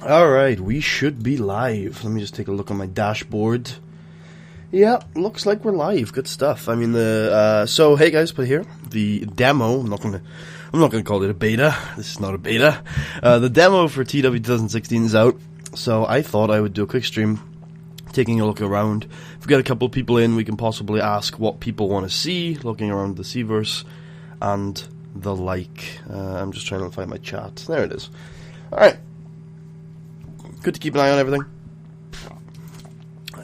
Alright, we should be live. Let me just take a look on my dashboard. Yeah, looks like we're live. Good stuff. I mean, so hey guys, put here the demo. I'm not gonna call it a beta. This is not a beta. The demo for TEW 2016 is out. So I thought I would do a quick stream, taking a look around. If we get a couple of people in, we can possibly ask what people want to see, looking around the Seaverse and the like. I'm just trying to find my chat. There it is. Alright. Good to keep an eye on everything.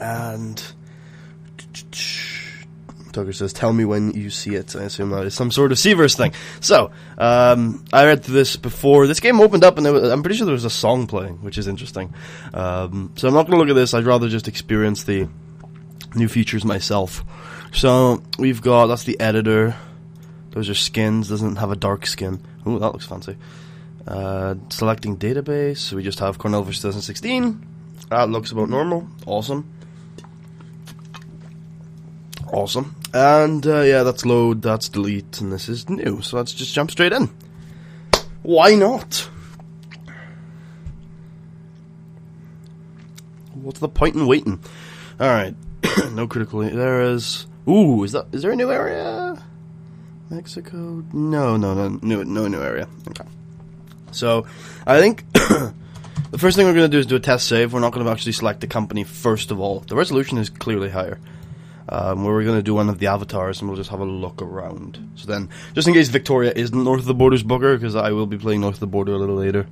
And Tucker says, tell me when you see it. I assume that is some sort of Seaverse thing. So, I read through this before. This game opened up and I'm pretty sure there was a song playing, which is interesting. So I'm not going to look at this. I'd rather just experience the new features myself. So, we've got, that's the editor. Those are skins. Doesn't have a dark skin. Ooh, that looks fancy. Selecting database. So we just have Cornell vs 2016. That looks about normal. Awesome. Awesome. And yeah, that's load, that's delete, and this is new. So let's just jump straight in. Why not? What's the point in waiting? Alright. No critical. There is. Ooh, is there a new area? Mexico? No new area. Okay. So, I think the first thing we're going to do is do a test save. We're not going to actually select the company first of all. The resolution is clearly higher. Where we're going to do one of the avatars and we'll just have a look around. So then, just in case Victoria isn't North of the Border's booker, because I will be playing North of the Border a little later.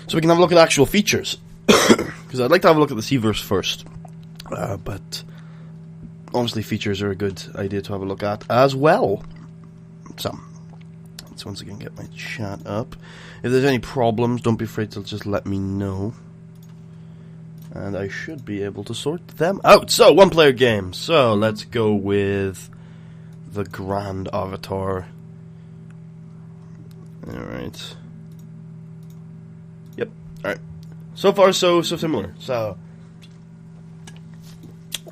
So we can have a look at actual features. Because I'd like to have a look at the Seaverse first. But honestly, features are a good idea to have a look at as well. So let's once again get my chat up. If there's any problems, don't be afraid to just let me know. And I should be able to sort them out. So, one-player game. So, let's go with the Grand Avatar. Alright. Yep. Alright. So far, so similar. So.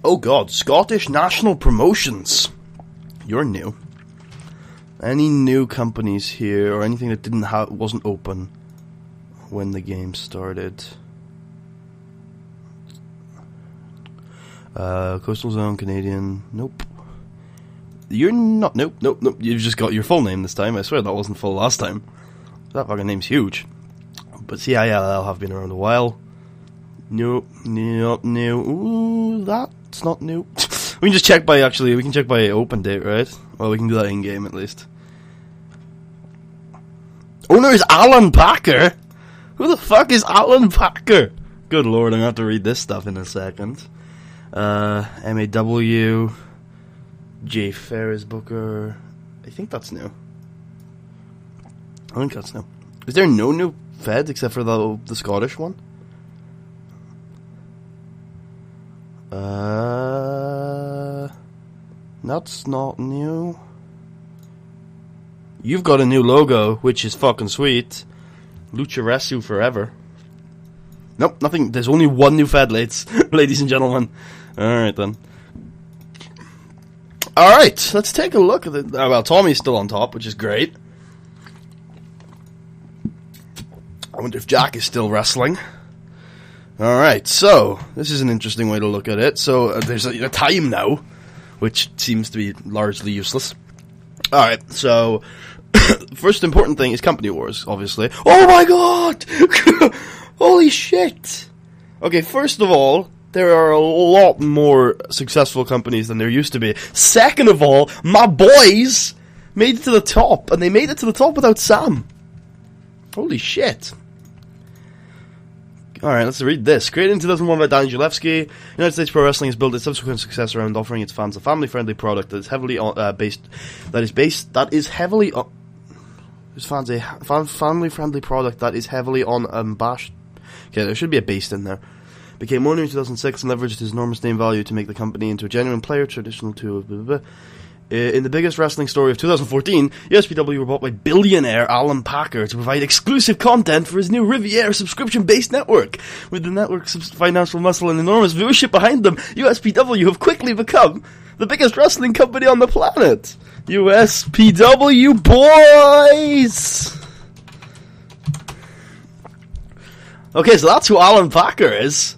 Oh god, Scottish National Promotions. You're new. Any new companies here, or anything that wasn't open when the game started? Coastal Zone, Canadian. Nope. You're not. Nope. You've just got your full name this time. I swear that wasn't full last time. That fucking name's huge. But CILL have been around a while. Nope. Ooh, that's not new. We can just check by, we can check by open date, right? Well, we can do that in-game at least. Owner is Alan Packer? Who the fuck is Alan Packer? Good lord, I'm going to have to read this stuff in a second. MAW, J. Ferris Booker. I think that's new. I think that's new. Is there no new feds except for the Scottish one? That's not new. You've got a new logo, which is fucking sweet. Lucharesu forever. Nope, nothing. There's only one new fed, ladies and gentlemen. Alright then. Alright, let's take a look at it. Well, Tommy's still on top, which is great. I wonder if Jack is still wrestling. Alright, so, this is an interesting way to look at it. So, there's a time now, which seems to be largely useless. Alright, so, first important thing is Company Wars, obviously. Oh my god! Holy shit! Okay, first of all, there are a lot more successful companies than there used to be. Second of all, my boys made it to the top, and they made it to the top without Sam. Holy shit. Alright, let's read this. Created in 2001 by Dan Zalewski, United States Pro Wrestling has built its subsequent success around offering its fans a family-friendly product that is heavily family-friendly product that is heavily on unabashed. Okay, there should be a based in there. Became owner in 2006 and leveraged his enormous name value to make the company into a genuine player, traditional to blah, blah, blah. In the biggest wrestling story of 2014, USPW were bought by billionaire Alan Packer to provide exclusive content for his new Riviera subscription-based network. With the network's financial muscle and enormous viewership behind them, USPW have quickly become the biggest wrestling company on the planet. USPW boys! Okay, so that's who Alan Parker is.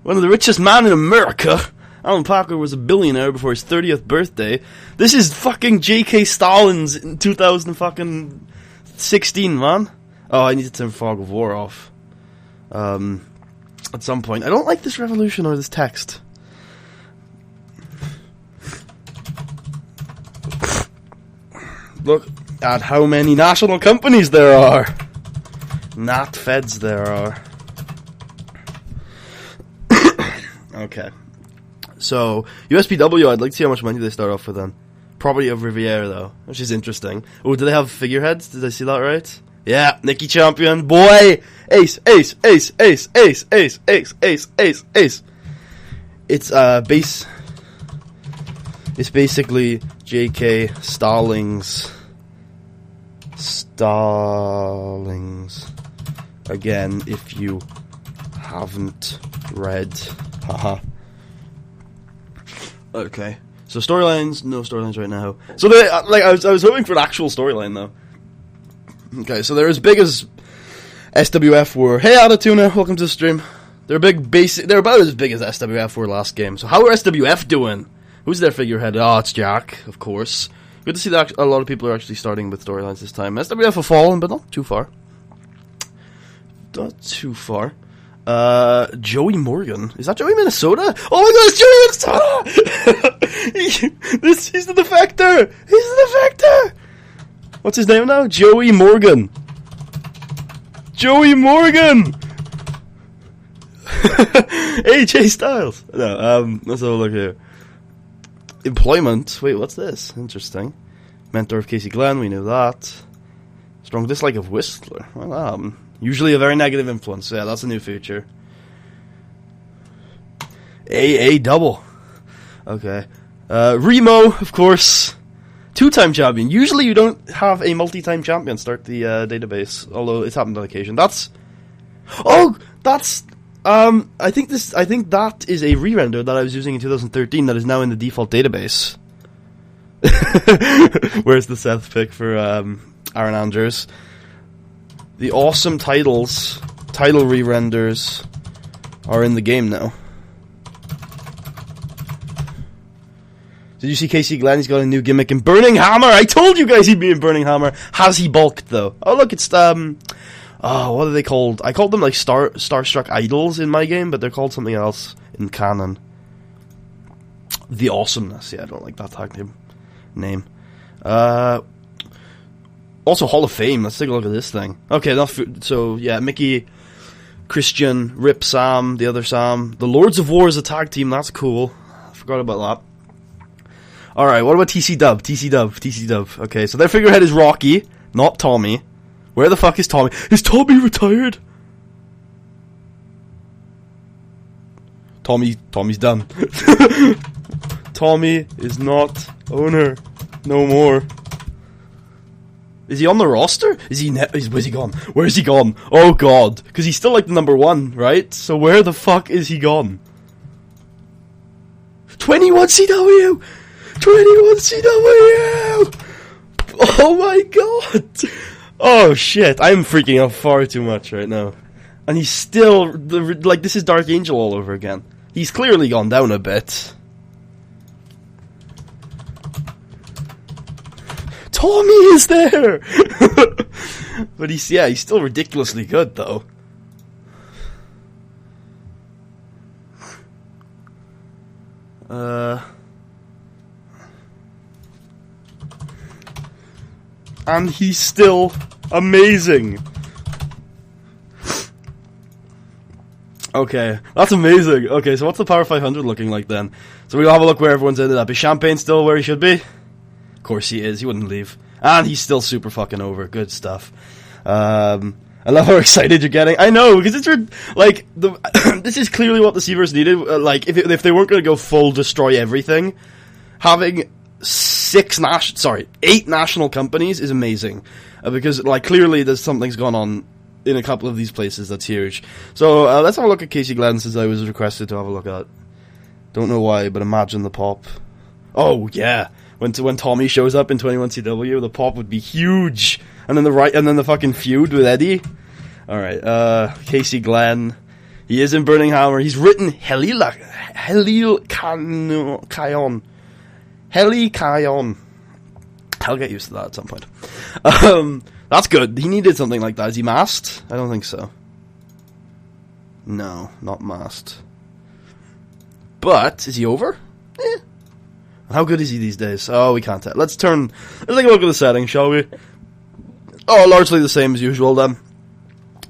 One of the richest men in America. Alan Parker was a billionaire before his 30th birthday. This is fucking J.K. Stallin's in 2016, man. Oh, I need to turn Fog of War off. At some point. I don't like this revolution or this text. Look at how many national companies there are. Not feds there are. Okay. So, USPW, I'd like to see how much money they start off with then. Property of Riviera, though, which is interesting. Oh, do they have figureheads? Did I see that right? Yeah, Nikki Champion, boy! Ace, ace, ace, ace, ace, ace, ace, ace, ace, ace. It's, it's basically J.K. Stallings. Again, if you haven't read. Haha. Okay. So storylines, no storylines right now. So they, like, I was hoping for an actual storyline though. Okay, so they're as big as SWF were. Hey, Adatuna, welcome to the stream. They're they're about as big as SWF were last game. So how are SWF doing? Who's their figurehead? Oh, it's Jack, of course. Good to see that a lot of people are actually starting with storylines this time. SWF have fallen, but not too far. Not too far. Joey Morgan. Is that Joey Minnesota? Oh my god, it's Joey Minnesota! He's the defector! He's the defector! What's his name now? Joey Morgan. Joey Morgan! AJ Styles. No, let's have a look here. Employment. Wait, what's this? Interesting. Mentor of Casey Glenn, we knew that. Strong dislike of Whistler. Well, usually a very negative influence. Yeah, that's a new feature. AA double. Okay. Remo, of course. 2-time champion. Usually you don't have a multi-time champion start the database, although it's happened on occasion. That's... Oh! That's... I think that is a re-render that I was using in 2013 that is now in the default database. Where's the Seth pick for Aaron Andrews? The awesome title re-renders are in the game now. Did you see Casey Glenn? He's got a new gimmick in Burning Hammer. I told you guys he'd be in Burning Hammer. Has he bulked though? Oh look, it's oh, what are they called? I called them like Starstruck Idols in my game, but they're called something else in canon. The Awesomeness. Yeah, I don't like that tag name. Also Hall of Fame. Let's take a look at this thing. Okay, so yeah, Mickey, Christian, Rip Sam, the other Sam. The Lords of War is a tag team. That's cool. I forgot about that. Alright, what about TC Dub? TC Dub. Okay, so their figurehead is Rocky, not Tommy. Where the fuck is Tommy? Is Tommy retired? Tommy's done. Tommy is not owner no more. Is he on the roster? Where's he gone? Where's he gone? Oh god, because he's still like the number 1, right? So where the fuck is he gone? 21 CW! 21 CW! Oh my god! Oh shit, I'm freaking out far too much right now. And he's still, like, this is Dark Angel all over again. He's clearly gone down a bit. Tommy is there! But he's still ridiculously good though. And he's still amazing. Okay, that's amazing. Okay, so what's the Power 500 looking like then? So we'll have a look where everyone's ended up. Is Champagne still where he should be? Of course he is, he wouldn't leave. And he's still super fucking over. Good stuff. I love how excited you're getting. I know, because it's like this is clearly what the Seavers needed. Like if they weren't going to go full destroy everything, having 8 national companies is amazing, because like clearly there's something's gone on in a couple of these places that's huge. So let's have a look at Casey Glenn, since I was requested to have a look at. Don't know why, but imagine the pop. Oh yeah, when Tommy shows up in 21CW, the pop would be huge, and then the fucking feud with Eddie. Casey Glenn. He is in Burning Hammer. He's written Heli Kion. I'll get used to that at some point. That's good. He needed something like that. Is he masked? I don't think so. No, not masked. But, is he over? How good is he these days? Oh, we can't tell. Let's take a look at the settings, shall we? Oh, largely the same as usual then.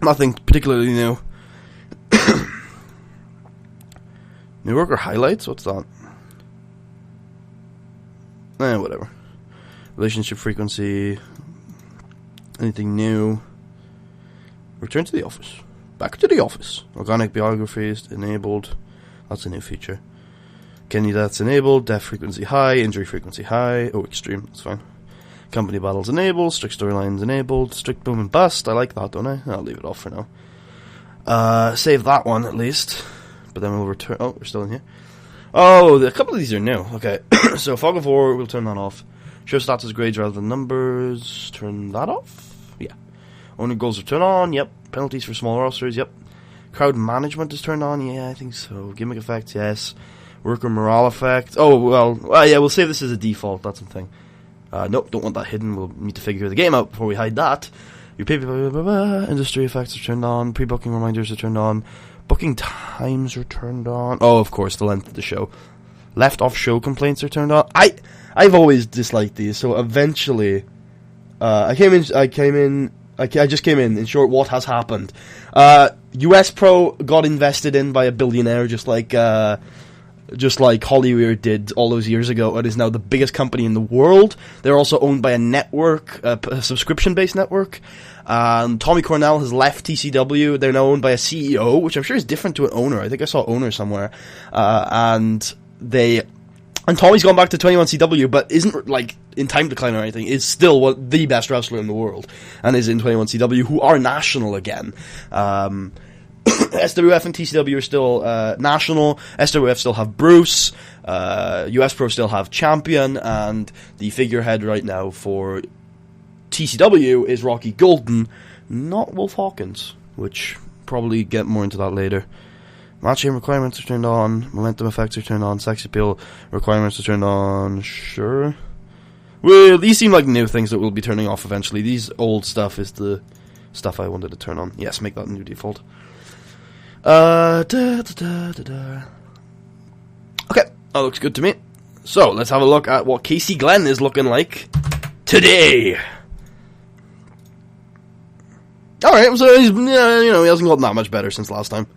Nothing particularly new. New worker highlights? What's that? Whatever. Relationship frequency. Anything new? Return to the office. Back to the office. Organic biographies enabled. That's a new feature. Kidney deaths enabled. Death frequency high. Injury frequency high. Oh, extreme. That's fine. Company battles enabled. Strict storylines enabled. Strict boom and bust. I like that, don't I? I'll leave it off for now. Save that one at least. But then we'll return. Oh, we're still in here. Oh, a couple of these are new. Okay. So Fog of War, we'll turn that off. Show stats as grades rather than numbers. Turn that off. Yeah. Only goals are turned on. Yep. Penalties for small rosters. Yep. Crowd management is turned on. Yeah, I think so. Gimmick effects. Yes. Worker morale effect. Oh, well. Yeah, we'll save this as a default. That's something. Nope, don't want that hidden. We'll need to figure the game out before we hide that. Your industry effects are turned on. Pre-booking reminders are turned on. Booking times are turned on. Oh, of course, the length of the show. Left off show complaints are turned on. I've always disliked these, so eventually, I just came in. In short, what has happened? US Pro got invested in by a billionaire, just like Hollywood did all those years ago, and is now the biggest company in the world. They're also owned by a network, a subscription-based network. Tommy Cornell has left TCW. They're now owned by a CEO, which I'm sure is different to an owner. I think I saw owner somewhere. And Tommy's gone back to 21CW, but isn't like in time decline or anything. Is still the best wrestler in the world, and is in 21CW, who are national again. SWF and TCW are still national. SWF still have Bruce. US Pro still have Champion, and the figurehead right now for TCW is Rocky Golden, not Wolf Hawkins, which probably get more into that later. Match game requirements are turned on. Momentum effects are turned on. Sex appeal requirements are turned on. Sure. Well, these seem like new things that we'll be turning off eventually. These old stuff is the stuff I wanted to turn on. Yes, make that new default. Okay, that looks good to me. So, let's have a look at what Casey Glenn is looking like today. Alright, so he's, he hasn't gotten that much better since last time.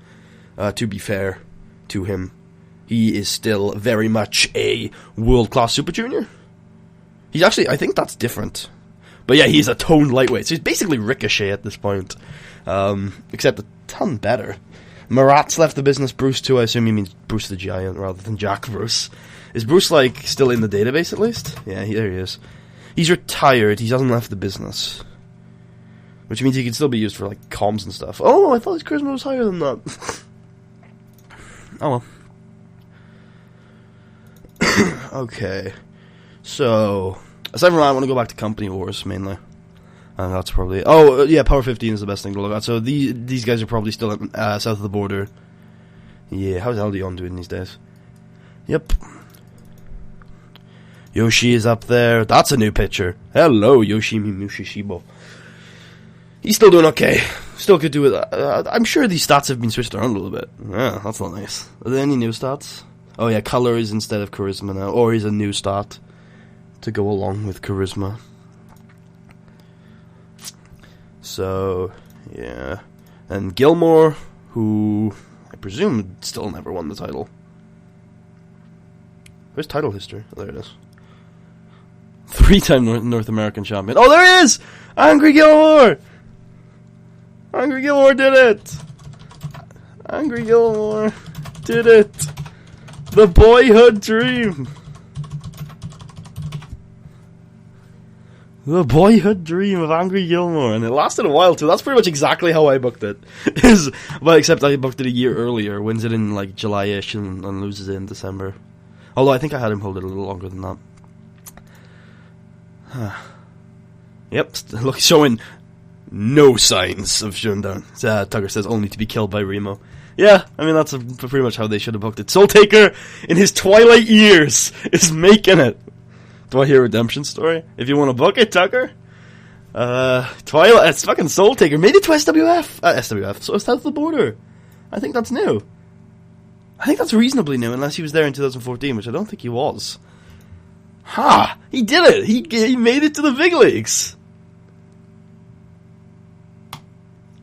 To be fair to him, he is still very much a world-class Super Junior. He's actually, I think that's different. But yeah, he's a toned lightweight, so he's basically Ricochet at this point. Except a ton better. Marat's left the business. Bruce too, I assume he means Bruce the Giant rather than Jack Bruce. Is Bruce, still in the database at least? Yeah, there he is. He's retired, he hasn't left the business. Which means he can still be used for, comms and stuff. Oh, I thought his charisma was higher than that. Oh, well. Okay. So, aside from that, I want to go back to Company Wars, mainly. And that's probably... Oh, yeah, Power 15 is the best thing to look at. So, these guys are probably still south of the border. Yeah, how's Aldion doing these days? Yep. Yoshi is up there. That's a new picture. Hello, Yoshimi Mushishibo. He's still doing okay. Still could do with that. I'm sure these stats have been switched around a little bit. Yeah, that's not nice. Are there any new stats? Oh yeah, color is instead of charisma now. Or is a new stat to go along with charisma. So, yeah. And Gilmore, who I presume still never won the title. Where's title history? Oh, there it is. 3-time North American champion. Oh, there he is! Angry Gilmore! Angry Gilmore did it! Angry Gilmore did it! The boyhood dream! The boyhood dream of Angry Gilmore, and it lasted a while too. That's pretty much exactly how I booked it. Well, except I booked it a year earlier, wins it in July-ish and loses it in December. Although I think I had him hold it a little longer than that. Yep, look, showing no signs of showdown. Tucker says only to be killed by Remo. Yeah, I mean, that's pretty much how they should have booked it. Soul Taker, in his twilight years, is making it. Do I hear a redemption story? If you want to book it, Tucker. Twilight, it's fucking Soul Taker. Made it to SWF. So south of the border. I think that's new. I think that's reasonably new, unless he was there in 2014, which I don't think he was. Ha! He did it! He made it to the big leagues!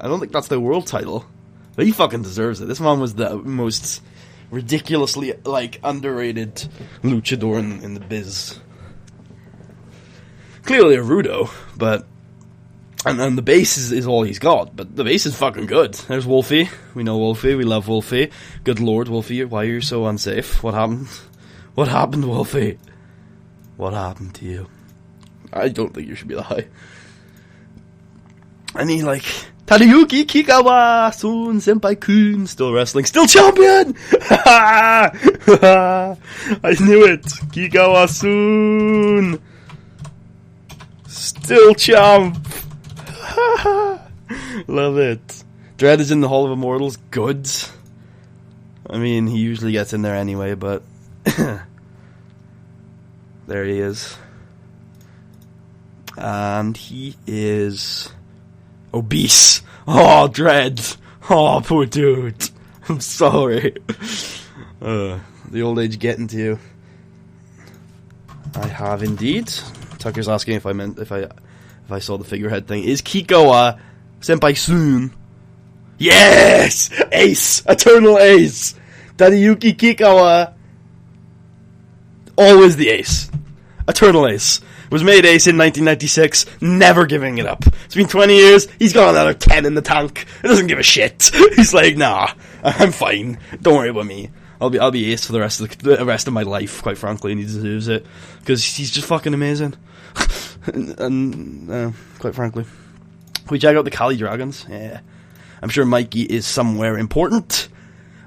I don't think that's the world title. But he fucking deserves it. This man was the most ridiculously, underrated luchador in the biz. Clearly a Rudo, but... And the base is all he's got, but the base is fucking good. There's Wolfie. We know Wolfie. We love Wolfie. Good lord, Wolfie, why are you so unsafe? What happened? What happened, Wolfie? What happened to you? I don't think you should be that high. And he, Tadayuki Kikawa Sun Senpai Kun, still wrestling, still champion! I knew it! Kikawa Sun! Still champ! Love it. Dredd is in the Hall of Immortals. Good. I mean, he usually gets in there anyway, but... there he is. And he is... obese. Oh, Dredd. Oh, poor dude. I'm sorry. The old age getting to you. I have indeed. Tucker's asking if I saw the figurehead thing. Is Kikawa Senpai Sun? Yes! Ace! Eternal ace! Tadayuki Kikawa. Always the ace. Eternal ace. Was made ace in 1996, never giving it up. It's been 20 years, he's got another 10 in the tank. He doesn't give a shit. He's like, nah, I'm fine. Don't worry about me. I'll be ace for the rest of my life, quite frankly, and he deserves it. Because he's just fucking amazing. and quite frankly. We check out the Cali Dragons. Yeah. I'm sure Mikey is somewhere important.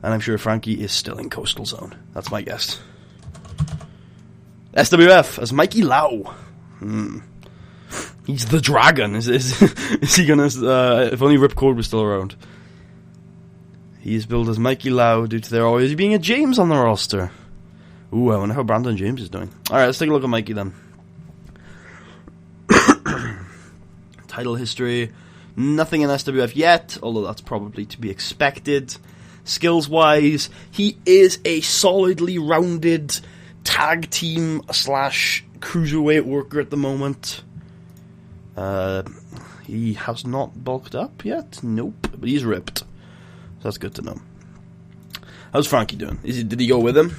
And I'm sure Frankie is still in Coastal Zone. That's my guess. SWF as Mikey Lau. He's the dragon. Is he gonna... if only Ripcord was still around. He's billed as Mikey Lau due to there always being a James on the roster. Ooh, I wonder how Brandon James is doing. Alright, let's take a look at Mikey then. Title history. Nothing in SWF yet, although that's probably to be expected. Skills-wise, he is a solidly rounded tag team / cruiserweight worker at the moment. He has not bulked up yet. Nope, but he's ripped. So that's good to know. How's Frankie doing? Did he go with him?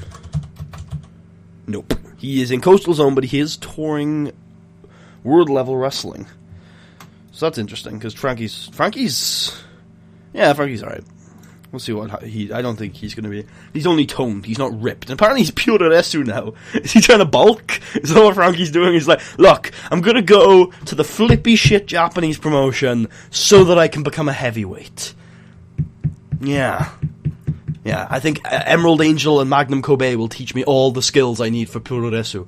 Nope. He is in Coastal Zone, but he is touring world level wrestling. So that's interesting because Frankie's alright. We'll see what I don't think he's going to be. He's only toned. He's not ripped. And apparently he's puroresu now. Is he trying to bulk? Is that what Frankie's doing? He's like, look, I'm going to go to the flippy shit Japanese promotion so that I can become a heavyweight. Yeah. Yeah, I think Emerald Angel and Magnum Kobe will teach me all the skills I need for puroresu.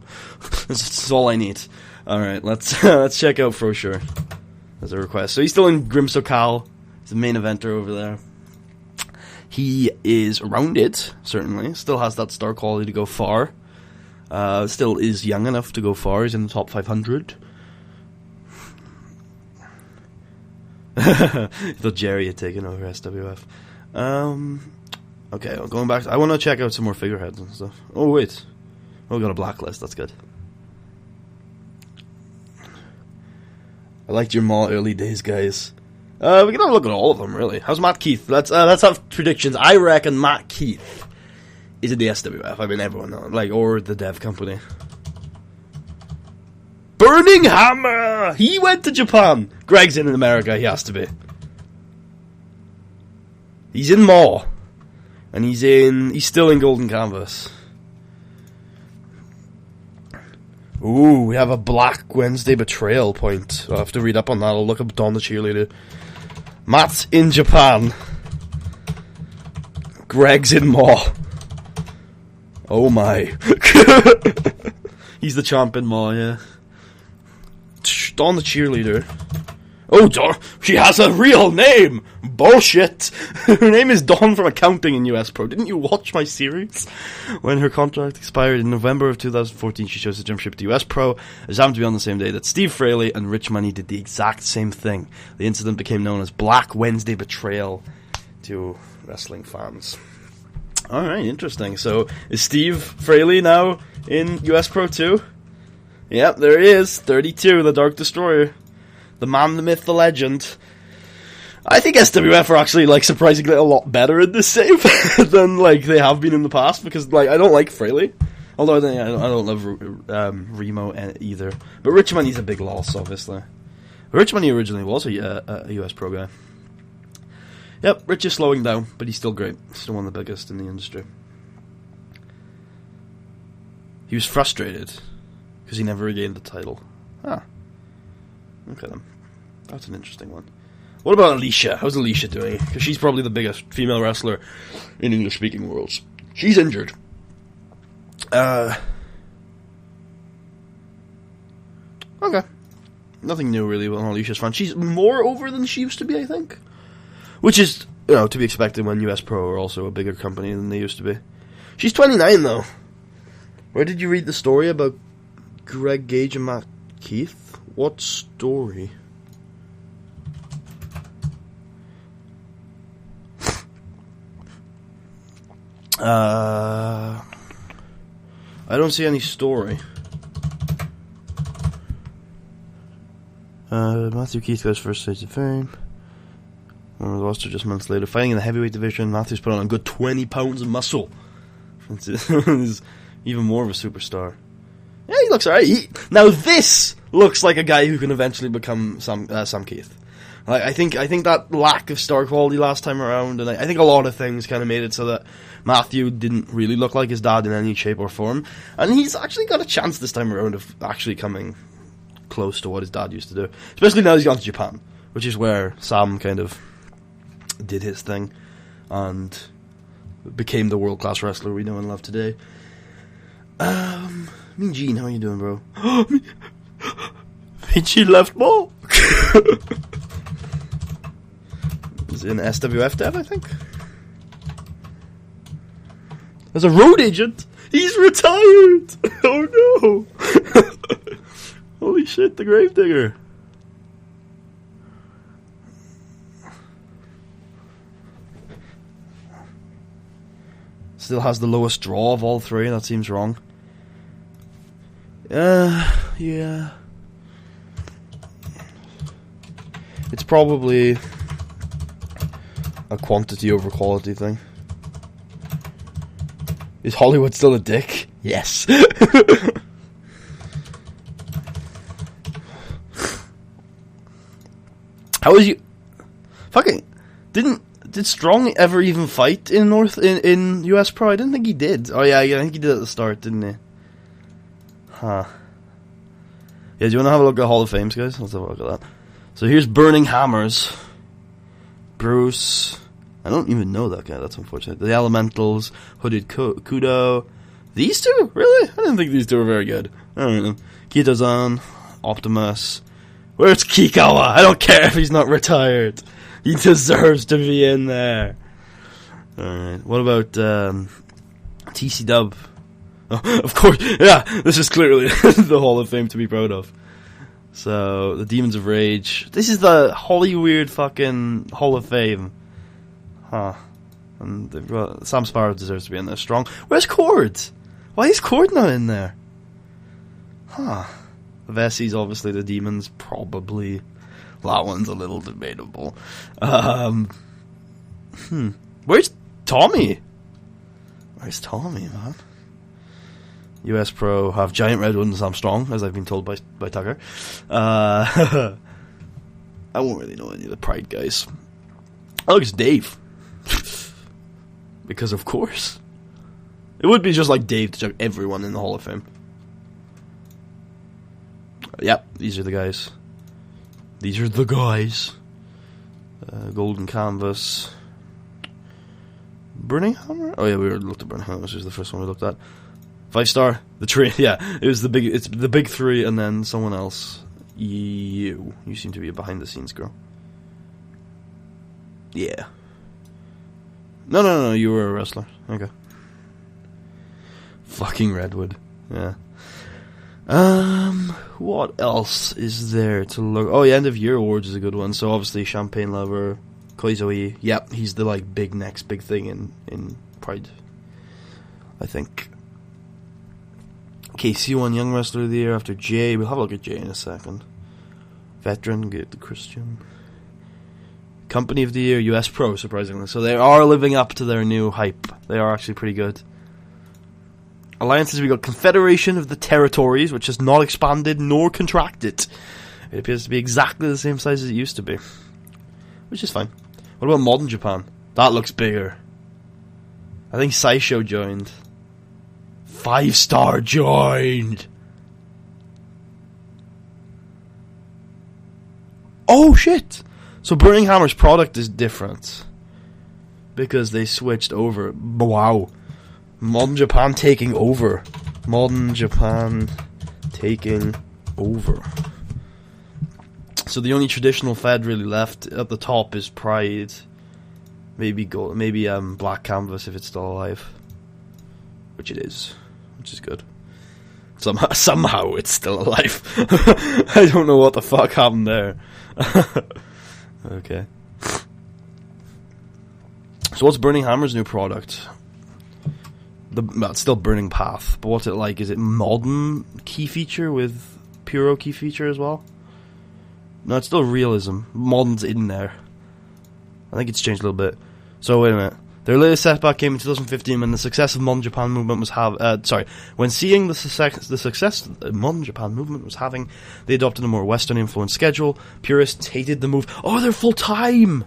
That's all I need. Alright, let's check out Frosure as a request. So he's still in Grim Sokal. He's the main eventer over there. He is rounded, certainly. Still has that star quality to go far. Still is young enough to go far. He's in the top 500. Thought Jerry had taken over SWF. Okay, going back. I want to check out some more figureheads and stuff. Oh, wait. Oh, we got a blacklist. That's good. I liked your mall early days, guys. We can have a look at all of them, really. How's Matt Keith? Let's have predictions. I reckon Matt Keith is in the SWF. I mean, everyone knows. Or the dev company. Burning Hammer! He went to Japan! Greg's in America. He has to be. He's in Maw. And he's still in Golden Canvas. Ooh, we have a Black Wednesday betrayal point. I'll have to read up on that. I'll look up Dawn the Cheerleader. Matt's in Japan. Greg's in Maw. Oh my. He's the champ in Maw, yeah. Dawn the Cheerleader. Oh, she has a real name! Bullshit! Her name is Dawn from Accounting in US Pro. Didn't you watch my series? When her contract expired in November of 2014, she chose to jump ship to US Pro, as happened to be on the same day that Steve Fraley and Rich Money did the exact same thing. The incident became known as Black Wednesday Betrayal to wrestling fans. Alright, interesting. So, is Steve Fraley now in US Pro too? Yep, there he is. 32, the Dark Destroyer. The man, the myth, the legend. I think SWF are actually, like, surprisingly a lot better at this save than, like, they have been in the past, because, like, I don't like Fraley. Although I don't love Remo either. But Rich Money's a big loss, obviously. But Rich Money originally was a US Pro guy. Yep, Rich is slowing down, but he's still great. Still one of the biggest in the industry. He was frustrated because he never regained the title. Ah. Okay then. That's an interesting one. What about Alicia? How's Alicia doing? Because she's probably the biggest female wrestler in English-speaking worlds. She's injured. Okay. Nothing new really on Alicia's front. She's more over than she used to be, I think. Which is, to be expected when US Pro are also a bigger company than they used to be. She's 29 though. Where did you read the story about Greg Gage and Matt Keith? What story? I don't see any story. Matthew Keith goes first stage of fame. Lost her just months later. Fighting in the heavyweight division, Matthew's put on a good 20 pounds of muscle. He's even more of a superstar. Yeah, he looks alright. Now this looks like a guy who can eventually become Sam Keith. Like, I think that lack of star quality last time around, and I think a lot of things kind of made it so that Matthew didn't really look like his dad in any shape or form. And he's actually got a chance this time around of actually coming close to what his dad used to do. Especially now he's gone to Japan, which is where Sam kind of did his thing and became the world-class wrestler we know and love today. Mean Gene, how are you doing, bro? Mean Gene left more. He's in SWF dev, I think. As a road agent, he's retired. Oh no! Holy shit, the Gravedigger. Still has the lowest draw of all three. That seems wrong. Yeah. It's probably a quantity over quality thing. Is Hollywood still a dick? Yes. How is you? Fucking did Strong ever even fight in US Pro? I didn't think he did. Oh yeah, I think he did at the start, didn't he? Huh. Yeah, do you want to have a look at Hall of Fames, guys? Let's have a look at that. So here's Burning Hammers. Bruce. I don't even know that guy, that's unfortunate. The Elementals. Hooded Kudo. These two? Really? I didn't think these two were very good. I don't know. Kitozan. Optimus. Where's Kikawa? I don't care if he's not retired. He deserves to be in there. Alright. What about TC Dub? Oh, of course, yeah, this is clearly the Hall of Fame to be proud of. So, the Demons of Rage. This is the Hollywood fucking Hall of Fame. Huh. And they've got, Sam Sparrow deserves to be in there. Strong. Where's Cord? Why is Cord not in there? Huh. The Vessies, obviously, the Demons, probably. That one's a little debatable. Where's Tommy? Where's Tommy, man? US Pro have Giant Red and Sam Strong, as I've been told by Tucker. I won't really know any of the Pride guys. Oh, look, it's Dave. Because of course. It would be just like Dave to chuck everyone in the Hall of Fame. Yep, these are the guys. These are the guys. Golden Canvas. Burning Hammer? Oh yeah, we already looked at Burning Hammer. This was the first one we looked at. 5-star. The tree. Yeah, it's the big three and then someone else. You seem to be a behind-the-scenes girl. Yeah. No, you were a wrestler. Okay. Fucking Redwood. Yeah. What else is there to look... Oh, yeah, End of Year Awards is a good one. So, obviously, Champagne Lover, Koizoi. Yep, he's the, like, next big thing in Pride, I think. KC won Young Wrestler of the Year after Jay. We'll have a look at Jay in a second. Veteran, get the Christian. Company of the Year, US Pro, surprisingly. So they are living up to their new hype. They are actually pretty good. Alliances, we got Confederation of the Territories, which has not expanded nor contracted. It appears to be exactly the same size as it used to be, which is fine. What about Modern Japan? That looks bigger. I think Saisho joined. 5-star joined. Oh shit! So Burning Hammer's product is different because they switched over. Wow. Modern Japan taking over. Modern Japan taking over. So the only traditional Fed really left at the top is Pride. Maybe Black Canvas if it's still alive. Which it is. Which is good. Somehow it's still alive. I don't know what the fuck happened there. Okay. So what's Burning Hammer's new product? It's still Burning Path, but what's it like? Is it modern key feature with Puro key feature as well? No, it's still realism. Modern's in there. I think it's changed a little bit. So wait a minute. Their latest setback came in 2015 when the success of Modern Japan movement was when seeing the success the Modern Japan movement was having, they adopted a more Western influenced schedule. Purists hated the move. Oh, they're full time.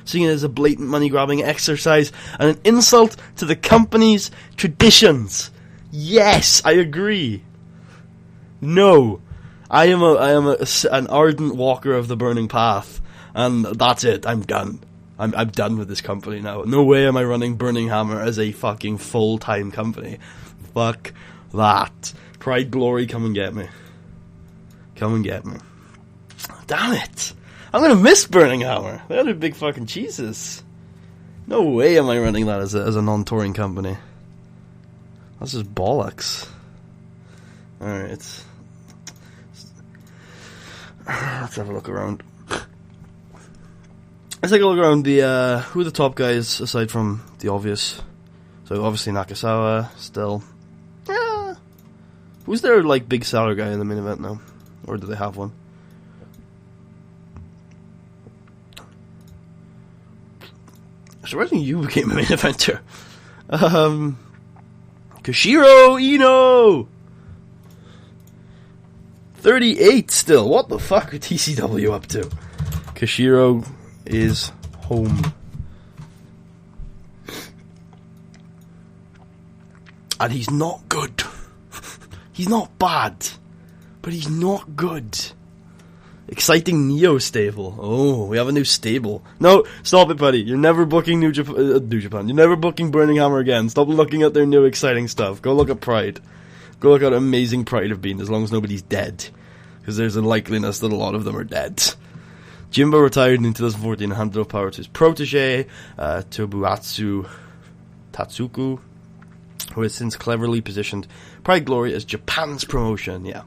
Seeing it as a blatant money grabbing exercise and an insult to the company's traditions. Yes, I agree. No, I am an ardent walker of the burning path, and that's it. I'm done. I'm done with this company now. No way am I running Burning Hammer as a fucking full-time company. Fuck that. Pride Glory, come and get me. Come and get me. Damn it. I'm gonna miss Burning Hammer. They're the big fucking cheeses. No way am I running that as a non-touring company. That's just bollocks. Alright. Let's have a look around. Let's take a look around the, who are the top guys aside from the obvious? So obviously Nakasawa, still. Yeah. Who's their, like, big seller guy in the main event now? Or do they have one? Surprising you became a main eventer. Koshiro Ino! 38 still. What the fuck are TCW up to? Koshiro is home. And he's not good. He's not bad. But he's not good. Exciting Neo stable. Oh, we have a new stable. No, stop it, buddy. You're never booking New Japan. You're never booking Burning Hammer again. Stop looking at their new exciting stuff. Go look at Pride. Go look at how amazing Pride have been, as long as nobody's dead. Because there's a likeliness that a lot of them are dead. Jimbo retired in 2014 and handed off power to his protege, Tobuatsu Tatsuku, who has since cleverly positioned Pride Glory as Japan's promotion. Yeah.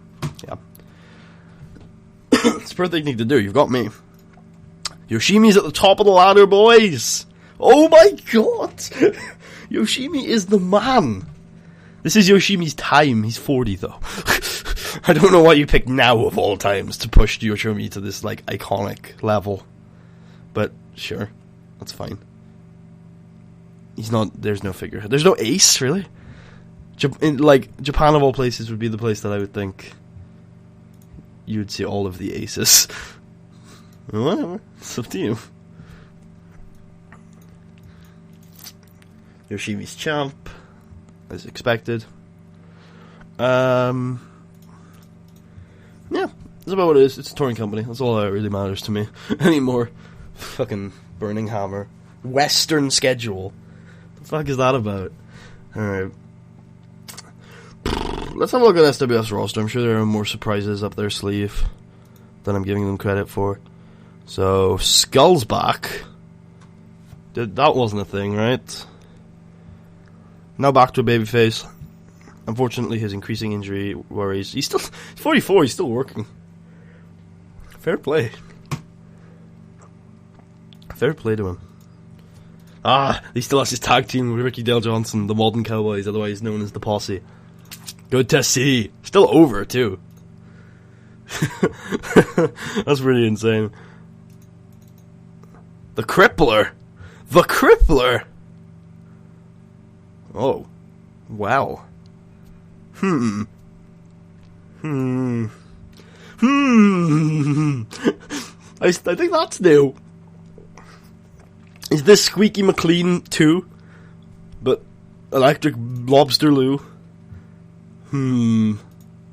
It's a perfect thing to do. You've got me. Yoshimi's at the top of the ladder, boys. Oh my god. Yoshimi is the man. This is Yoshimi's time. He's 40 though. I don't know why you picked now of all times to push Yoshimi to this, like, iconic level. But sure, that's fine. He's not. There's no figure. There's no ace, really. Japan of all places would be the place that I would think you would see all of the aces. Whatever. It's up to you. Yoshimi's champ, as expected. Yeah, that's about what it is. It's a touring company. That's all that really matters to me anymore. Fucking Burning Hammer. Western schedule. What the fuck is that about? Alright. Let's have a look at SWS roster. I'm sure there are more surprises up their sleeve. than I'm giving them credit for. So, Skull's back. That wasn't a thing, right? Now back to a babyface. Unfortunately, his increasing injury worries. He's 44, he's still working. Fair play. Fair play to him. He still has his tag team with Ricky Dale Johnson, the Modern Cowboys, otherwise known as the Posse. Good to see. Still over, too. That's really insane. The Crippler! The Crippler! Oh. Wow. I think that's new. Is this Squeaky McLean 2? But Electric Lobster Lou?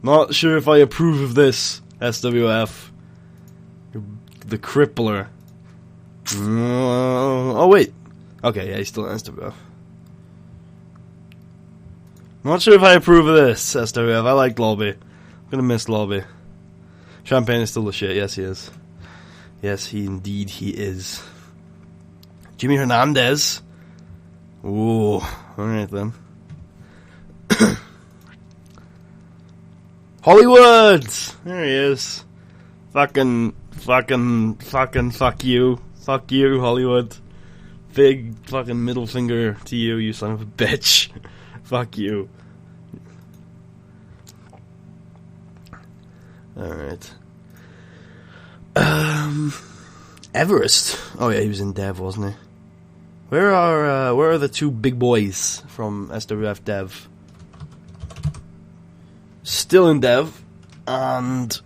Not sure if I approve of this, SWF. The Crippler. Oh, wait. Okay, yeah, he's still in SWF. Not sure if I approve of this, SWF. I like Lobby. I'm gonna miss Lobby. Champagne is still the shit. Yes, he is. Yes, indeed he is. Jimmy Hernandez. Ooh. Alright then. Hollywood! There he is. Fucking fuck you. Fuck you, Hollywood. Big fucking middle finger to you, you son of a bitch. Fuck you. Alright. Everest. Oh yeah, he was in Dev, wasn't he? Where are the two big boys from SWF Dev? Still in Dev, and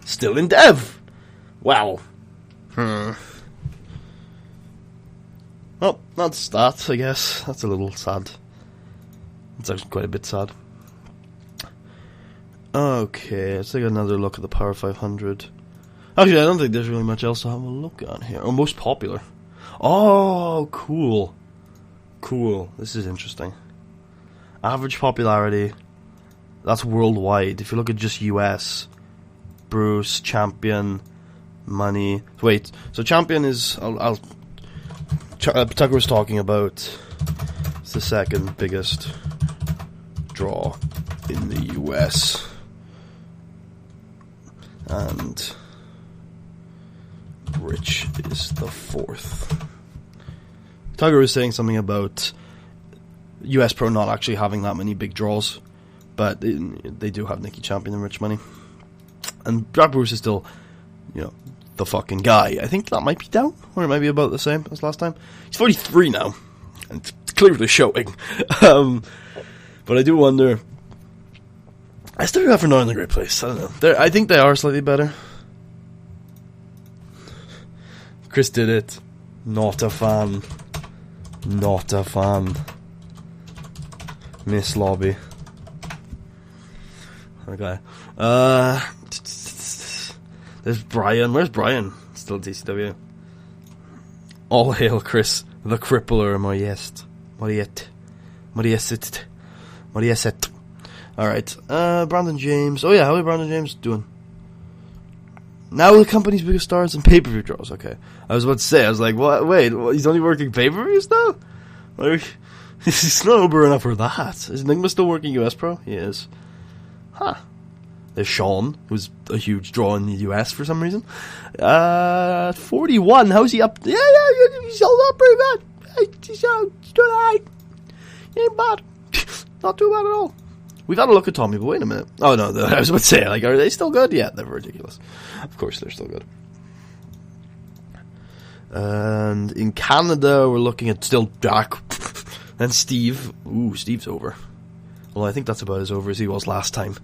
still in Dev. Wow. Well, that's that, I guess. That's a little sad. It's actually quite a bit sad. Okay, let's take another look at the Power 500. Actually, I don't think there's really much else to have a look at here. Oh, most popular. Oh, cool. Cool. This is interesting. Average popularity. That's worldwide. If you look at just US, Bruce, Champion, Money. Wait, so Champion is... Tucker was talking about... It's the second biggest draw in the US. And... Rich is the fourth. Tiger was saying something about US Pro not actually having that many big draws, but they do have Nicky Champion and Rich Money. And Jack Bruce is still, the fucking guy. I think that might be down, or it might be about the same as last time. He's 43 now, and it's clearly showing. But I do wonder. I still have for not in a great place. I don't know. I think they are slightly better. Chris did it. Not a fan. Not a fan. Miss Lobby. Okay. There's Brian. Where's Brian? Still TCW. All hail Chris, the Crippler, Morieset. Alright. Brandon James. Oh yeah, how is Brandon James doing? Now the company's biggest stars in pay-per-view draws. Okay. I was about to say, I was like, what? Wait, he's only working pay-per-views now? Like, he's not Uber enough for that. Is Enigma still working US Pro? He is. Huh. There's Sean, who's a huge draw in the US for some reason. 41. How's he up? Yeah, he's held up pretty bad. He's doing alright. He ain't bad. Not too bad at all. We've had a look at Tommy, but wait a minute. Oh no, I was about to say, are they still good? Yeah, they're ridiculous. Of course they're still good. And in Canada, we're looking at still Jack and Steve. Ooh, Steve's over. Well, I think that's about as over as he was last time.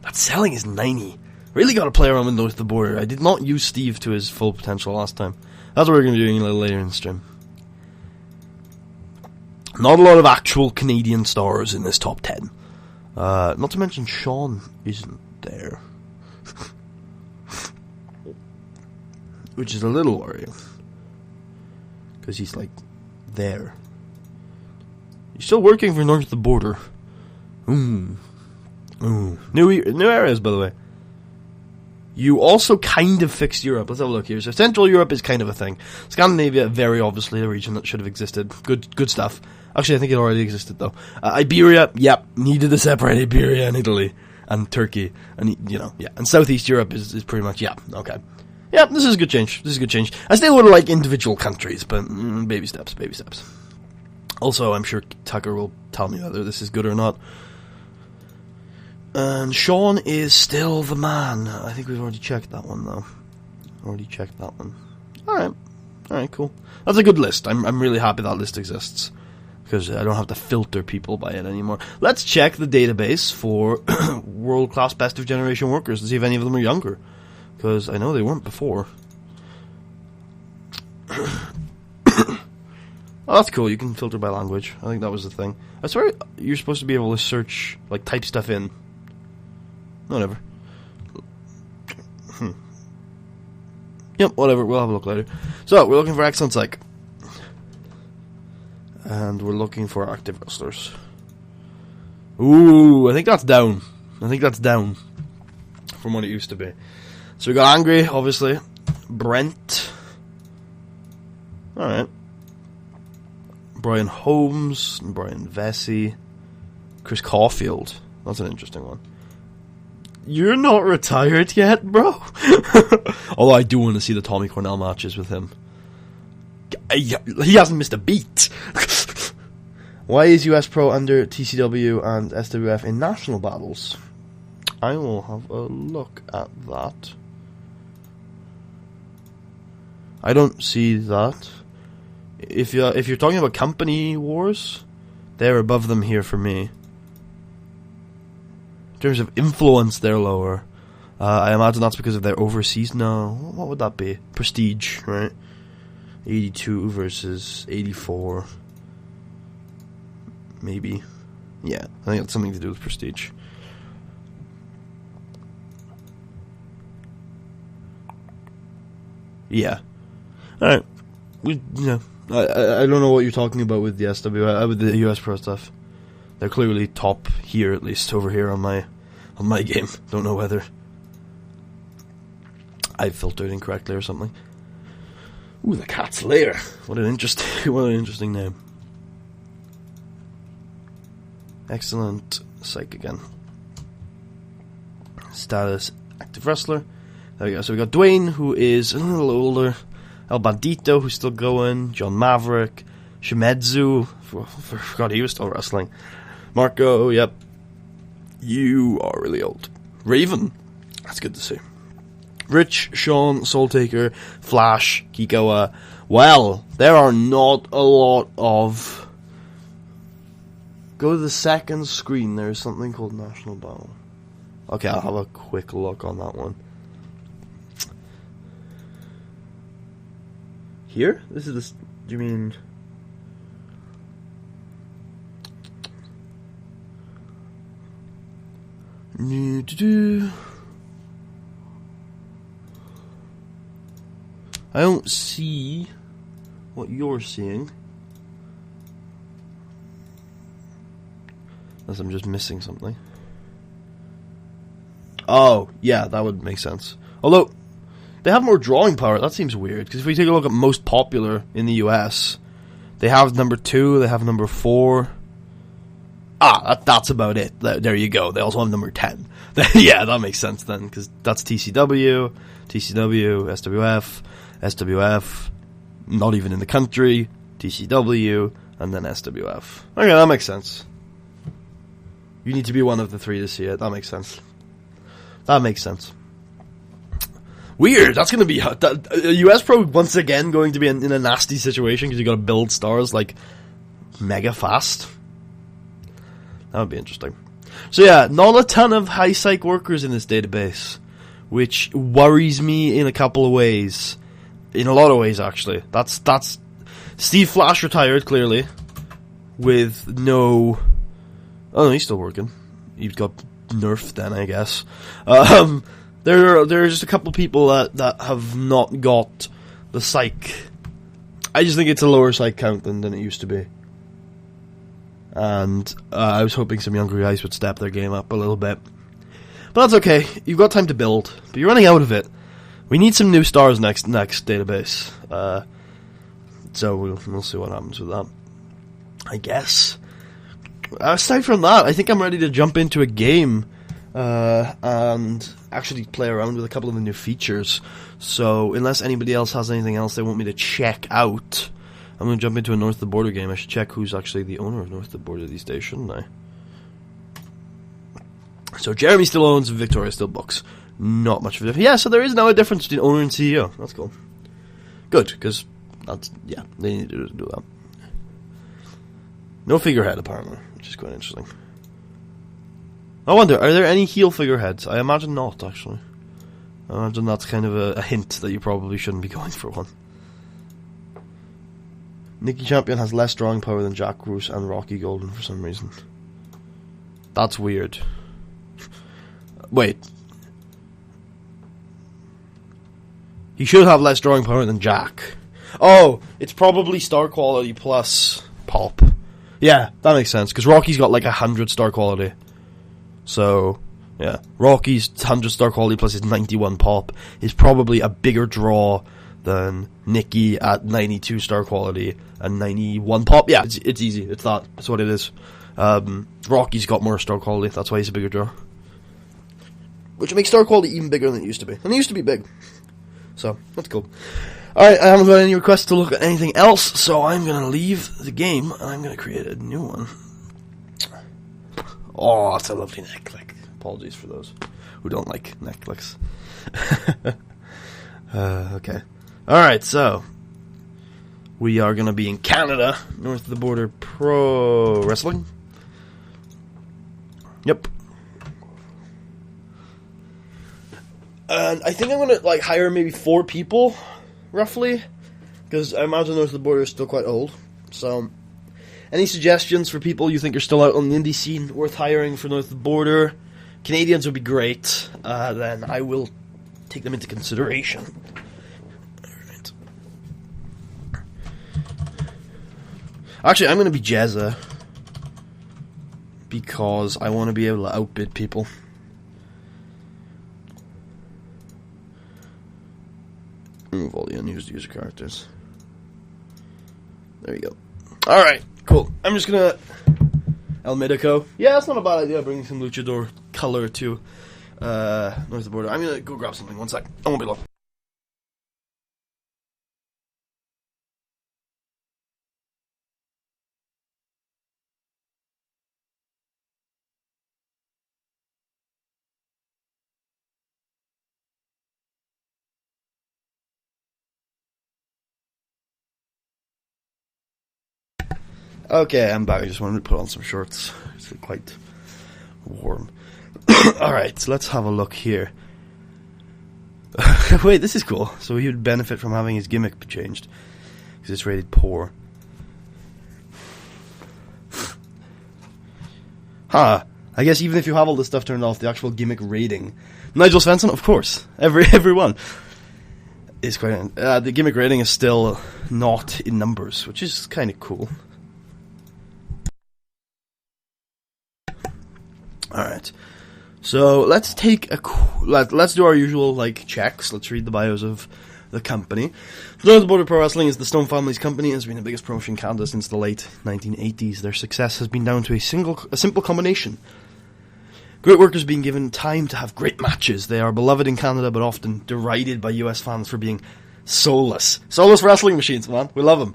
That selling is 90. Really got to play around with North of the Border. I did not use Steve to his full potential last time. That's what we're going to be doing a little later in the stream. Not a lot of actual Canadian stars in this top 10. Not to mention Sean isn't there. Which is a little worrying. Because he's there. He's still working for North of the Border. Ooh. New areas, by the way. You also kind of fixed Europe. Let's have a look here. So Central Europe is kind of a thing. Scandinavia, very obviously a region that should have existed. Good stuff. Actually, I think it already existed, though. Iberia, yep, needed to separate Iberia and Italy and Turkey. And, yeah. And Southeast Europe is pretty much, yeah, okay. Yeah, this is a good change. I still would like individual countries, but baby steps. Also, I'm sure Tucker will tell me whether this is good or not. And Sean is still the man. I think we've already checked that one, though. Alright, cool. That's a good list. I'm really happy that list exists, because I don't have to filter people by it anymore. Let's check the database for world-class best of generation workers to see if any of them are younger, because I know they weren't before. Oh, that's cool. You can filter by language. I think that was the thing. I swear you're supposed to be able to search, like, type stuff in. Whatever. Yep, whatever. We'll have a look later. So, we're looking for excellent psych. And we're looking for active wrestlers. Ooh, I think that's down. From what it used to be. So we got Angry, obviously. Brent. Alright. Brian Holmes, Brian Vesey, Chris Caulfield. That's an interesting one. You're not retired yet, bro? Although I do want to see the Tommy Cornell matches with him. He hasn't missed a beat. Why is US Pro under TCW and SWF in national battles? I will have a look at that. I don't see that. If you're talking about company wars, they're above them here for me. In terms of influence, they're lower. I imagine that's because of their overseas. No, what would that be? Prestige, right? 82 versus 84. Maybe. Yeah, I think it's something to do with prestige. Yeah. Alright. I don't know what you're talking about with the SWI, with the US Pro stuff. They're clearly top here, at least over here on my game. Don't know whether I filtered incorrectly or something. Ooh, the Cat's Lair. What an interesting name. Excellent psych again. Status active wrestler. There we go. So we got Dwayne, who is a little older. El Bandito, who's still going. John Maverick. Shimedzu. Forgot he was still wrestling. Marco, yep. You are really old. Raven. That's good to see. Rich, Sean, Soul Taker, Flash, Kikoa. Well, there are not a lot of... Go to the second screen. There's something called National Battle. Okay, I'll have a quick look on that one. Here? This is the... Do you mean... I don't see what you're seeing. Unless I'm just missing something. Oh, yeah, that would make sense. Although, they have more drawing power. That seems weird. Because if we take a look at most popular in the US, they have number 2, they have number 4. That's about it. There you go. They also have number 10. Yeah, that makes sense then. Because that's TCW, SWF, SWF, not even in the country, TCW, and then SWF. Okay, that makes sense. You need to be one of the 3 to see it. That makes sense. Weird. That's going to be... US Pro once again going to be in a nasty situation because you got to build stars like mega fast. That would be interesting. So yeah, not a ton of high psych workers in this database, which worries me in a couple of ways. In a lot of ways, actually. That's Steve Flash retired, clearly, with no... Oh, no, he's still working. He got nerfed then, I guess. There are just a couple of people that have not got the psych. I just think it's a lower psych count than it used to be. and I was hoping some younger guys would step their game up a little bit. But that's okay. You've got time to build, but you're running out of it. We need some new stars next database. So we'll see what happens with that, I guess. Aside from that, I think I'm ready to jump into a game and actually play around with a couple of the new features. So unless anybody else has anything else they want me to check out, I'm going to jump into a North of the Border game. I should check who's actually the owner of North of the Border these days, shouldn't I? So Jeremy still owns and Victoria still books. Not much of a difference. Yeah, so there is now a difference between owner and CEO. That's cool. Good, because that's, yeah, they need to do that. No figurehead, apparently, which is quite interesting. I wonder, are there any heel figureheads? I imagine not, actually. I imagine that's kind of a hint that you probably shouldn't be going for one. Nicky Champion has less drawing power than Jack Bruce and Rocky Golden for some reason. That's weird. Wait. He should have less drawing power than Jack. Oh, it's probably star quality plus pop. Yeah, that makes sense, because Rocky's got like 100 star quality. So, yeah. Rocky's 100 star quality plus his 91 pop is probably a bigger draw than Nicky at 92 star quality and 91 pop. Yeah, it's easy. It's that. That's what it is. Rocky's got more star quality. That's why he's a bigger draw. Which makes star quality even bigger than it used to be. And it used to be big. So, that's cool. Alright, I haven't got any requests to look at anything else, so I'm going to leave the game, and I'm going to create a new one. Oh, that's a lovely neck click. Apologies for those who don't like neck clicks. Okay. Alright, so we are going to be in Canada, North of the Border Pro Wrestling. Yep. And I think I'm going to like hire maybe 4 people, roughly, because I imagine North of the Border is still quite old. So, any suggestions for people you think are still out on the indie scene worth hiring for North of the Border? Canadians would be great. Then I will take them into consideration. Alright. Actually, I'm going to be Jezza, because I want to be able to outbid people. Remove all the unused user characters. There you go. Alright, cool. I'm just gonna... El Medico. Yeah, that's not a bad idea, bringing some luchador color to North of the Border. I'm gonna go grab something. One sec. I won't be long. Okay, I'm back. I just wanted to put on some shorts. It's quite warm. Alright, so let's have a look here. Wait, this is cool. So he would benefit from having his gimmick changed, because it's rated poor. Huh. I guess even if you have all this stuff turned off, the actual gimmick rating... Nigel Svensson, of course. Everyone. Is quite... the gimmick rating is still not in numbers, which is kind of cool. Alright, so let's take let's do our usual, like, checks. Let's read the bios of the company. North of the Border Pro Wrestling is the Stone family's company and has been the biggest promotion in Canada since the late 1980s. Their success has been down to a simple combination. Great workers being given time to have great matches. They are beloved in Canada, but often derided by US fans for being soulless. Soulless wrestling machines, man. We love them.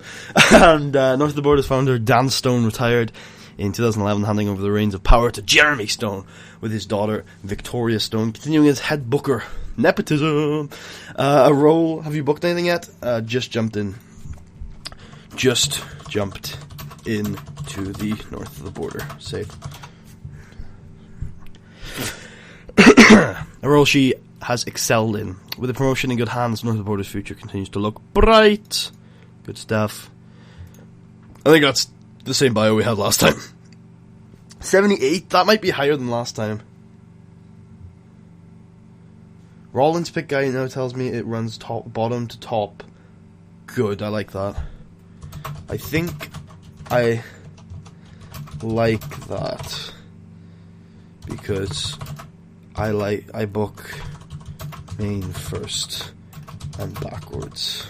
And North of the Border's founder, Dan Stone, retired in 2011, handing over the reins of power to Jeremy Stone, with his daughter Victoria Stone continuing as head booker. Nepotism. A role. Have you booked anything yet? Just jumped into the North of the Border. Save. A role she has excelled in. With the promotion in good hands, North of the Border's future continues to look bright. Good stuff. I think that's the same bio we had last time. 78, that might be higher than last time. Rollins pick guy now tells me it runs bottom to top. Good, I like that. I think like that. Because I book main first and backwards.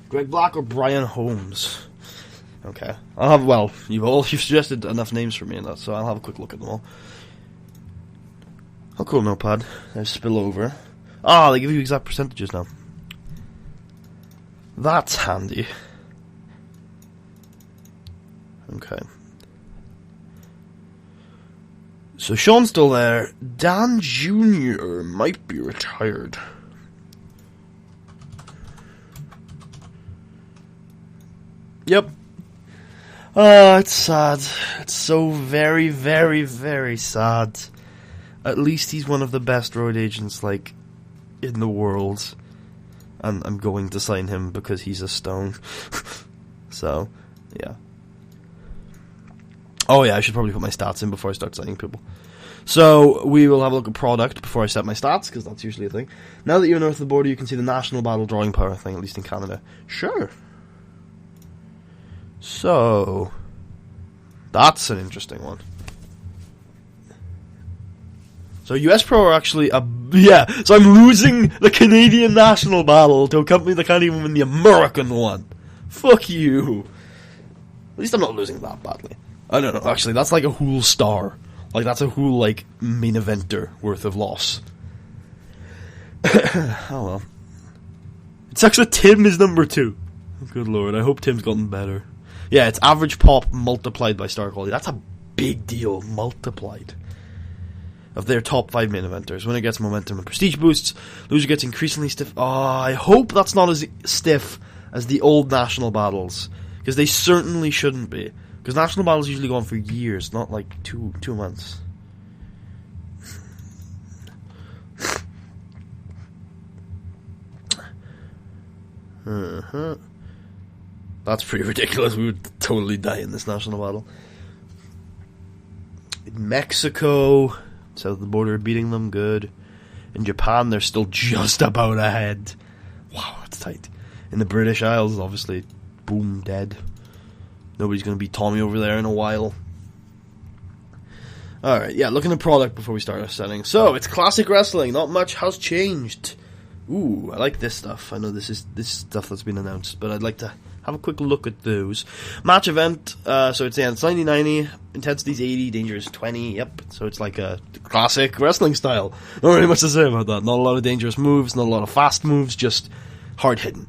Greg Black or Brian Holmes? Okay. You've suggested enough names for me in that, so I'll have a quick look at them all. Oh, cool, notepad. There's spillover. They give you exact percentages now. That's handy. Okay. So Sean's still there. Dan Jr. might be retired. Yep. It's sad. It's so very, very, very sad. At least he's one of the best road agents, in the world. And I'm going to sign him because he's a stone. So, yeah. Oh yeah, I should probably put my stats in before I start signing people. So, we will have a look at product before I set my stats, because that's usually a thing. Now that you're north of the border, you can see the national battle drawing power thing, at least in Canada. Sure. So, that's an interesting one. So US Pro are actually so I'm losing the Canadian national battle to a company that can't even win the American one. Fuck you. At least I'm not losing that badly. I don't know, actually, that's like a whole star. That's a whole, main eventer worth of loss. Oh well. It sucks that Tim is number 2. Good lord, I hope Tim's gotten better. Yeah, it's average pop multiplied by star quality. That's a big deal, multiplied. Of their top 5 main eventers. Winner gets momentum and prestige boosts. Loser gets increasingly stiff. I hope that's not as stiff as the old national battles. Because they certainly shouldn't be. Because national battles usually go on for years, not 2 months. That's pretty ridiculous. We would totally die in this national battle. In Mexico, south of the border, beating them, good. In Japan, they're still just about ahead. Wow, that's tight. In the British Isles, obviously, boom, dead. Nobody's going to beat Tommy over there in a while. Alright, yeah, looking at product before we start our setting. So, it's classic wrestling. Not much has changed. Ooh, I like this stuff. I know this is stuff that's been announced, but I'd like to have a quick look at those. Match event, so it's 90-90, intensity's 80, danger is 20, yep. So it's like a classic wrestling style. Not really much to say about that. Not a lot of dangerous moves, not a lot of fast moves, just hard hitting.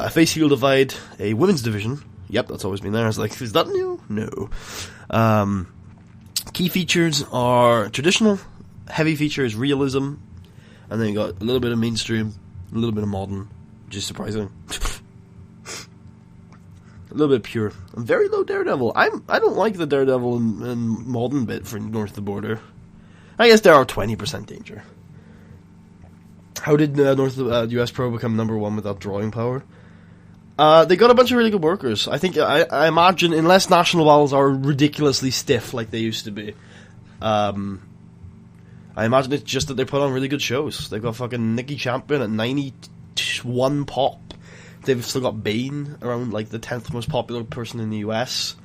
Face heel divide, a women's division. Yep, that's always been there. I was like, is that new? No. Key features are traditional, heavy feature is realism, and then you got a little bit of mainstream, a little bit of modern, which is surprising. A little bit pure. And very low Daredevil. I don't like the Daredevil and modern bit for north of the border. I guess there are 20% danger. How did US Pro become number 1 without drawing power? They got a bunch of really good workers. I think, I imagine, unless national battles are ridiculously stiff like they used to be, I imagine it's just that they put on really good shows. They've got fucking Nikki Champion at 91 pop. They've still got Bane around the 10th most popular person in the US.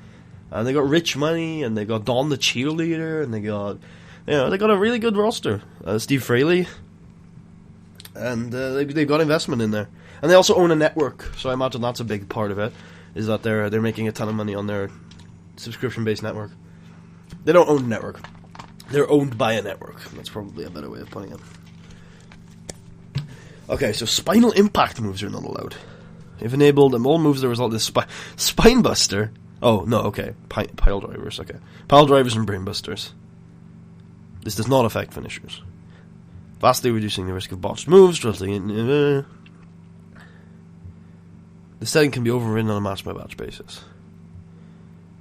And they got Rich Money, and they got Dawn the Cheerleader, and they got a really good roster. Steve Fraley. And they've got investment in there. And they also own a network, so I imagine that's a big part of it, is that they're making a ton of money on their subscription-based network. They don't own a network. They're owned by a network. That's probably a better way of putting it. Okay, so spinal impact moves are not allowed. If enabled, all moves that result in spine buster. Oh, no, okay. Pile drivers, okay. Pile drivers and brain busters. This does not affect finishers. Vastly reducing the risk of botched moves, resulting in... The setting can be overridden on a match-by-match basis.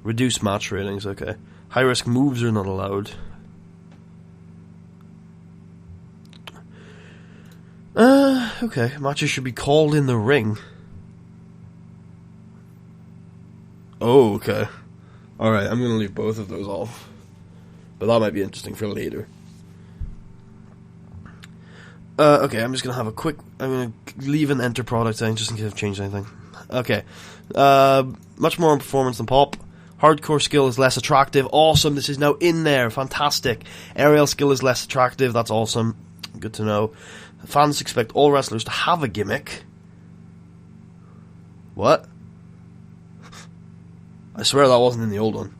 Reduce match ratings, okay. High-risk moves are not allowed. Okay. Matches should be called in the ring. Oh, okay. Alright, I'm gonna leave both of those off. But that might be interesting for later. Okay, I'm just gonna have a quick... I'm gonna leave an enter product thing just in case I've changed anything. Okay. Much more on performance than pop. Hardcore skill is less attractive. Awesome, this is now in there. Fantastic. Aerial skill is less attractive. That's awesome. Good to know. Fans expect all wrestlers to have a gimmick. What? I swear that wasn't in the old one.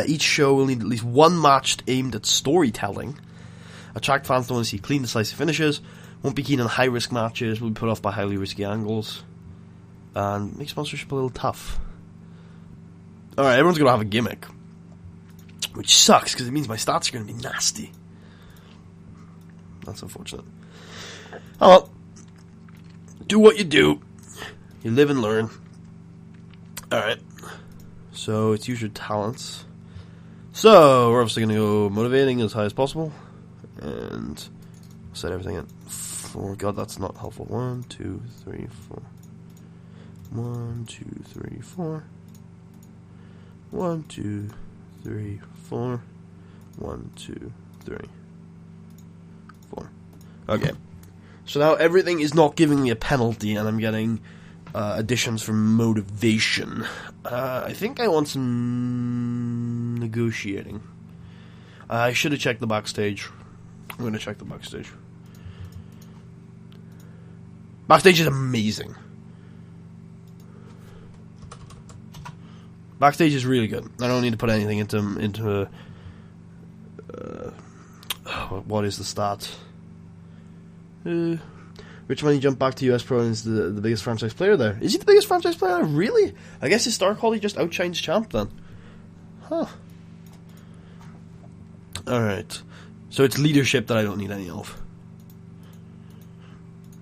Each show will need at least one match aimed at storytelling. Attract fans to want to see clean, decisive finishes. Won't be keen on high-risk matches. Will be put off by highly risky angles. And make sponsorship a little tough. Alright, everyone's going to have a gimmick. Which sucks, because it means my stats are going to be nasty. That's unfortunate. Oh well. Do what you do. You live and learn. Alright. So, it's use your talents. So, we're obviously going to go motivating as high as possible. And set everything at 4. God, that's not helpful. 1, 2, 3, 4. 1, 2, 3, 4. 1, 2, 3, 4. 1, 2, 3, 4. Okay. So now everything is not giving me a penalty, and I'm getting additions for motivation. I think I want some negotiating. I should have checked the backstage. I'm going to check the backstage. Backstage is amazing. Backstage is really good. I don't need to put anything into what is the stat? Rich Money jumped back to US Pro and is the biggest franchise player there. Is he the biggest franchise player? Really? I guess his star quality just outshines Champ then. Huh. Alright. So it's leadership that I don't need any of.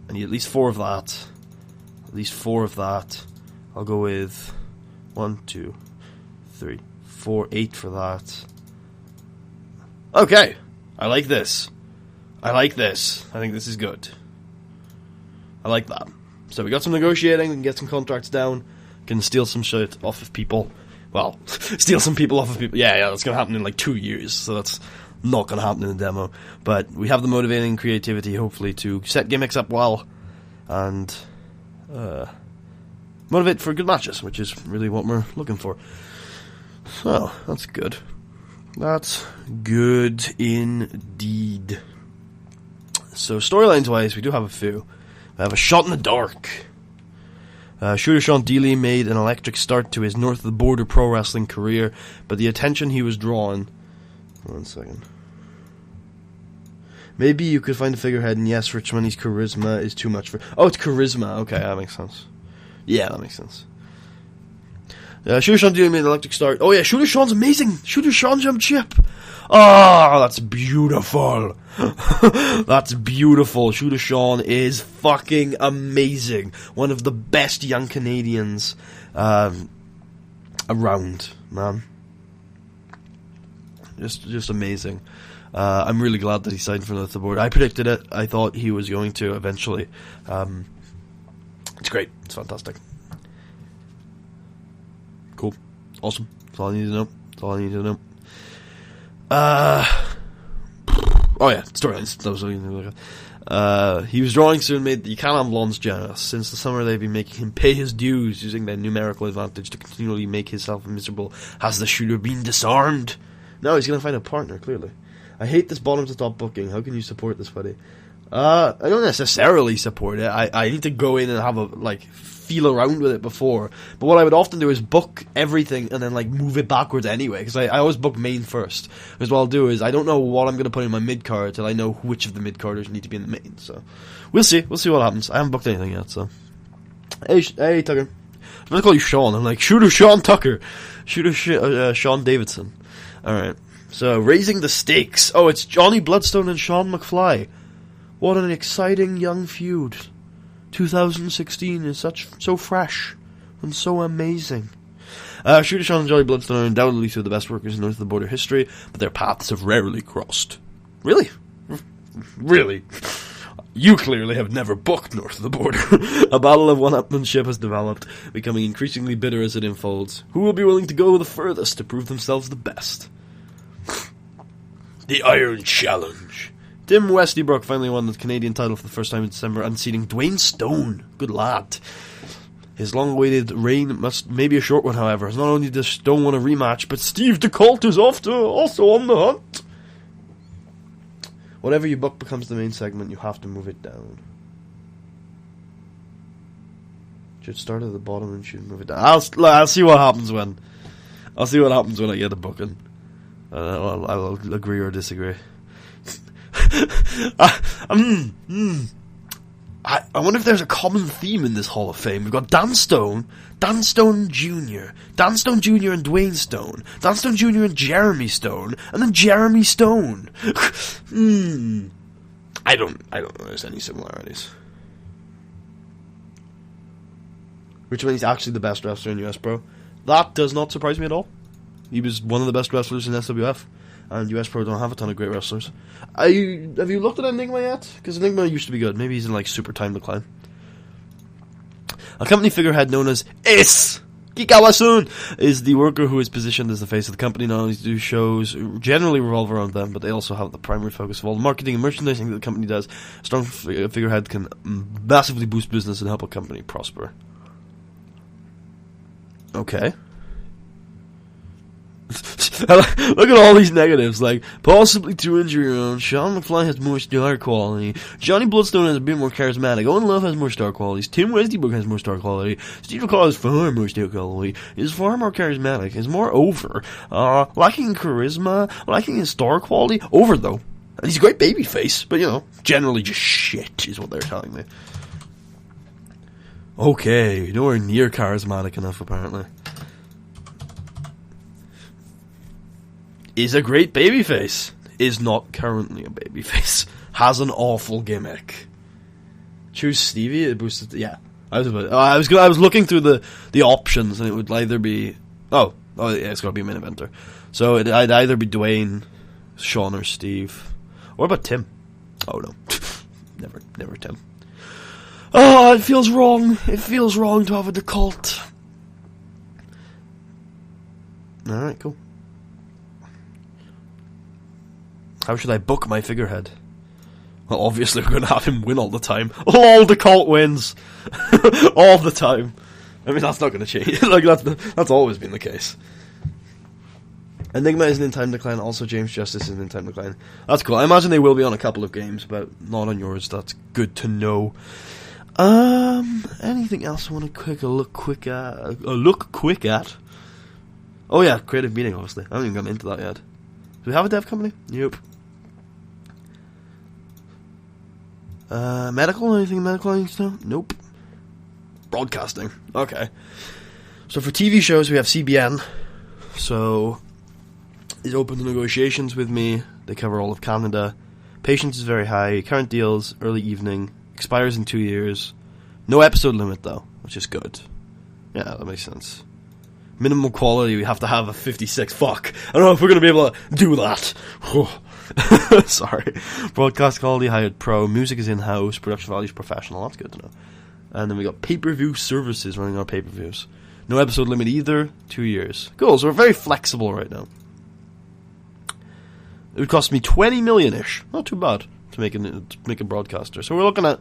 I need at least 4 of that. At least 4 of that. I'll go with 1, 2, 3, 4, 8 for that. Okay. I like this. I like this. I think this is good. I like that. So we got some negotiating, we can get some contracts down, can steal some shit off of people. Well, steal some people off of people. Yeah, that's going to happen in like 2 years, so that's not going to happen in the demo. But we have the motivating creativity, hopefully, to set gimmicks up well and motivate for good matches, which is really what we're looking for. So, that's good. That's good indeed. So, storylines-wise, we do have a few. We have a Shot in the Dark. Shooter Sean Dealey made an electric start to his north of the border pro wrestling career, but the attention he was drawing... 1 second. Maybe you could find a figurehead, and yes, Rich Money's charisma is too much for... Oh, it's charisma. Okay, that makes sense. Yeah, that makes sense. Shooter Sean Dealey made an electric start. Oh yeah, Shooter Sean's amazing. Shooter Sean jumped ship. Oh, that's beautiful. That's beautiful. Shooter Sean is fucking amazing. One of the best young Canadians around, man. Just amazing. I'm really glad that he signed for North of the Border. I predicted it. I thought he was going to eventually. It's great. It's fantastic. Cool. Awesome. That's all I need to know. That's all I need to know. Oh yeah, storylines. That was what he was drawing soon made the Canon Blondes jealous. Since the summer they've been making him pay his dues, using their numerical advantage to continually make himself miserable. Has the shooter been disarmed? No, he's gonna find a partner, clearly. I hate this bottom to top booking. How can you support this, buddy? I don't necessarily support it. I need to go in and have a, feel around with it before. But what I would often do is book everything and then, move it backwards anyway. Because I always book main first. Because what I'll do is, I don't know what I'm going to put in my mid-card till I know which of the mid-carders need to be in the main. So, we'll see. We'll see what happens. I haven't booked anything yet, so. Hey, Tucker. I'm going to call you Sean. I'm like, Shooter Sean Tucker. Shooter Sean Davidson. Alright. So, raising the stakes. Oh, it's Johnny Bloodstone and Sean McFly. What an exciting young feud. 2016 is so fresh and so amazing. Shooter Sean and Johnny Bloodstone are undoubtedly two of the best workers in North of the Border history, but their paths have rarely crossed. Really? Really? You clearly have never booked North of the Border. A battle of one-upmanship has developed, becoming increasingly bitter as it unfolds. Who will be willing to go the furthest to prove themselves the best? The Iron Challenge. Tim Westybrook finally won the Canadian title for the first time in December, unseating Dwayne Stone. Good lad. His long-awaited reign may be a short one, however, as not only does Stone want a rematch, but Steve DeColt is also on the hunt. Whatever you book becomes the main segment, you have to move it down. Should start at the bottom and should move it down. I'll see what happens when. I'll see what happens when I get a booking. I'll agree or disagree. I wonder if there's a common theme in this Hall of Fame. We've got Dan Stone Jr., Dan Stone Jr. and Dwayne Stone, Dan Stone Jr. and Jeremy Stone, and then Jeremy Stone. I don't know if there's any similarities. Which means he's actually the best wrestler in US Pro. That does not surprise me at all. He was one of the best wrestlers in SWF. And US Pro don't have a ton of great wrestlers. Have you looked at Enigma yet? Because Enigma used to be good. Maybe he's in like super time decline. A company figurehead known as Ace Kikawa-sun is the worker who is positioned as the face of the company. Not only do shows generally revolve around them, but they also have the primary focus of all the marketing and merchandising that the company does. A strong figurehead can massively boost business and help a company prosper. Okay. Look at all these negatives, like, possibly to injury own. Sean McFly has more star quality. Johnny Bloodstone is a bit more charismatic. Owen Love has more star qualities. Tim Westbrook has more star quality. Steve McCall has far more star quality. Is far more charismatic. Is more over. Lacking in charisma. Lacking in star quality. Over, though. And he's a great babyface, but, you know, generally just shit, is what they're telling me. Okay, nowhere near charismatic enough, apparently. Is a great babyface. Is not currently a babyface. Has an awful gimmick. Choose Stevie. It boosted. Yeah, I was looking through the options, and it would either be oh yeah, it's got to be a main eventer. So I'd either be Dwayne, Sean, or Steve. What about Tim? Oh no, never Tim. Oh, it feels wrong. It feels wrong to have a default. All right, cool. How should I book my figurehead? Well, obviously we're going to have him win all the time. All the cult wins. All the time. I mean, that's not going to change. Like, that's always been the case. Enigma is in time decline. Also, James Justice is in time decline. That's cool. I imagine they will be on a couple of games, but not on yours. That's good to know. Anything else I want to look quick at? Oh yeah, creative meeting, obviously. I haven't even gotten into that yet. Do we have a dev company? Yep. Medical? Anything medical I need to know? Nope. Broadcasting. Okay. So for TV shows, we have CBN. So, is open to negotiations with me. They cover all of Canada. Patience is very high. Current deals, early evening. Expires in 2 years. No episode limit, though, which is good. Yeah, that makes sense. Minimum quality, we have to have a 56. Fuck. I don't know if we're going to be able to do that. Sorry. Broadcast quality, hired pro. Music is in-house. Production value is professional. That's good to know. And then we got pay-per-view services running our pay-per-views. No episode limit either. 2 years. Cool, so we're very flexible right now. It would cost me 20 million-ish. Not too bad to make a broadcaster. So we're looking at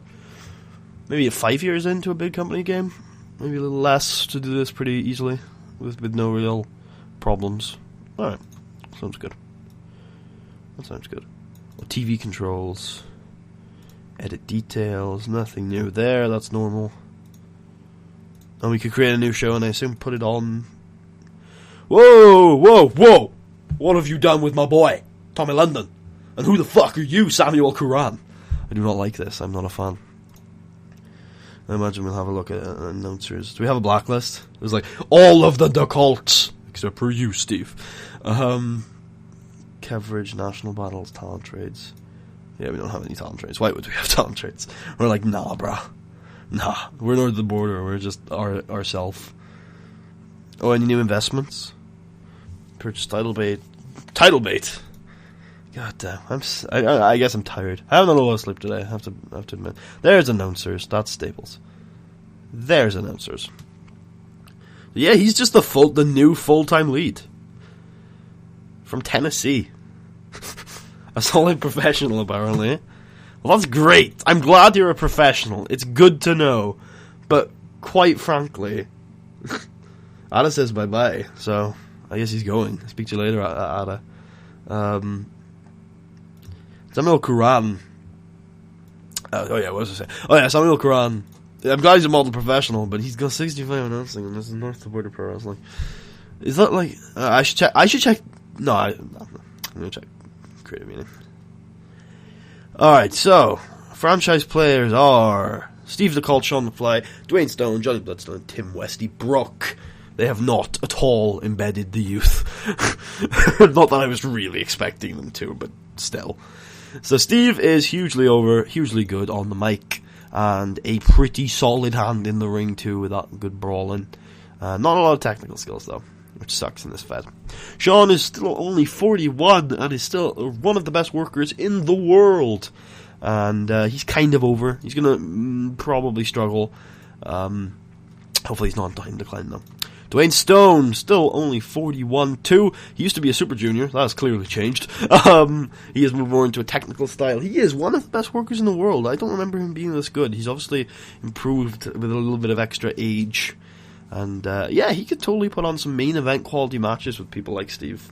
maybe 5 years into a big company game. Maybe a little less to do this pretty easily with no real problems. Alright. Sounds good. That sounds good. Well, TV controls. Edit details. Nothing new there. That's normal. And we could create a new show and I assume put it on. Whoa! Whoa! Whoa! What have you done with my boy, Tommy London? And who the fuck are you, Samuel Curran? I do not like this. I'm not a fan. I imagine we'll have a look at announcers. Do we have a blacklist? It was like, all of the cults, except for you, Steve. Coverage, national battles, talent trades. Yeah, we don't have any talent trades. Why would we have talent trades? We're like, nah, bruh. Nah, we're north of the border. We're just ourself. Oh, any new investments? Purchase title bait. Title bait! God damn. I guess I'm tired. I haven't had a lot of sleep today, I have to admit. There's announcers. That's Staples. There's announcers. Yeah, he's just the new full-time lead. From Tennessee. A solid professional, apparently. Well, that's great. I'm glad you're a professional. It's good to know. But quite frankly, Ada says bye-bye, so I guess he's going. I'll speak to you later, Ada. Samuel Quran. What was I saying? Oh yeah, Samuel Quran. I'm glad he's a model professional, but he's got 65 announcing, and this is North Dakota Pro Wrestling. Is that like... I should check... No, I'm going to check creative meaning. Alright, so... franchise players are... Steve the Colt, Sean McFly, Dwayne Stone, Johnny Bloodstone, Tim Westy, Brock. They have not at all embedded the youth. Not that I was really expecting them to, but still. So Steve is hugely over, hugely good on the mic, and a pretty solid hand in the ring too, with that good brawling. Not a lot of technical skills though, which sucks in this fed. Sean is still only 41 and is still one of the best workers in the world. And he's kind of over. He's going to probably struggle. Hopefully he's not in time decline though. Dwayne Stone, still only 41 too. He used to be a Super Junior. That has clearly changed. He has moved more into a technical style. He is one of the best workers in the world. I don't remember him being this good. He's obviously improved with a little bit of extra age. And yeah, he could totally put on some main event quality matches with people like Steve.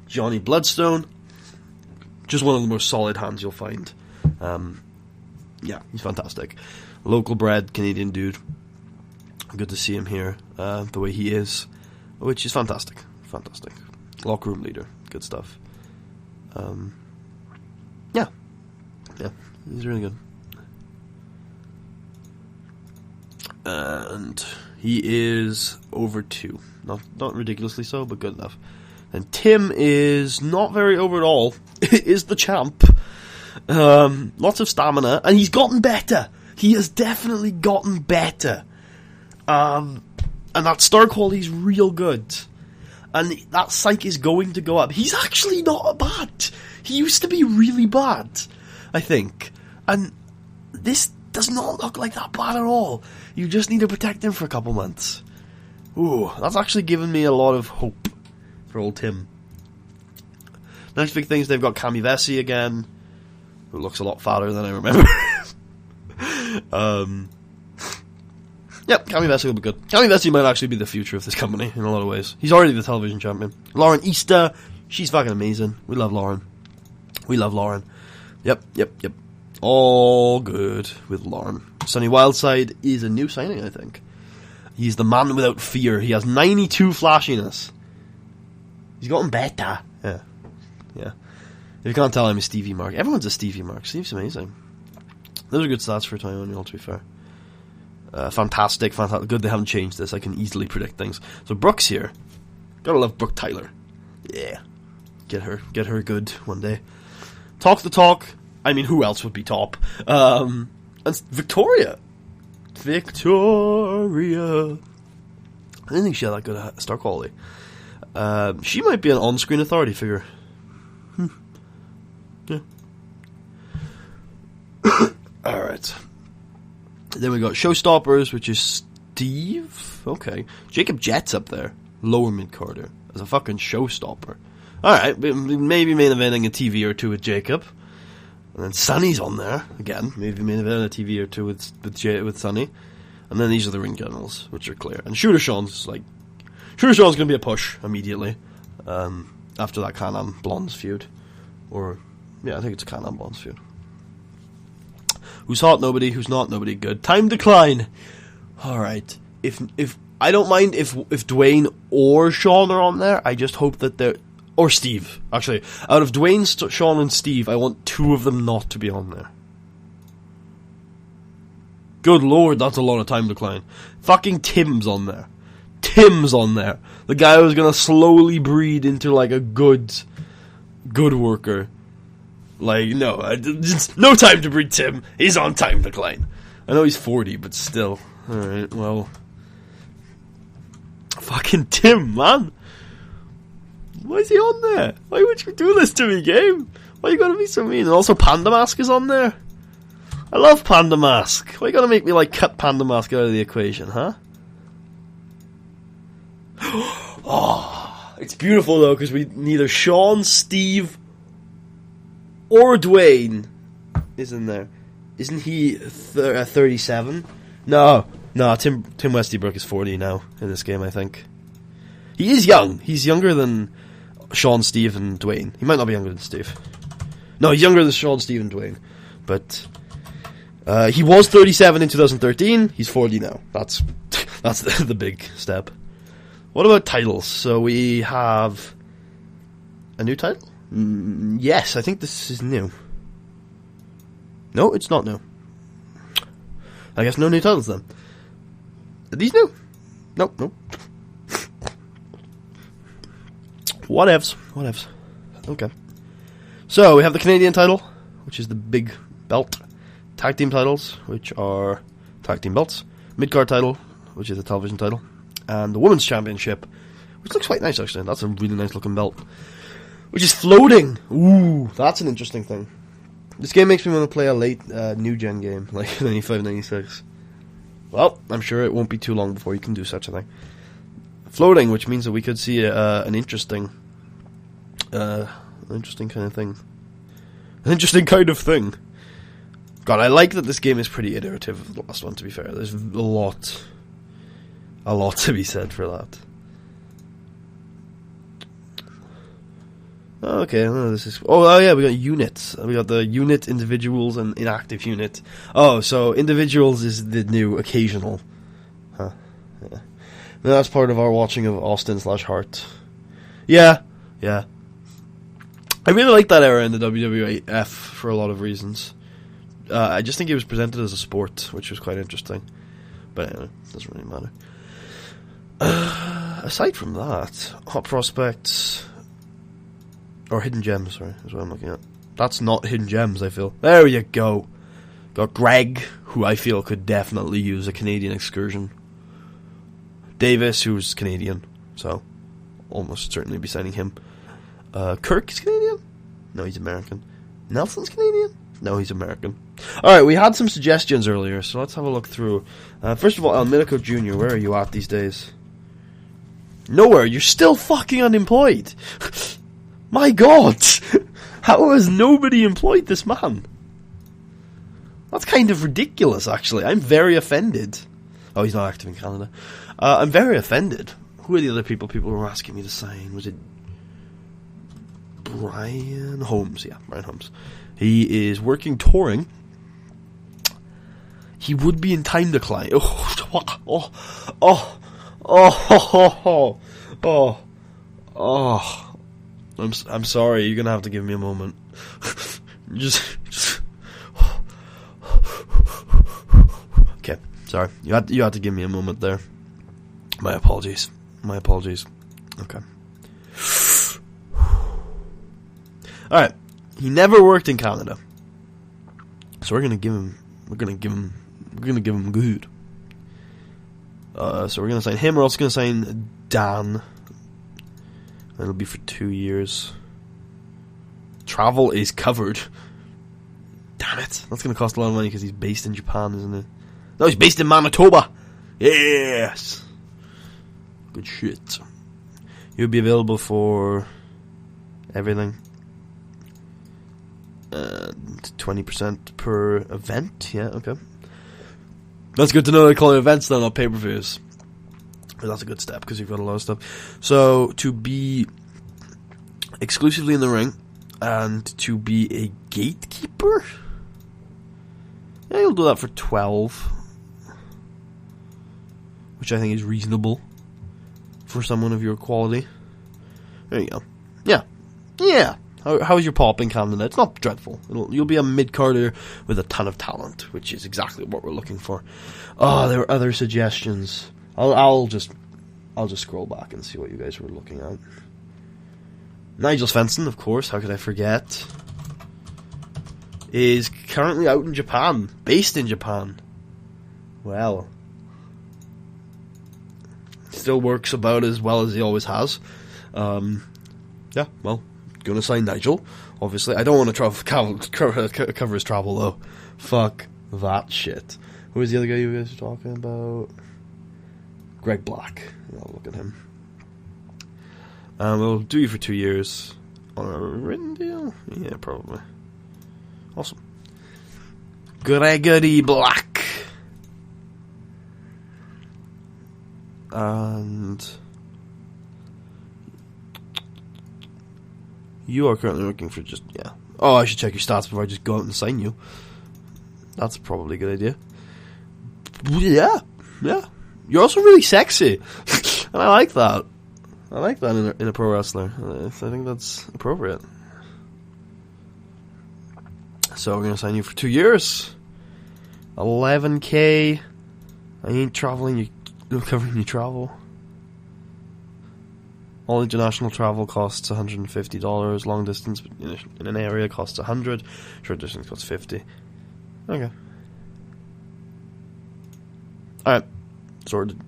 Johnny Bloodstone, just one of the most solid hands you'll find. Yeah, he's fantastic. Local bred Canadian dude. Good to see him here, the way he is, which is fantastic. Fantastic. Locker room leader. Good stuff. Yeah, he's really good. And he is over 2. Not ridiculously so, but good enough. And Tim is not very over at all. Is the champ. Lots of stamina, and he's gotten better. He has definitely gotten better. And that star quality is real good. And that psych is going to go up. He's actually not bad. He used to be really bad, I think. And this does not look like that bad at all. You just need to protect him for a couple months. Ooh, that's actually given me a lot of hope for old Tim. Next big thing is they've got Cami Vessi again, who looks a lot fatter than I remember. Yep, Cami Vessi will be good. Cami Vessi might actually be the future of this company in a lot of ways. He's already the television champion. Lauren Easter, she's fucking amazing. We love Lauren. Yep. All good with Lauren. Sonny Wildside is a new signing, I think. He's the man without fear. He has 92 flashiness. He's gotten better. Yeah. If you can't tell, I'm a Stevie Mark. Everyone's a Stevie Mark. Steve's amazing. Those are good stats for a 21-year-old, to be fair. Fantastic. Good they haven't changed this. I can easily predict things. So Brooke's here. Gotta love Brooke Tyler. Yeah. Get her good one day. Talk the talk. I mean, who else would be top? And Victoria. I didn't think she had that good a star quality. She might be an on-screen authority figure. Yeah. Alright. Then we got Showstoppers, which is Steve. Okay. Jacob Jett's up there. Lower mid-carder. As a fucking showstopper. Alright, maybe main eventing a TV or two with Jacob. And then Sonny's on there. Again, maybe main eventing a TV or two with Sonny. And then these are the ring generals, which are clear. And Shooter Sean's going to be a push immediately. After that Can-Am Blondes feud. Or, yeah, I think it's a Can-Am Blondes feud. Who's hot? Nobody. Who's not? Nobody. Good. Time decline. Alright. If I don't mind if Dwayne or Sean are on there, I just hope that they're... Or Steve. Actually, out of Dwayne, Sean, and Steve, I want 2 of them not to be on there. Good lord, that's a lot of time decline. Fucking Tim's on there. The guy who's gonna slowly breed into, like, a good worker. Like, no, it's no time to breed Tim. He's on time decline. I know he's 40, but still. Alright, well. Fucking Tim, man. Why is he on there? Why would you do this to me, game? Why you gotta be so mean? And also Panda Mask is on there. I love Panda Mask. Why you gotta make me, like, cut Panda Mask out of the equation, huh? Oh, it's beautiful, though, because we neither Sean, Steve, or Dwayne is in there. Isn't he 37? No, Tim Westybrook is 40 now in this game, I think. He is young. He's younger than Sean, Steve, and Dwayne. He might not be younger than Steve. No, he's younger than Sean, Steve, and Dwayne. But he was 37 in 2013. He's 40 now. That's the big step. What about titles? So we have a new title? Yes, I think this is new. No, it's not new. I guess no new titles then. Are these new? Nope. Whatevs. Okay. So, we have the Canadian title, which is the big belt. Tag team titles, which are tag team belts. Mid-card title, which is a television title. And the Women's Championship, which looks quite nice, actually. That's a really nice looking belt. Which is floating. Ooh, that's an interesting thing. This game makes me want to play a late new-gen game, like 95, 96. Well, I'm sure it won't be too long before you can do such a thing. Floating, which means that we could see an interesting kind of thing. An interesting kind of thing. God, I like that this game is pretty iterative of the last one, to be fair. There's a lot to be said for that. Okay, this is... Oh, yeah, we got units. We got the unit, individuals, and inactive unit. Oh, so individuals is the new occasional. Huh. Yeah. That's part of our watching of Austin/Hart. Yeah. I really like that era in the WWF for a lot of reasons. I just think it was presented as a sport, which was quite interesting. But anyway, it doesn't really matter. Aside from that, Hot Prospects... Or Hidden Gems, sorry, is what I'm looking at. That's not Hidden Gems, I feel. There you go. Got Greg, who I feel could definitely use a Canadian excursion. Davis, who's Canadian, so almost certainly be signing him. Kirk is Canadian? No, he's American. Nelson's Canadian? No, he's American. Alright, we had some suggestions earlier, so let's have a look through. First of all, Alminico Jr., where are you at these days? Nowhere, you're still fucking unemployed! My God! How has nobody employed this man? That's kind of ridiculous, actually. I'm very offended. Oh, he's not active in Canada. I'm very offended. Who are the other people were asking me to sign? Was it Brian Holmes? Yeah, Brian Holmes. He is working touring. He would be in time decline. I'm sorry, you're gonna have to give me a moment. just okay, sorry. You had to give me a moment there. My apologies. Okay. Alright. He never worked in Canada. So we're gonna give him good. So we're gonna sign him. We're also gonna sign Dan. It'll be for 2 years. Travel is covered. Damn it. That's going to cost a lot of money because he's based in Japan, isn't it? No, he's based in Manitoba. Yes. Good shit. You'll be available for everything. 20% per event. Yeah, okay. That's good to know they call it events, though, not pay-per-views. That's a good step because you've got a lot of stuff. So to be exclusively in the ring and to be a gatekeeper, yeah, you'll do that for 12, which I think is reasonable for someone of your quality. There you go. Yeah. How's your pop in Canada? It's not dreadful. You'll be a mid-carder with a ton of talent, which is exactly what we're looking for. Oh, there were other suggestions. I'll just scroll back and see what you guys were looking at. Nigel Svensson, of course, how could I forget? Is currently out in Japan, based in Japan. Well, still works about as well as he always has. Yeah, well, gonna sign Nigel. Obviously, I don't want to cover his travel though. Fuck that shit. Who was the other guy you guys were talking about? Greg Black. I'll look at him. We'll do you for 2 years on a written deal? Yeah, probably. Awesome. Gregory Black. And you are currently working for just, yeah. Oh, I should check your stats before I just go out and sign you. That's probably a good idea. Yeah. You're also really sexy. And I like that. I like that in a pro wrestler. I think that's appropriate. So we're going to sign you for 2 years. 11K. I ain't traveling, you're covering your travel. All international travel costs $150. Long distance in an area costs $100. Short distance costs $50. Okay. Alright. Sorted.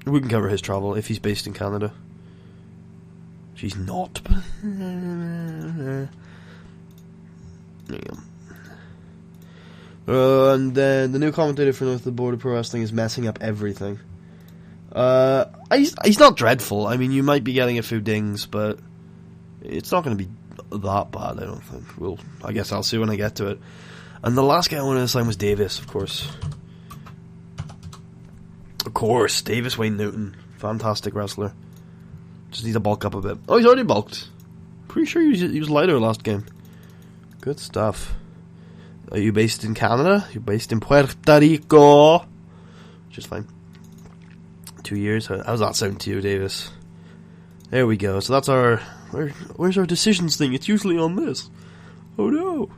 We can cover his travel if he's based in Canada. She's not. There you go. And then the new commentator for North of the Border Pro Wrestling is messing up everything. He's not dreadful. I mean, you might be getting a few dings, but it's not going to be that bad, I don't think. I guess I'll see when I get to it. And the last guy I wanted to sign was Davis, of course. Of course, Davis Wayne Newton. Fantastic wrestler. Just need to bulk up a bit. Oh, he's already bulked. Pretty sure he was lighter last game. Good stuff. Are you based in Canada? You're based in Puerto Rico. Which is fine. 2 years. How's that sound to you, Davis? There we go. So that's our... Where's our decisions thing? It's usually on this. Oh no.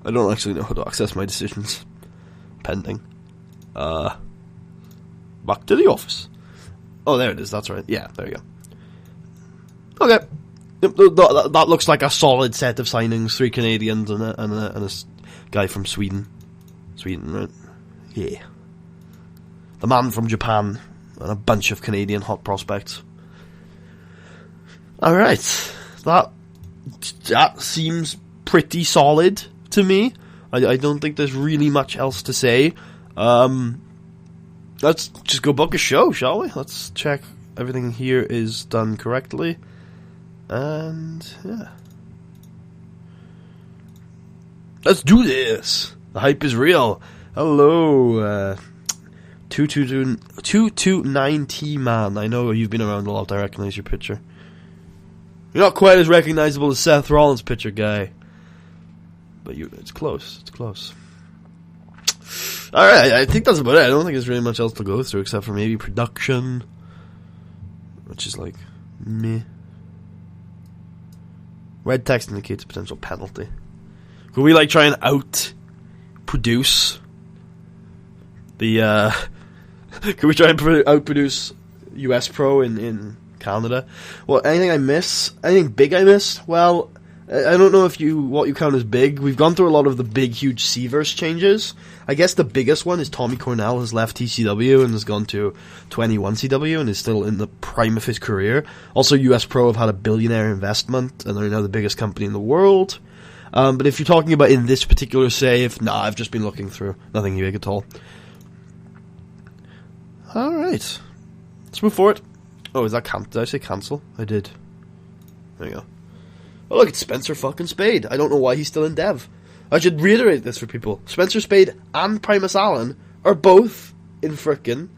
I don't actually know how to access my decisions. Pending. Back to the office. Oh, there it is. That's right. Yeah, there you go. Okay. That looks like a solid set of signings. 3 Canadians and a guy from Sweden. Sweden, right? Yeah. The man from Japan and a bunch of Canadian hot prospects. Alright. That seems pretty solid to me. I don't think there's really much else to say. Let's just go book a show, shall we? Let's check everything here is done correctly. And, yeah. Let's do this! The hype is real. Hello, 229T man. I know you've been around a lot. I recognize your picture. You're not quite as recognizable as Seth Rollins' picture, guy. But it's close. It's close. Alright, I think that's about it. I don't think there's really much else to go through except for maybe production. Which is like, meh. Red text indicates a potential penalty. Could we try and out-produce the, could we try and out-produce US Pro in Canada? Well, anything I miss? Anything big I missed? Well, I don't know what you count as big. We've gone through a lot of the big, huge Seaverse changes. I guess the biggest one is Tommy Cornell has left TCW and has gone to 21CW and is still in the prime of his career. Also, US Pro have had a billionaire investment and they're now the biggest company in the world. But if you're talking about in this particular save, I've just been looking through. Nothing big at all. Alright. Let's move forward. Oh, did I say cancel? I did. There you go. Oh, look, it's Spencer fucking Spade. I don't know why he's still in dev. I should reiterate this for people. Spencer Spade and Primus Allen are both in frickin'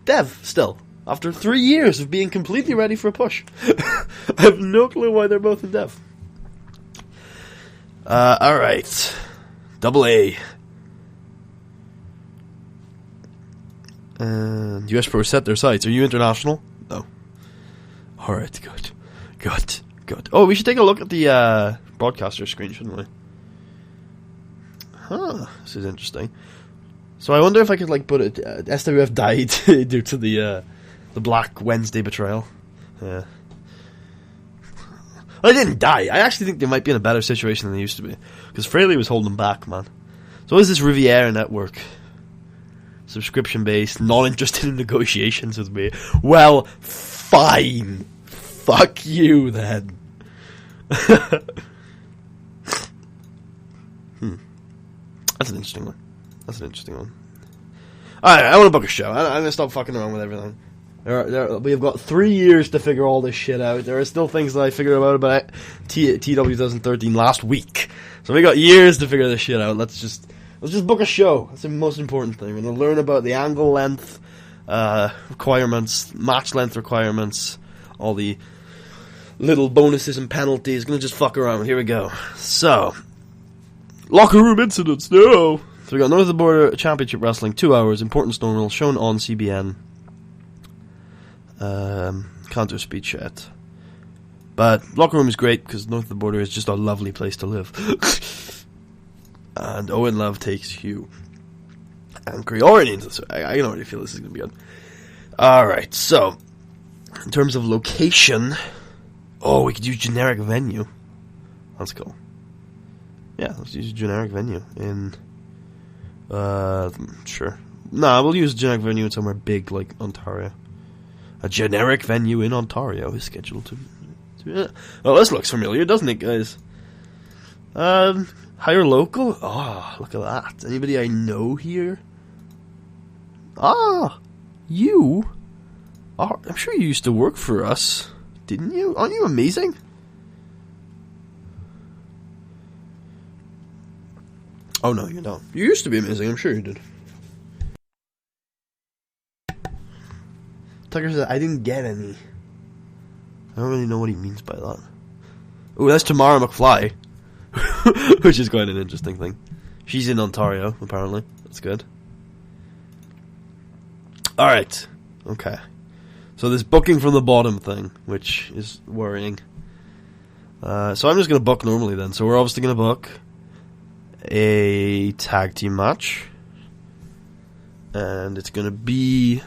dev still. After 3 years of being completely ready for a push. I have no clue why they're both in dev. Alright. Double A. And US Pro set their sights. Are you international? No. Alright, good. Good. Oh, we should take a look at the broadcaster screen, shouldn't we? Huh, this is interesting. So I wonder if I could put it. SWF died due to the Black Wednesday betrayal. Yeah. Well, they didn't die. I actually think they might be in a better situation than they used to be. Because Fraley was holding back, man. So what is this Riviera network? Subscription based, not interested in negotiations with me. Well, fine. Fuck you then. That's an interesting one. Alright, I want to book a show. I'm going to stop fucking around with everything. We have got 3 years to figure all this shit out. There are still things that I figured out about TEW 2013 last week. So we got years to figure this shit out. Let's just book a show. That's the most important thing. We're going to learn about the angle length, requirements, match length requirements, all the little bonuses and penalties. Gonna just fuck around. Here we go. So, locker room incidents. No. So we got North of the Border Championship Wrestling, 2 hours, importance normal, shown on CBN. Can't do speed chat. But locker room is great because North of the Border is just a lovely place to live. And Owen Love takes Hugh. And I can already feel this is going to be good. Alright, so in terms of location, we could use generic venue. That's cool. Yeah, let's use a generic venue in sure. Nah, we'll use a generic venue in somewhere big like Ontario. A generic venue in Ontario is scheduled to well, this looks familiar, doesn't it, guys? Hire local? Oh, look at that. Anybody I know here? You? Oh, I'm sure you used to work for us. Didn't you? Aren't you amazing? Oh, no, you don't. You used to be amazing, I'm sure you did. Tucker said, I didn't get any. I don't really know what he means by that. Oh, that's Tamara McFly. Which is quite an interesting thing. She's in Ontario, apparently. That's good. Alright. Okay. So this booking from the bottom thing, which is worrying. So I'm just going to book normally then. So we're obviously going to book a tag team match. And it's going to be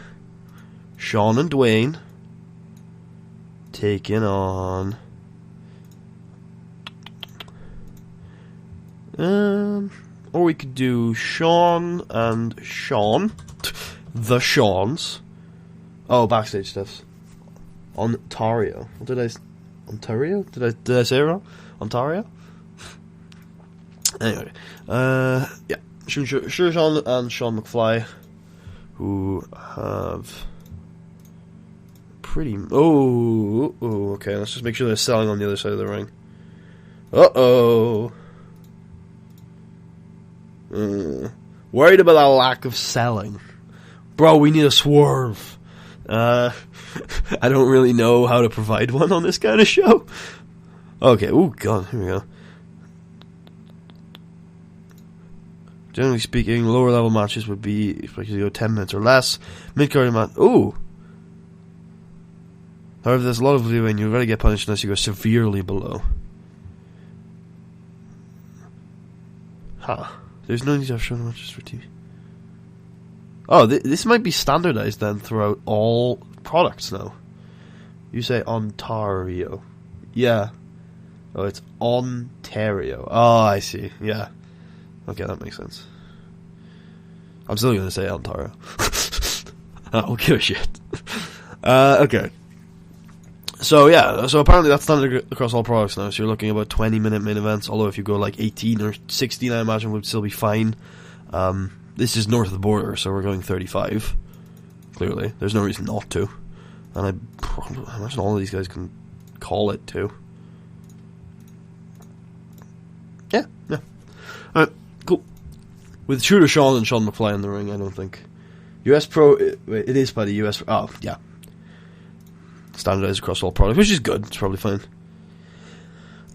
Sean and Dwayne taking on or we could do Sean and Sean, the Seans. Oh, backstage stuffs. Ontario. What did I? Ontario? Did I say it wrong? Ontario. Anyway, yeah, Sean and Sean McFly, who have pretty. Okay. Let's just make sure they're selling on the other side of the ring. Worried about that lack of selling. Bro, we need a swerve. I don't really know how to provide one on this kind of show. Okay, god, here we go. Generally speaking, lower level matches would be expected to go 10 minutes or less. Mid-card match. However, there's a lot of leeway and you'll already get punished unless you go severely below. There's no need to have shown matches for TV. This might be standardized then throughout all products now. You say Ontario. Yeah. Oh, it's Ontario. Oh, I see. Yeah. Okay, that makes sense. I'm still going to say Ontario. I don't give a shit. Okay. So yeah, so apparently that's standard across all products now. So you're looking at about 20-minute main events. Although if you go like 18 or 16, I imagine would still be fine. This is North of the Border, so we're going 35. Clearly, there's no reason not to. And I imagine all of these guys can call it too. Yeah. Alright, cool. With Shooter Sean and Sean McFly in the ring, I don't think. US Pro, it is by the US. Oh, yeah. Standardized across all products, which is good. It's probably fine.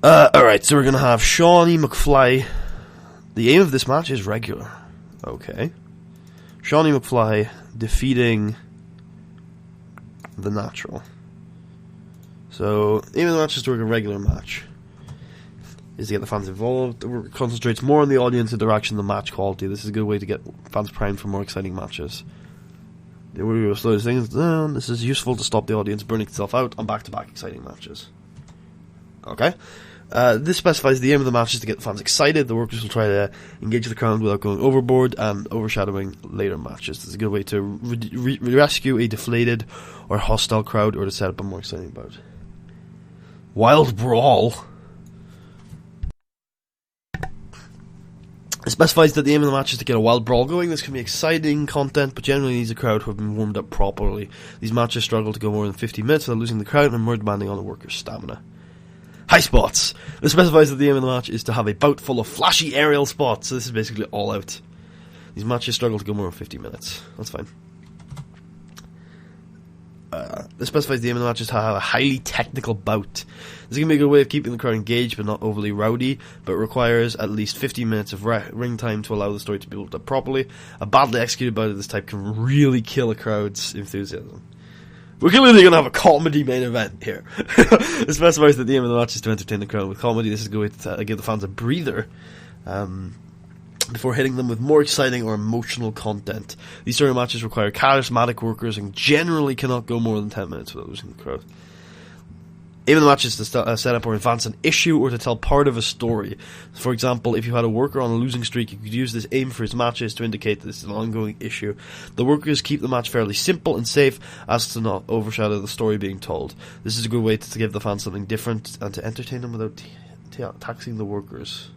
Alright, so we're going to have Shawnee McFly. The aim of this match is regular. Okay. Shawnee McFly defeating the Natural. So, aim of the match is to work a regular match. Is to get the fans involved. It concentrates more on the audience interaction than match quality. This is a good way to get fans primed for more exciting matches. We're going to slow things down. This is useful to stop the audience burning itself out on back-to-back exciting matches. Okay. This specifies the aim of the match is to get the fans excited. The workers will try to engage the crowd without going overboard and overshadowing later matches. This is a good way to rescue a deflated or hostile crowd or to set up a more exciting bout. Wild Brawl. It specifies that the aim of the match is to get a wild brawl going. This can be exciting content, but generally needs a crowd who have been warmed up properly. These matches struggle to go more than 50 minutes without losing the crowd and more demanding on the workers' stamina. High spots. This specifies that the aim of the match is to have a bout full of flashy aerial spots. So this is basically all out. These matches struggle to go more than 50 minutes. That's fine. This specifies the aim of the match is to have a highly technical bout. This can be a good way of keeping the crowd engaged but not overly rowdy, but requires at least 15 minutes of ring time to allow the story to be built up properly. A badly executed bout of this type can really kill a crowd's enthusiasm. We're clearly going to have a comedy main event here. It specifies that the aim of the match is to entertain the crowd with comedy. This is a good way to give the fans a breather before hitting them with more exciting or emotional content. These sort of matches require charismatic workers and generally cannot go more than 10 minutes without losing the crowd. Aim of the match is to set up or advance an issue or to tell part of a story. For example, if you had a worker on a losing streak, you could use this aim for his matches to indicate that this is an ongoing issue. The workers keep the match fairly simple and safe as to not overshadow the story being told. This is a good way to give the fans something different and to entertain them without taxing the workers.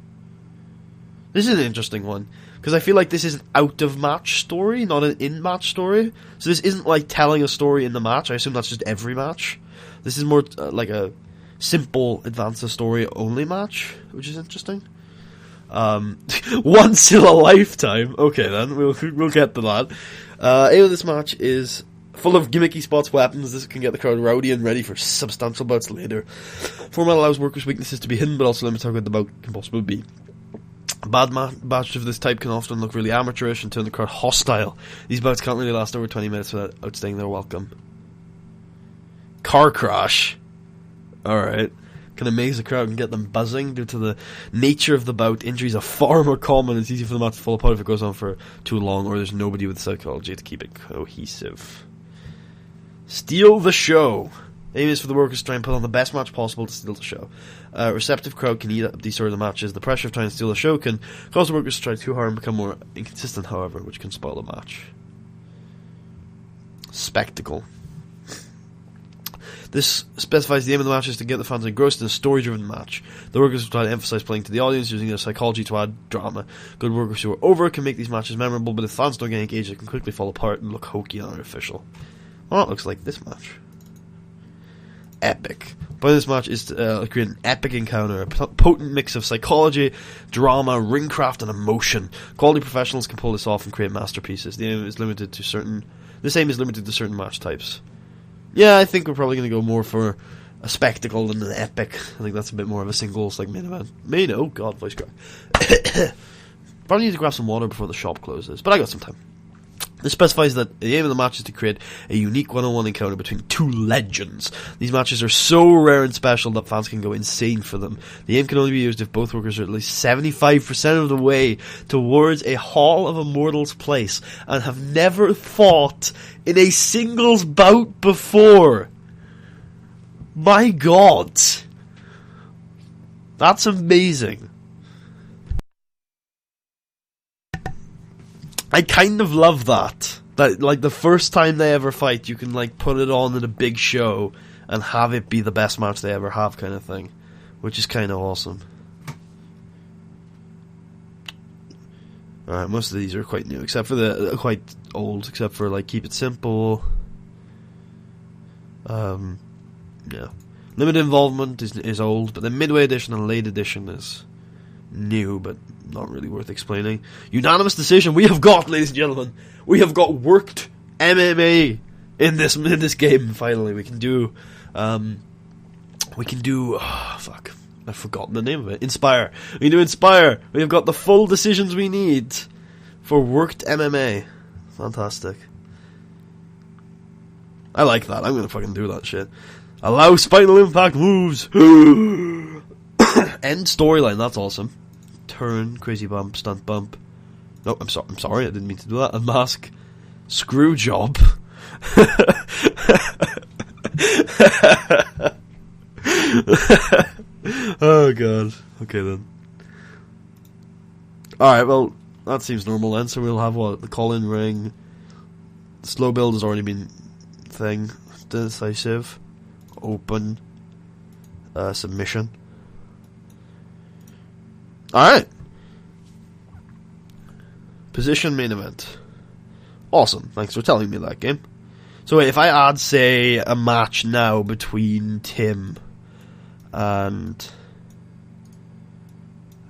This is an interesting one, because I feel like this is an out-of-match story, not an in-match story. So this isn't like telling a story in the match. I assume that's just every match. This is more like a simple advance the story only match, which is interesting. Once in a lifetime. Okay then, we'll get to that. Aim of this match is full of gimmicky spots, weapons. This can get the crowd rowdy and ready for substantial bouts later. Format allows workers' weaknesses to be hidden, but also limits how good the bout can possibly be. A bad match of this type can often look really amateurish and turn the crowd hostile. These bouts can't really last over 20 minutes without outstaying their welcome. Car crash. Alright. Can amaze the crowd and get them buzzing. Due to the nature of the bout, injuries are far more common. It's easy for the match to fall apart if it goes on for too long or there's nobody with psychology to keep it cohesive. Steal the show. Aim is for the workers to try and put on the best match possible to steal the show. A receptive crowd can eat up these sort of matches. The pressure of trying to steal the show can cause the workers to try too hard and become more inconsistent, however, which can spoil the match. Spectacle. This specifies the aim of the match is to get the fans engrossed in a story-driven match. The workers will try to emphasize playing to the audience, using their psychology to add drama. Good workers who are over can make these matches memorable, but if fans don't get engaged, they can quickly fall apart and look hokey and artificial. Well, that looks like this match. Epic. Point of this match is to create an epic encounter, a potent mix of psychology, drama, ringcraft, and emotion. Quality professionals can pull this off and create masterpieces. The aim is limited to certain. This aim is limited to certain match types. Yeah, I think we're probably going to go more for a spectacle than an epic. I think that's a bit more of a singles like main event. Oh god, voice crack. Probably need to grab some water before the shop closes, but I got some time. This specifies that the aim of the match is to create a unique one-on-one encounter between two legends. These matches are so rare and special that fans can go insane for them. The aim can only be used if both workers are at least 75% of the way towards a Hall of Immortals place and have never fought in a singles bout before. My god. That's amazing. I kind of love that. That, like, the first time they ever fight, you can, like, put it on in a big show and have it be the best match they ever have, kind of thing. Which is kind of awesome. Alright, most of these are quite new, except for quite old, except for, like, Keep It Simple. Yeah. Limited Involvement is old, but the Midway Edition and Late Edition is new, but not really worth explaining. Unanimous decision. We have got, ladies and gentlemen, we have got worked MMA in this game. Finally, we can do. Oh, fuck, I've forgotten the name of it. Inspire. We can do Inspire. We have got the full decisions we need for worked MMA. Fantastic. I like that. I'm gonna fucking do that shit. Allow Spinal Impact moves. End storyline. That's awesome. Turn, crazy bump, stunt bump. No, I'm sorry, I didn't mean to do that. Unmask, screw job. Oh god. Okay then. Alright, well, that seems normal then. So we'll have what? The call-in ring. The slow build has already been thing. Decisive. Open. Submission. Alright. Position main event. Awesome. Thanks for telling me that, game. So wait, if I add, say, a match now between Tim and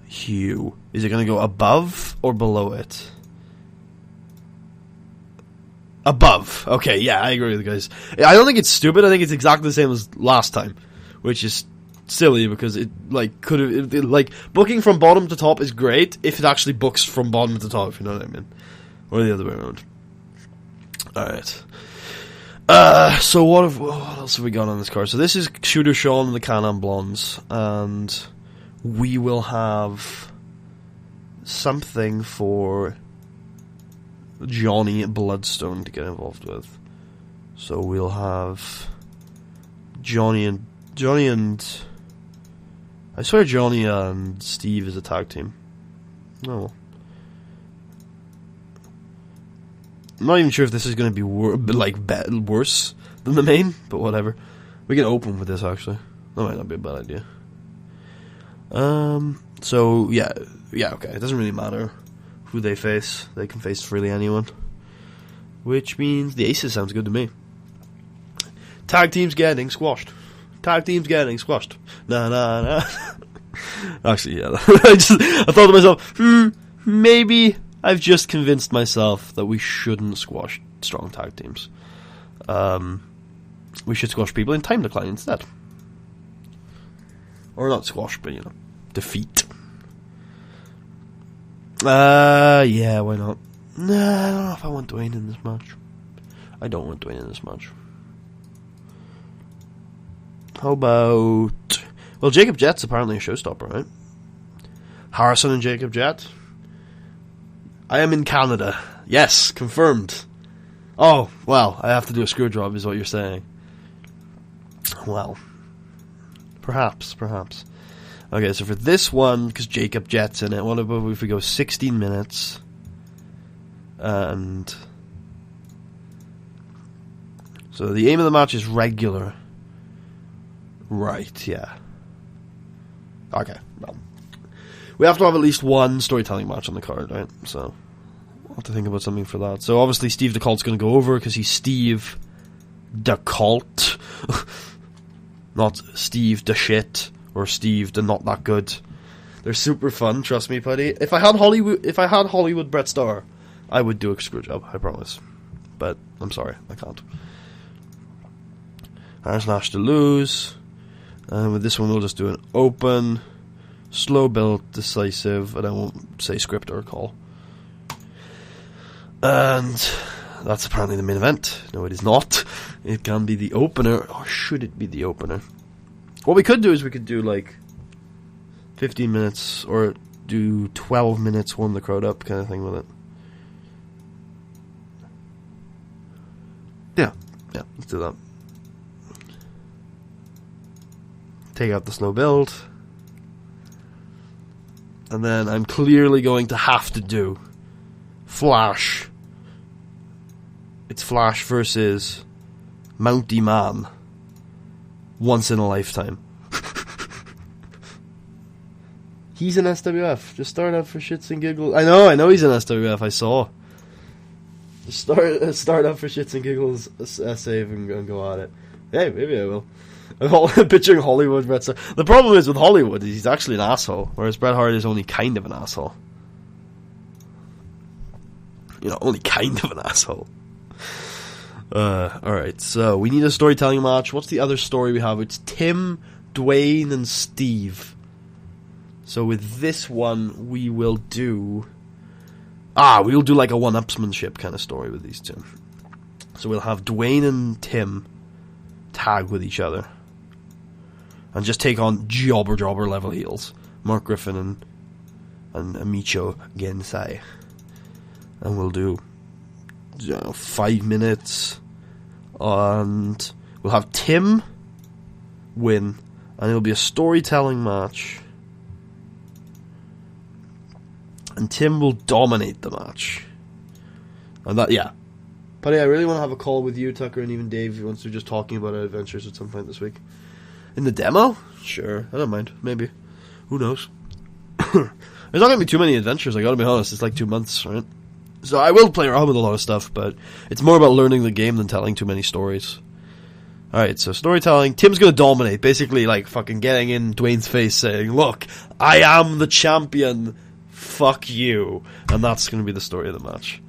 Hugh, is it going to go above or below it? Above. Okay, yeah, I agree with you guys. I don't think it's stupid. I think it's exactly the same as last time, which is silly because it could have booking from bottom to top is great if it actually books from bottom to top. If you know what I mean, or the other way around. All right. So what else have we got on this card? So this is Shooter Sean and the Can-Am Blondes, and we will have something for Johnny Bloodstone to get involved with. So we'll have Johnny and I swear Johnny and Steve is a tag team. No. I'm not even sure if this is going to be worse than the main, but whatever. We can open with this, actually. That might not be a bad idea. So, yeah, okay. It doesn't really matter who they face. They can face freely anyone. Which means the Aces sounds good to me. Tag teams getting squashed. Nah. Actually, yeah. I thought to myself, maybe I've just convinced myself that we shouldn't squash strong tag teams. We should squash people in time decline instead. Or not squash, but, defeat. Yeah, why not? Nah, I don't know if I want Dwayne in this match. I don't want Dwayne in this match. How about... Well, Jacob Jett's apparently a showstopper, right? Harrison and Jacob Jett. I am in Canada. Yes, confirmed. Oh, well, I have to do a screw job, is what you're saying. Well, perhaps. Okay, so for this one, because Jacob Jett's in it, what about if we go 16 minutes? And... So the aim of the match is regular. Right, yeah. Okay, well. We have to have at least one storytelling match on the card, right? So, I'll have to think about something for that. So, obviously, Steve DeCault's going to go over because he's Steve DeCault. Not Steve DeShit or Steve the Not That Good. They're super fun, trust me, buddy. If I had Hollywood Brett Starr, I would do a screw job, I promise. But, I'm sorry, I can't. Aaron Nash to lose. And with this one, we'll just do an open, slow build, decisive, and I won't say script or call. And that's apparently the main event. No, it is not. It can be the opener, or should it be the opener? What we could do is we could do 15 minutes, or do 12 minutes, warm the crowd up kind of thing with it. Yeah, let's do that. Take out the slow build. And then I'm clearly going to have to do Flash. It's Flash versus Mountie Man. Once in a lifetime. He's in SWF. Just start up for shits and giggles. I know he's in SWF. I saw. Just start up for shits and giggles, save and go at it. Hey, maybe I will. I'm picturing Hollywood Bret Hart. The problem is with Hollywood, he's actually an asshole, whereas Bret Hart is only kind of an asshole. Only kind of an asshole. Alright, so we need a storytelling match. What's the other story we have? It's Tim, Dwayne, and Steve. So with this one, we will do... we'll do like a one-upsmanship kind of story with these two. So we'll have Dwayne and Tim tag with each other. And just take on jobber level heels. Mark Griffin and Amicho Gensai. And we'll do 5 minutes. And we'll have Tim win. And it'll be a storytelling match. And Tim will dominate the match. And that, yeah. Buddy, I really want to have a call with you, Tucker, and even Dave, who wants to just talking about our adventures at some point this week. In the demo? Sure. I don't mind. Maybe. Who knows? There's not going to be too many adventures, I gotta be honest. It's 2 months, right? So I will play around with a lot of stuff, but it's more about learning the game than telling too many stories. Alright, so storytelling. Tim's gonna dominate. Basically, fucking getting in Dwayne's face saying, look, I am the champion. Fuck you. And that's gonna be the story of the match.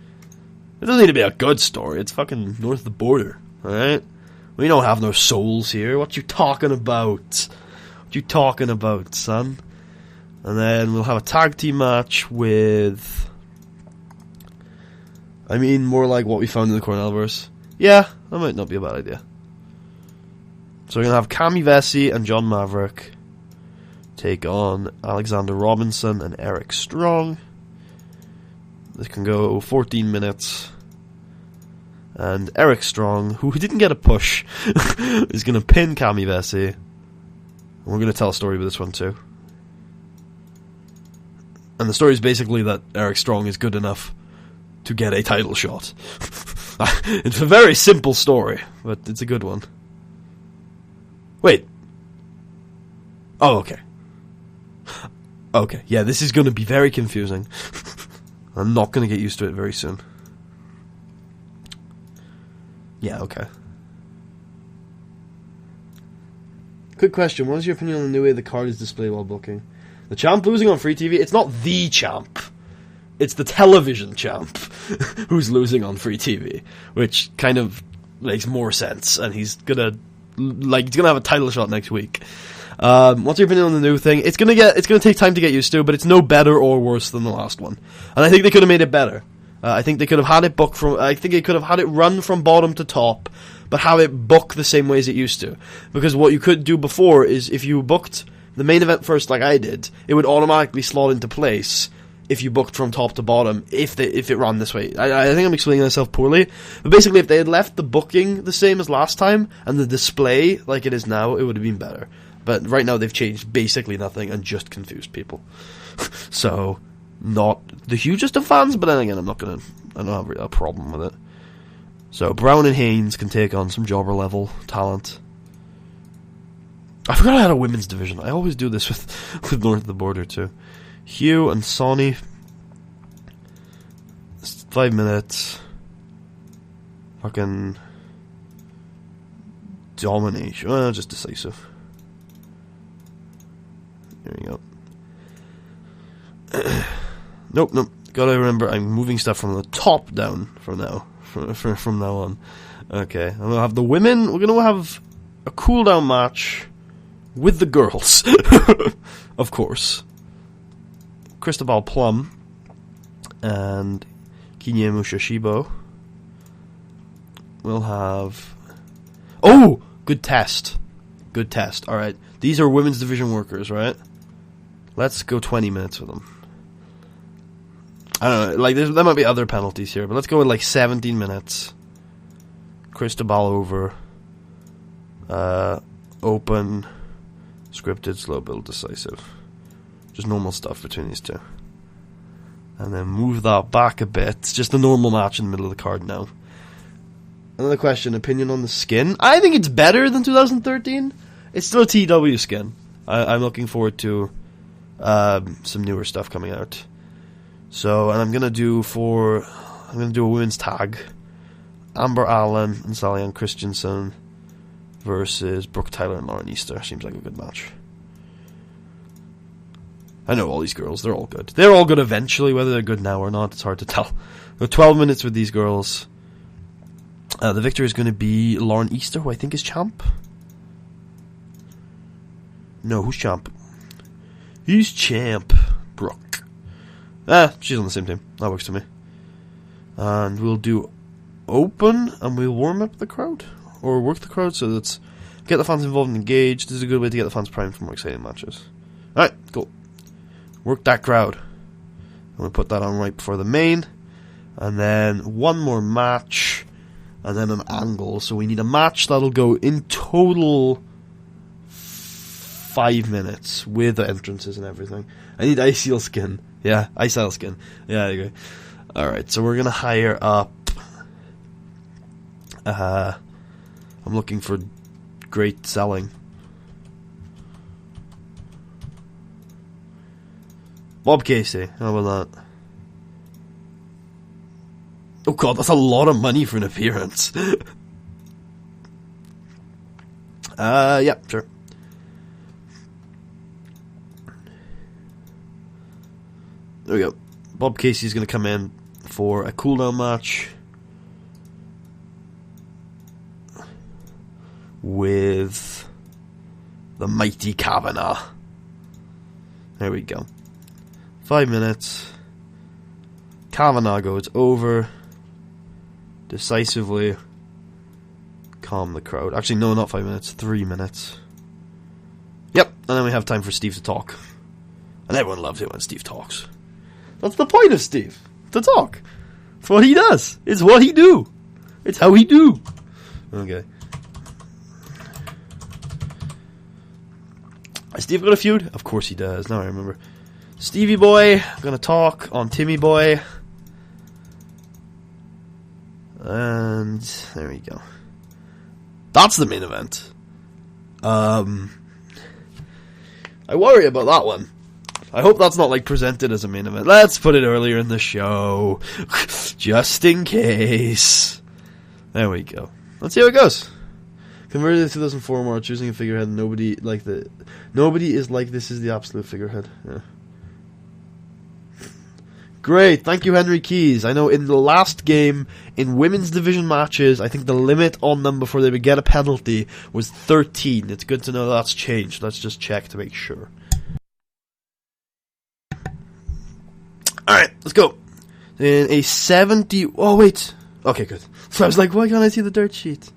It doesn't need to be a good story. It's fucking north of the border, alright? We don't have no souls here. What you talking about? What you talking about, son? And then we'll have a tag team match with... I mean, more like what we found in the Cornellverse. Yeah, that might not be a bad idea. So we're going to have Cammy Vesey and John Maverick take on Alexander Robinson and Eric Strong. This can go 14 minutes. And Eric Strong, who didn't get a push, is going to pin Cammy Vesey. And we're going to tell a story with this one too. And the story is basically that Eric Strong is good enough to get a title shot. It's a very simple story, but it's a good one. Wait. Oh, okay. Okay, yeah, this is going to be very confusing. I'm not going to get used to it very soon. Yeah, okay. Quick question, what is your opinion on the new way the card is displayed while booking? The champ losing on free TV? It's not the champ. It's the television champ who's losing on free TV, which kind of makes more sense, and he's gonna have a title shot next week. What's your opinion on the new thing? It's gonna take time to get used to, but it's no better or worse than the last one. And I think they could have made it better. I think they could have had it book from. I think they could have had it run from bottom to top, but have it book the same way as it used to. Because what you could do before is if you booked the main event first, like I did, it would automatically slot into place if you booked from top to bottom. If it ran this way, I think I'm explaining myself poorly. But basically, if they had left the booking the same as last time and the display like it is now, it would have been better. But right now they've changed basically nothing and just confused people. So, not the hugest of fans, but then again, I don't have a problem with it. So, Brown and Haynes can take on some jobber level talent. I forgot I had a women's division. I always do this with North of the Border too. Hugh and Sonny. 5 minutes. Fucking domination. Well, just decisive. There you go. Nope. Gotta remember, I'm moving stuff from the top down from now. From now on. Okay, I'm gonna have the women. We're gonna have a cool down match with the girls, of course. Cristobal Plum and Kinyemu Shashibo. We'll have... Oh! Good test. Alright. These are women's division workers, right? Let's go 20 minutes with them. I don't know, there might be other penalties here, but let's go with 17 minutes. Cristobal over. Open. Scripted, slow build, decisive. Just normal stuff between these two. And then move that back a bit. It's just a normal match in the middle of the card now. Another question, opinion on the skin? I think it's better than 2013. It's still a TEW skin. I'm looking forward to some newer stuff coming out. So, and I'm gonna do a women's tag. Amber Allen and Sally Ann Christensen versus Brooke Tyler and Lauren Easter. Seems like a good match. I know all these girls, they're all good. They're all good eventually, whether they're good now or not, it's hard to tell. We're 12 minutes with these girls. The victor is going to be Lauren Easter, who I think is champ. No, who's champ? He's champ. Brooke. She's on the same team. That works to me. And we'll do open, and we'll warm up the crowd. Or work the crowd, so that's... Get the fans involved and engaged. This is a good way to get the fans primed for more exciting matches. Alright, cool. Work that crowd. I'm going to put that on right before the main. And then one more match. And then an angle. So we need a match that'll go in total 5 minutes with the entrances and everything. I need Iceal skin. Yeah, Iceal skin. Yeah, there you go. Alright, so we're going to hire up... I'm looking for great selling. Bob Casey, how about that? Oh god, that's a lot of money for an appearance. Yeah, sure. There we go. Bob Casey's going to come in for a cooldown match with the mighty Kavanagh. There we go. 5 minutes. Kavanagh goes over. Decisively calm the crowd. Actually, no, not 5 minutes. 3 minutes. Yep, and then we have time for Steve to talk. And everyone loves it when Steve talks. That's the point of Steve. To talk. It's what he does. It's what he do. It's how he do. Okay. Has Steve got a feud? Of course he does. Now I remember. Stevie Boy, gonna talk on Timmy Boy. And there we go. That's the main event. I worry about that one. I hope that's not like presented as a main event. Let's put it earlier in the show. Just in case. There we go. Let's see how it goes. Converted in 2004 while choosing a figurehead. Nobody is like this is the absolute figurehead. Yeah. Great, thank you Henry Keys. I know in the last game, in women's division matches, I think the limit on them before they would get a penalty was 13. It's good to know that's changed. Let's just check to make sure. Alright, let's go. In a 70... Oh, wait. Okay, good. So I was like, why can't I see the dirt sheet?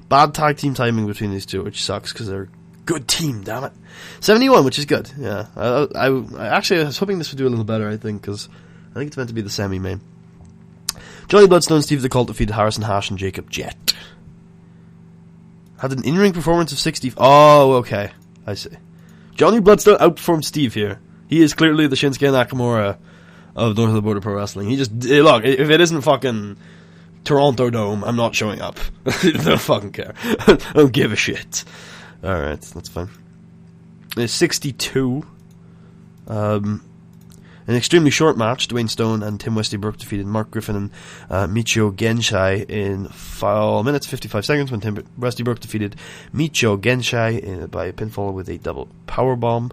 Bad tag team timing between these two, which sucks because they're a good team, damn it. 71, which is good, yeah. I was hoping this would do a little better, I think, because I think it's meant to be the semi-main. Johnny Bloodstone, Steve the Cult defeated Harrison Hash and Jacob Jett. Had an in-ring performance of 60... Oh, okay. I see. Johnny Bloodstone outperformed Steve here. He is clearly the Shinsuke Nakamura of North of the Border Pro Wrestling. He just... Look, if it isn't fucking Toronto Dome, I'm not showing up. I don't fucking care. I don't give a shit. Alright, that's fine. It's 62. An extremely short match. Dwayne Stone and Tim Wesley-Brook defeated Mark Griffin and Michio Genshai in 5 minutes 55 seconds when Tim Wesley-Brook defeated Michio Genshai by a pinfall with a double powerbomb.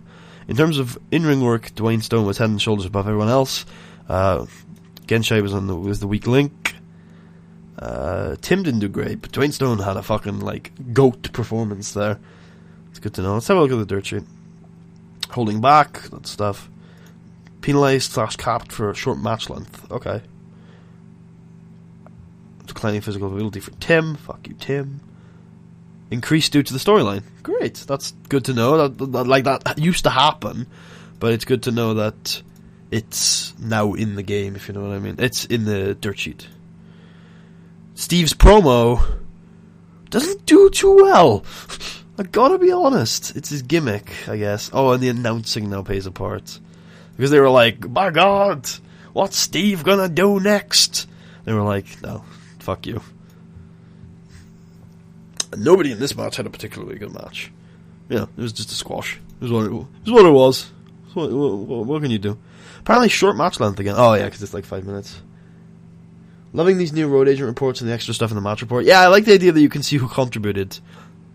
In terms of in-ring work, Dwayne Stone was head and shoulders above everyone else. Genshai was the weak link. Tim didn't do great, but Dwayne Stone had a fucking GOAT performance there. It's good to know. Let's have a look at the dirt sheet. Holding back, that stuff. Penalized / capped for a short match length. Okay. Declining physical ability for Tim. Fuck you, Tim. Increased due to the storyline. Great. That's good to know. That used to happen, but it's good to know that it's now in the game, if you know what I mean. It's in the dirt sheet. Steve's promo doesn't do too well. I gotta be honest. It's his gimmick, I guess. Oh, and the announcing now plays a part. Because they were like, my God, what's Steve gonna do next? They were like, no, fuck you. And nobody in this match had a particularly good match. Yeah, it was just a squash. It was what it was. What can you do? Apparently short match length again. Oh yeah, because it's like 5 minutes. Loving these new road agent reports and the extra stuff in the match report. Yeah, I like the idea that you can see who contributed.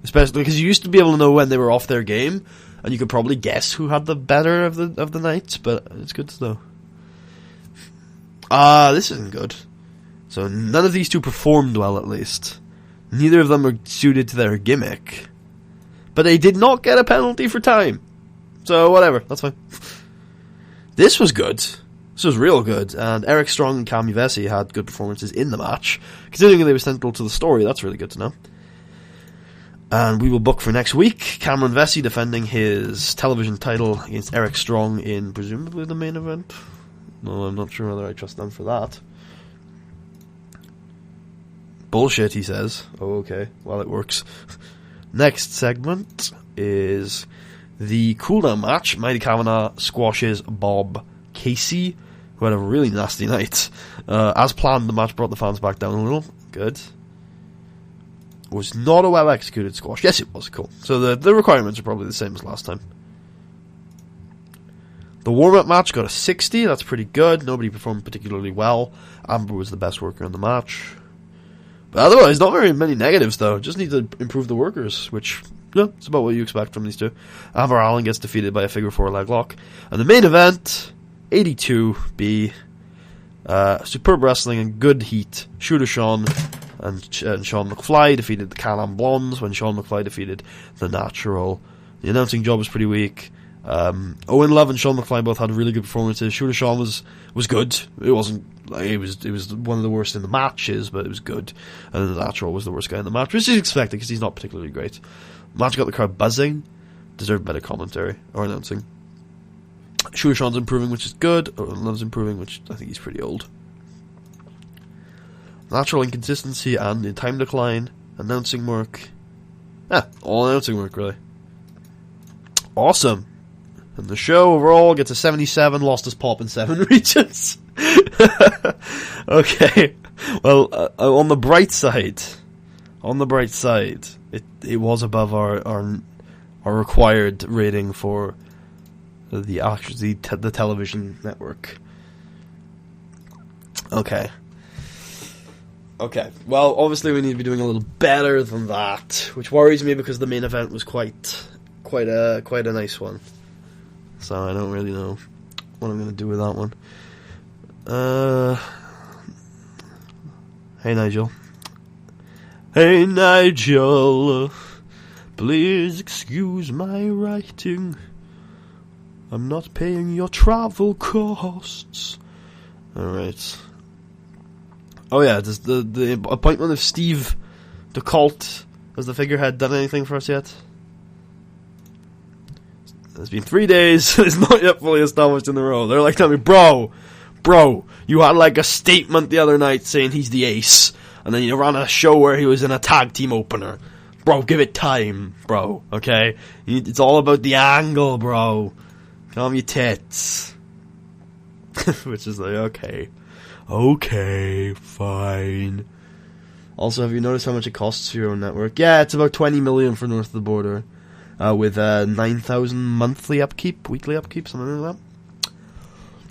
Especially because you used to be able to know when they were off their game, and you could probably guess who had the better of the night, but it's good to know. This isn't good. So none of these two performed well, at least. Neither of them are suited to their gimmick. But they did not get a penalty for time. So whatever, that's fine. This was good. This was real good, and Eric Strong and Cami Vesey had good performances in the match. Considering they were central to the story, that's really good to know. And we will book for next week Cameron Vesey defending his television title against Eric Strong in presumably the main event. No, I'm not sure whether I trust them for that. Bullshit, he says. Oh, okay. Well, it works. Next segment is the cooldown match. Mighty Kavanagh squashes Bob Casey, who had a really nasty night. As planned, the match brought the fans back down a little. Good. It was not a well-executed squash. Yes, it was. Cool. So the requirements are probably the same as last time. The warm-up match got a 60. That's pretty good. Nobody performed particularly well. Amber was the best worker in the match. But otherwise, not very many negatives, though. Just need to improve the workers, which, yeah, it's about what you expect from these two. Amber Allen gets defeated by a figure 4 leg lock. And the main event, 82B, superb wrestling and good heat. Shooter Sean and Sean McFly defeated the Can-Am Blondes when Sean McFly defeated the Natural. The announcing job was pretty weak. Owen Love and Sean McFly both had really good performances. Shooter Sean was good. It wasn't like it was one of the worst in the matches, but it was good. And then the Natural was the worst guy in the match, which is expected because he's not particularly great. Match got the crowd buzzing. Deserved better commentary or announcing. Shooter Sean's improving, which is good. Owen Love's improving, which I think he's pretty old. Natural inconsistency and in time decline. Announcing work. All announcing work, really. Awesome. And the show overall gets a 77, lost its pop in 7 regions. Okay. Well, on the bright side, it was above our required rating for the television network. Okay. Well, obviously we need to be doing a little better than that, which worries me because the main event was quite a nice one. So I don't really know what I'm going to do with that one. Hey Nigel. Hey Nigel, please excuse my writing. I'm not paying your travel costs. Alright. Oh yeah, does the appointment of Steve DeColt as the figurehead done anything for us yet? It's been 3 days, it's not yet fully established in the role. They're like telling me, bro, you had like a statement the other night saying he's the ace, and then you ran a show where he was in a tag team opener. Bro, give it time, bro, okay? It's all about the angle, bro. Calm your tits. Which is like, okay, fine. Also, have you noticed how much it costs for your own network? Yeah, it's about 20 million for North of the Border. With 9,000 monthly upkeep, weekly upkeep, something like that.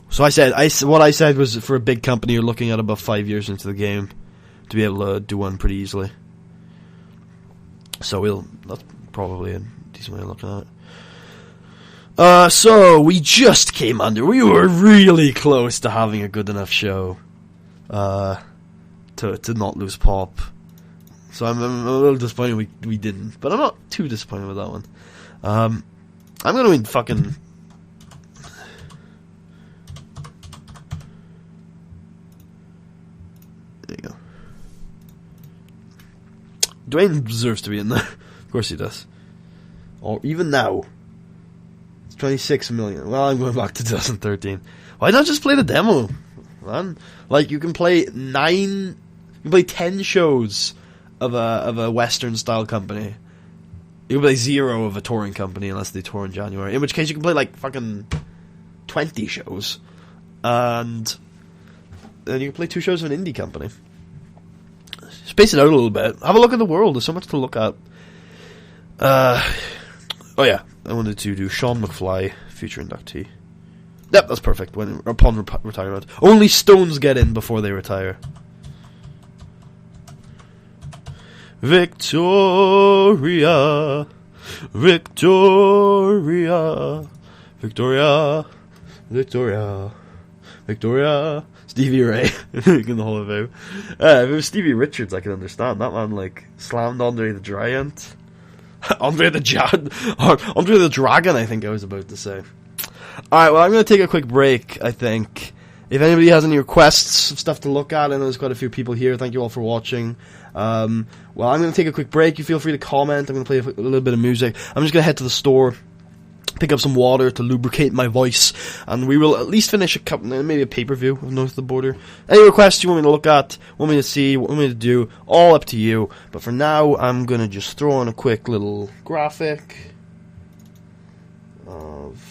So what I said was for a big company you're looking at about 5 years into the game to be able to do one pretty easily. So that's probably a decent way of looking at it. So we just came under. We were really close to having a good enough show to not lose pop. So I'm a little disappointed we didn't, but I'm not too disappointed with that one. I'm gonna win fucking. There you go. Dwayne deserves to be in there. Of course he does. Or even now. It's 26 million. Well, I'm going back to 2013. Why not just play the demo, man? Like, you can play 10 shows of a Western style company. You can play 0 of a touring company unless they tour in January. In which case you can play like fucking 20 shows. And then you can play 2 shows of an indie company. Space it out a little bit. Have a look at the world. There's so much to look at. Oh yeah, I wanted to do Sean McFly, future inductee. Yep, that's perfect. Upon retirement, only Stones get in before they retire. Victoria, Victoria, Victoria, Victoria, Victoria. Stevie Ray in the Hall of Fame. If it was Stevie Richards, I could understand. That man like slammed Andre the Giant, Andre the Dragon. I think I was about to say. All right, well, I'm going to take a quick break. I think if anybody has any requests of stuff to look at, I know there's quite a few people here. Thank you all for watching. Well, I'm going to take a quick break. You feel free to comment. I'm going to play a little bit of music. I'm just going to head to the store, pick up some water to lubricate my voice, and we will at least finish a couple, maybe a pay-per-view of North of the Border. Any requests you want me to look at, want me to see, want me to do, all up to you. But for now, I'm going to just throw on a quick little graphic of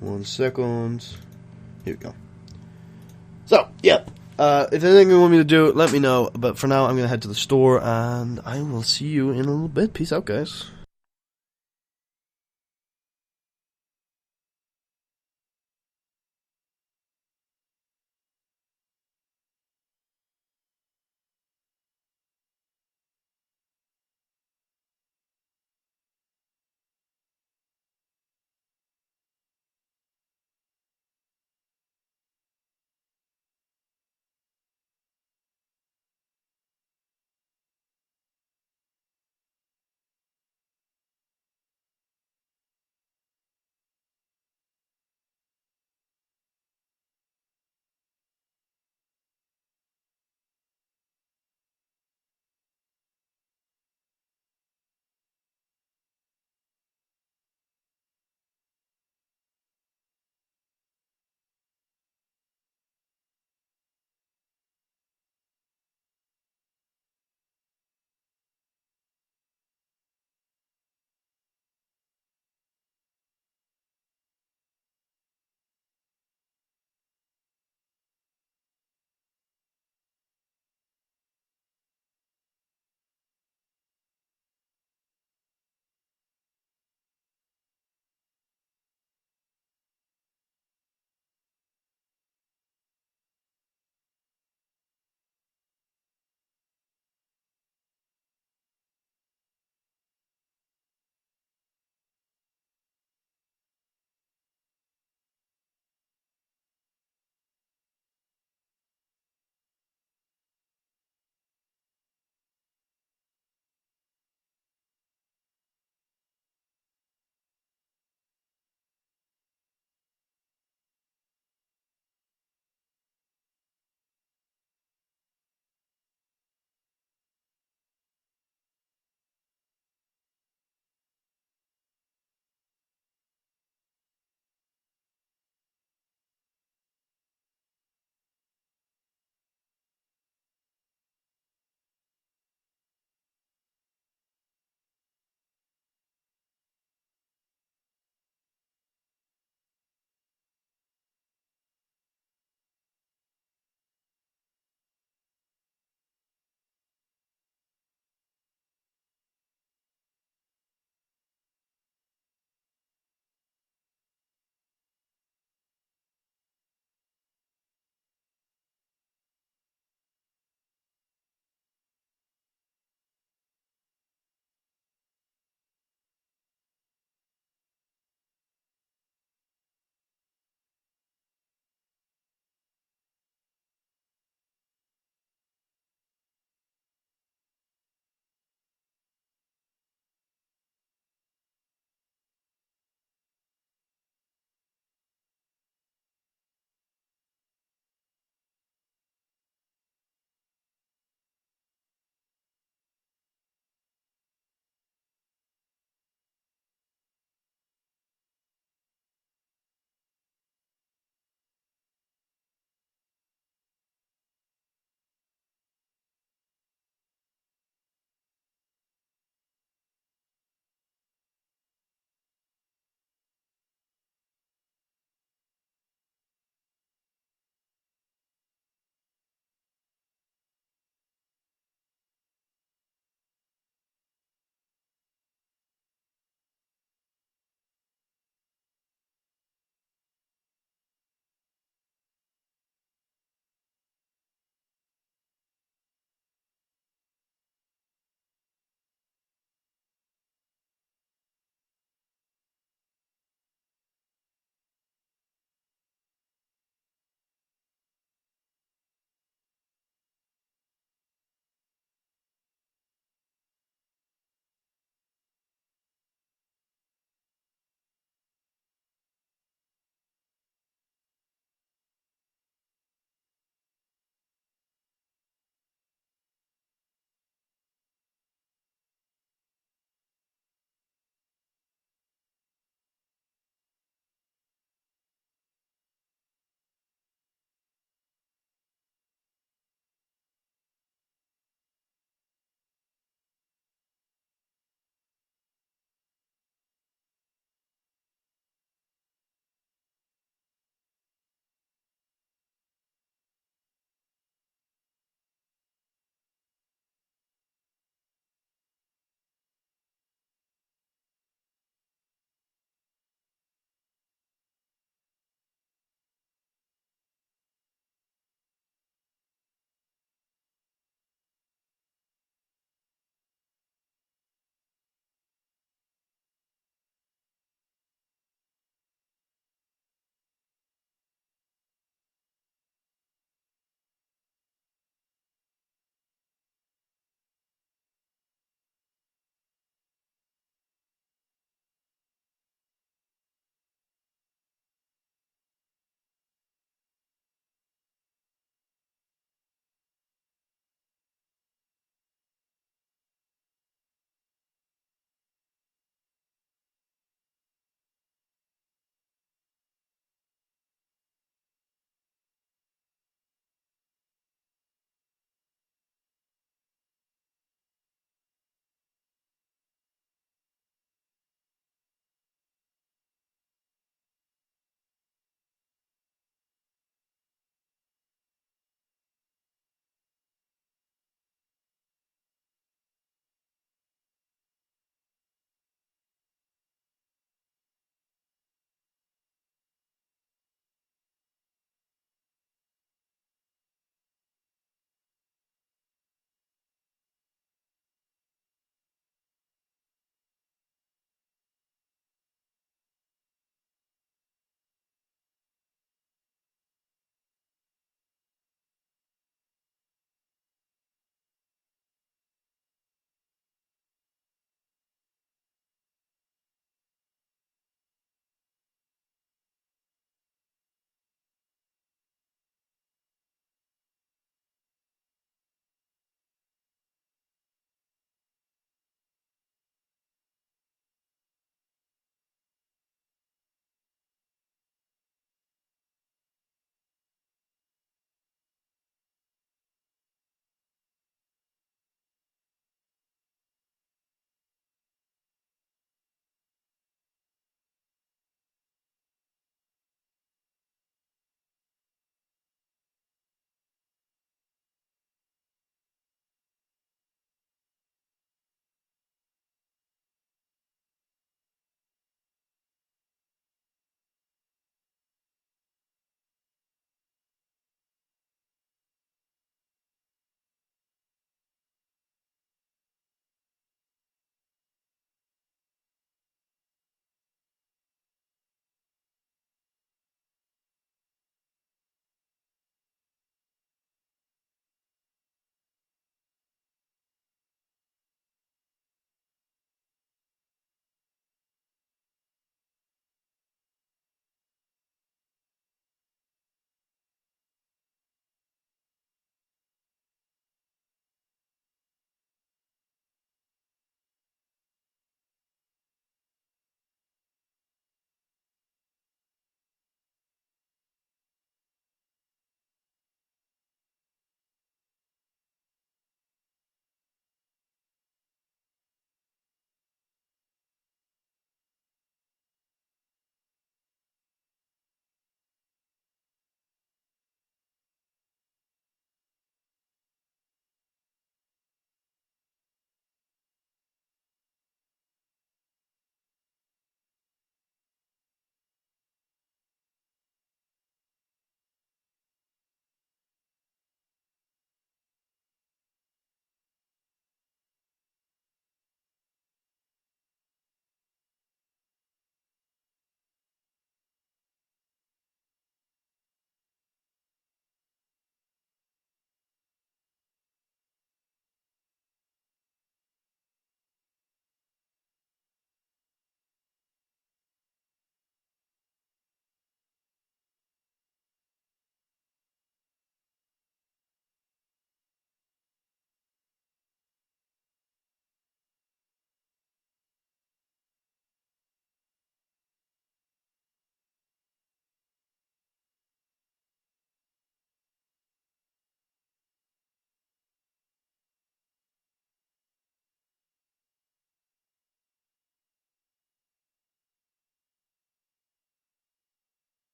1 second. Here we go. So, yeah. If there's anything you want me to do, let me know. But for now, I'm going to head to the store, and I will see you in a little bit. Peace out, guys.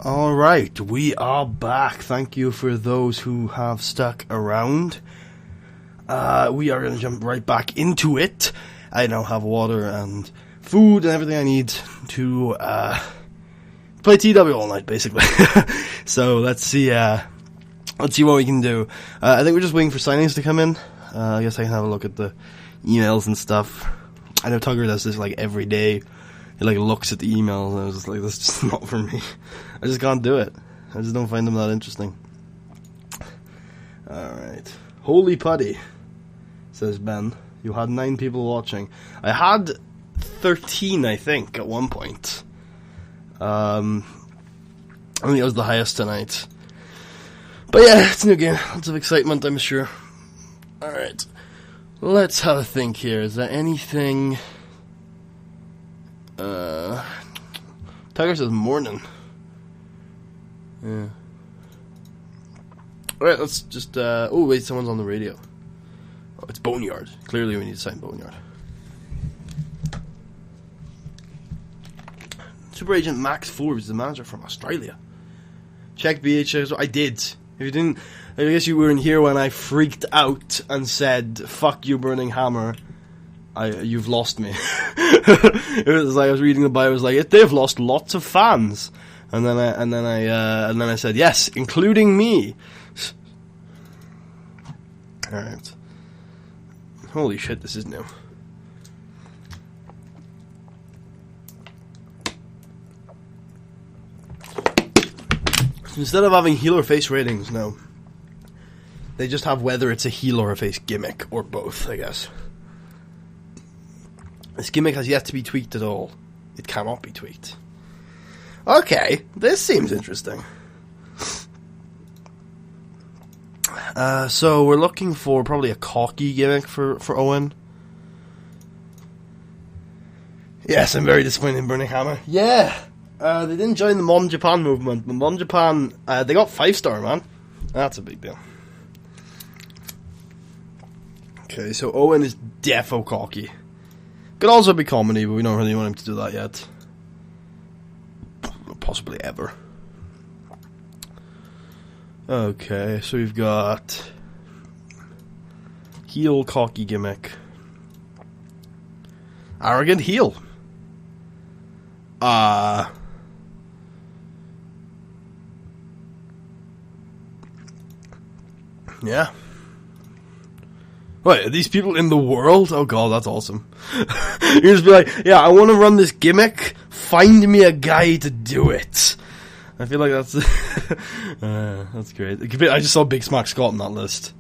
Alright, we are back. Thank you for those who have stuck around. We are going to jump right back into it. I now have water and food and everything I need to play TEW all night, basically. So let's see what we can do. I think we're just waiting for signings to come in. I guess I can have a look at the emails and stuff. I know Tugger does this like every day. He like looks at the emails and I was just like, this is just not for me. I just can't do it. I just don't find them that interesting. Alright. Holy putty, says Ben. You had 9 people watching. I had 13, I think, at one point. I think it was the highest tonight. But yeah, it's a new game. Lots of excitement, I'm sure. Alright. Let's have a think here. Is there anything... Tiger says morning. Yeah. Alright, let's just, oh wait, someone's on the radio. Oh, it's Boneyard. Clearly we need to sign Boneyard. Super Agent Max Forbes is the manager from Australia. Check BHS. I did. If you didn't, I guess you weren't here when I freaked out and said, fuck you, Burning Hammer. You've lost me. It was like I was reading the bio. I was like, they've lost lots of fans, and then I said yes, including me. All right. Holy shit, this is new. Instead of having heel or face ratings, no. They just have whether it's a heel or a face gimmick, or both, I guess. This gimmick has yet to be tweaked at all. It cannot be tweaked. Okay, this seems interesting. So we're looking for probably a cocky gimmick for Owen. Yes, I'm very disappointed in Burning Hammer. Yeah, they didn't join the Modern Japan movement. The Modern Japan, they got 5-star, man. That's a big deal. Okay, so Owen is defo cocky. Could also be comedy, but we don't really want him to do that yet. Possibly ever. Okay, so we've got heel cocky gimmick. Arrogant heel. Yeah. Wait, are these people in the world? Oh god, that's awesome. You just be like, yeah, I want to run this gimmick. Find me a guy to do it. I feel like that's that's great. I just saw Big Smack Scott on that list.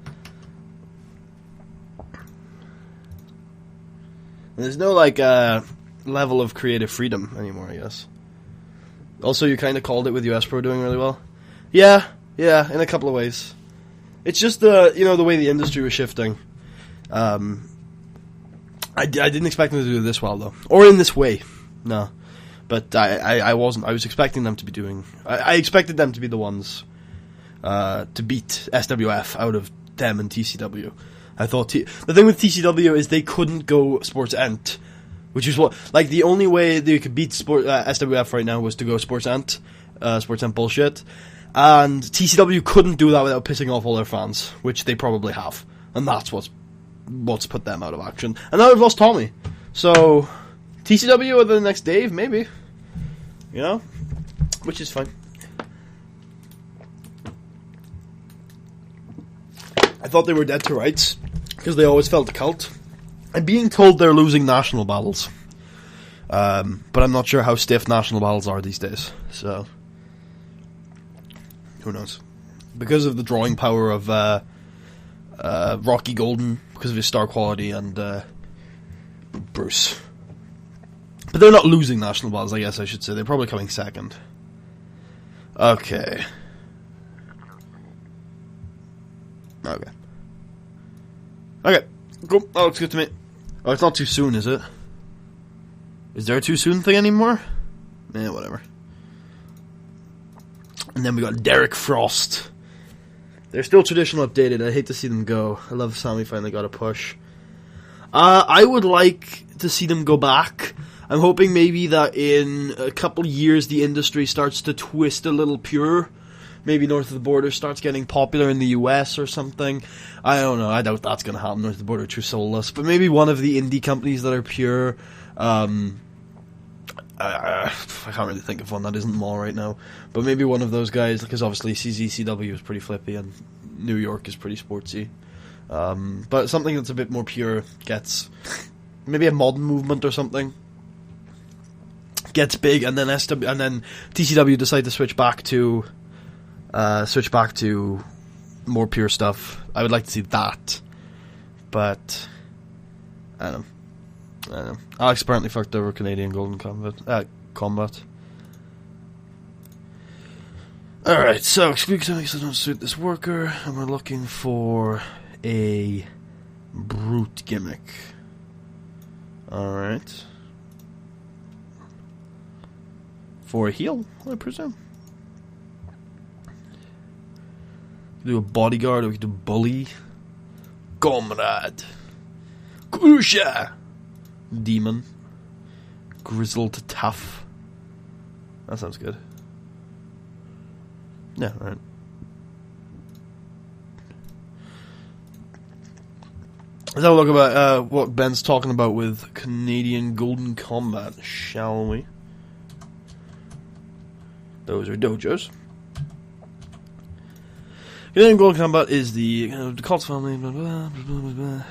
There's no like level of creative freedom anymore, I guess. Also, you kind of called it with US Pro doing really well. Yeah, in a couple of ways. It's just the way the industry was shifting. I didn't expect them to do it this well though, or in this way. No, but I wasn't. I was expecting them to be doing. I expected them to be the ones to beat SWF out of them and TCW. I thought the thing with TCW is they couldn't go Sports Ent, which is what the only way they could beat SWF right now was to go Sports Ent bullshit, and TCW couldn't do that without pissing off all their fans, which they probably have, and that's what's put them out of action. And now we've lost Tommy, so TCW or the next Dave, maybe, which is fine. I thought they were dead to rights because they always felt a cult. I'm being told they're losing national battles, but I'm not sure how stiff national battles are these days, so who knows. Because of the drawing power of Rocky Golden, because of his star quality, and Bruce. But they're not losing national battles, I guess I should say. They're probably coming second. Okay, cool. That looks good to me. Oh, it's not too soon, is it? Is there a too soon thing anymore? Whatever. And then we got Derek Frost. They're still traditional updated. I hate to see them go. I love Sammy finally got a push. I would like to see them go back. I'm hoping maybe that in a couple years the industry starts to twist a little pure. Maybe North of the Border starts getting popular in the US or something. I don't know. I doubt that's going to happen. North of the Border are too soulless. But maybe one of the indie companies that are pure. I can't really think of one that isn't Maw right now. But maybe one of those guys, because obviously CZCW is pretty flippy and New York is pretty sportsy. But something that's a bit more pure gets... Maybe a modern movement or something. Gets big, and then TCW decide to switch back to more pure stuff. I would like to see that, but I don't know. Alex apparently fucked over Canadian Golden Combat. Alright, so exclusive don't suit this worker, and we're looking for a brute gimmick. Alright. For a heel, I presume. We can do a bodyguard, or we can do bully. Comrade. Krusha. Demon. Grizzled tough. That sounds good. Yeah, right. Let's have a look about what Ben's talking about with Canadian Golden Combat, shall we? Those are dojos. Canadian Golden Combat is the cult family. Blah, blah, blah, blah, blah.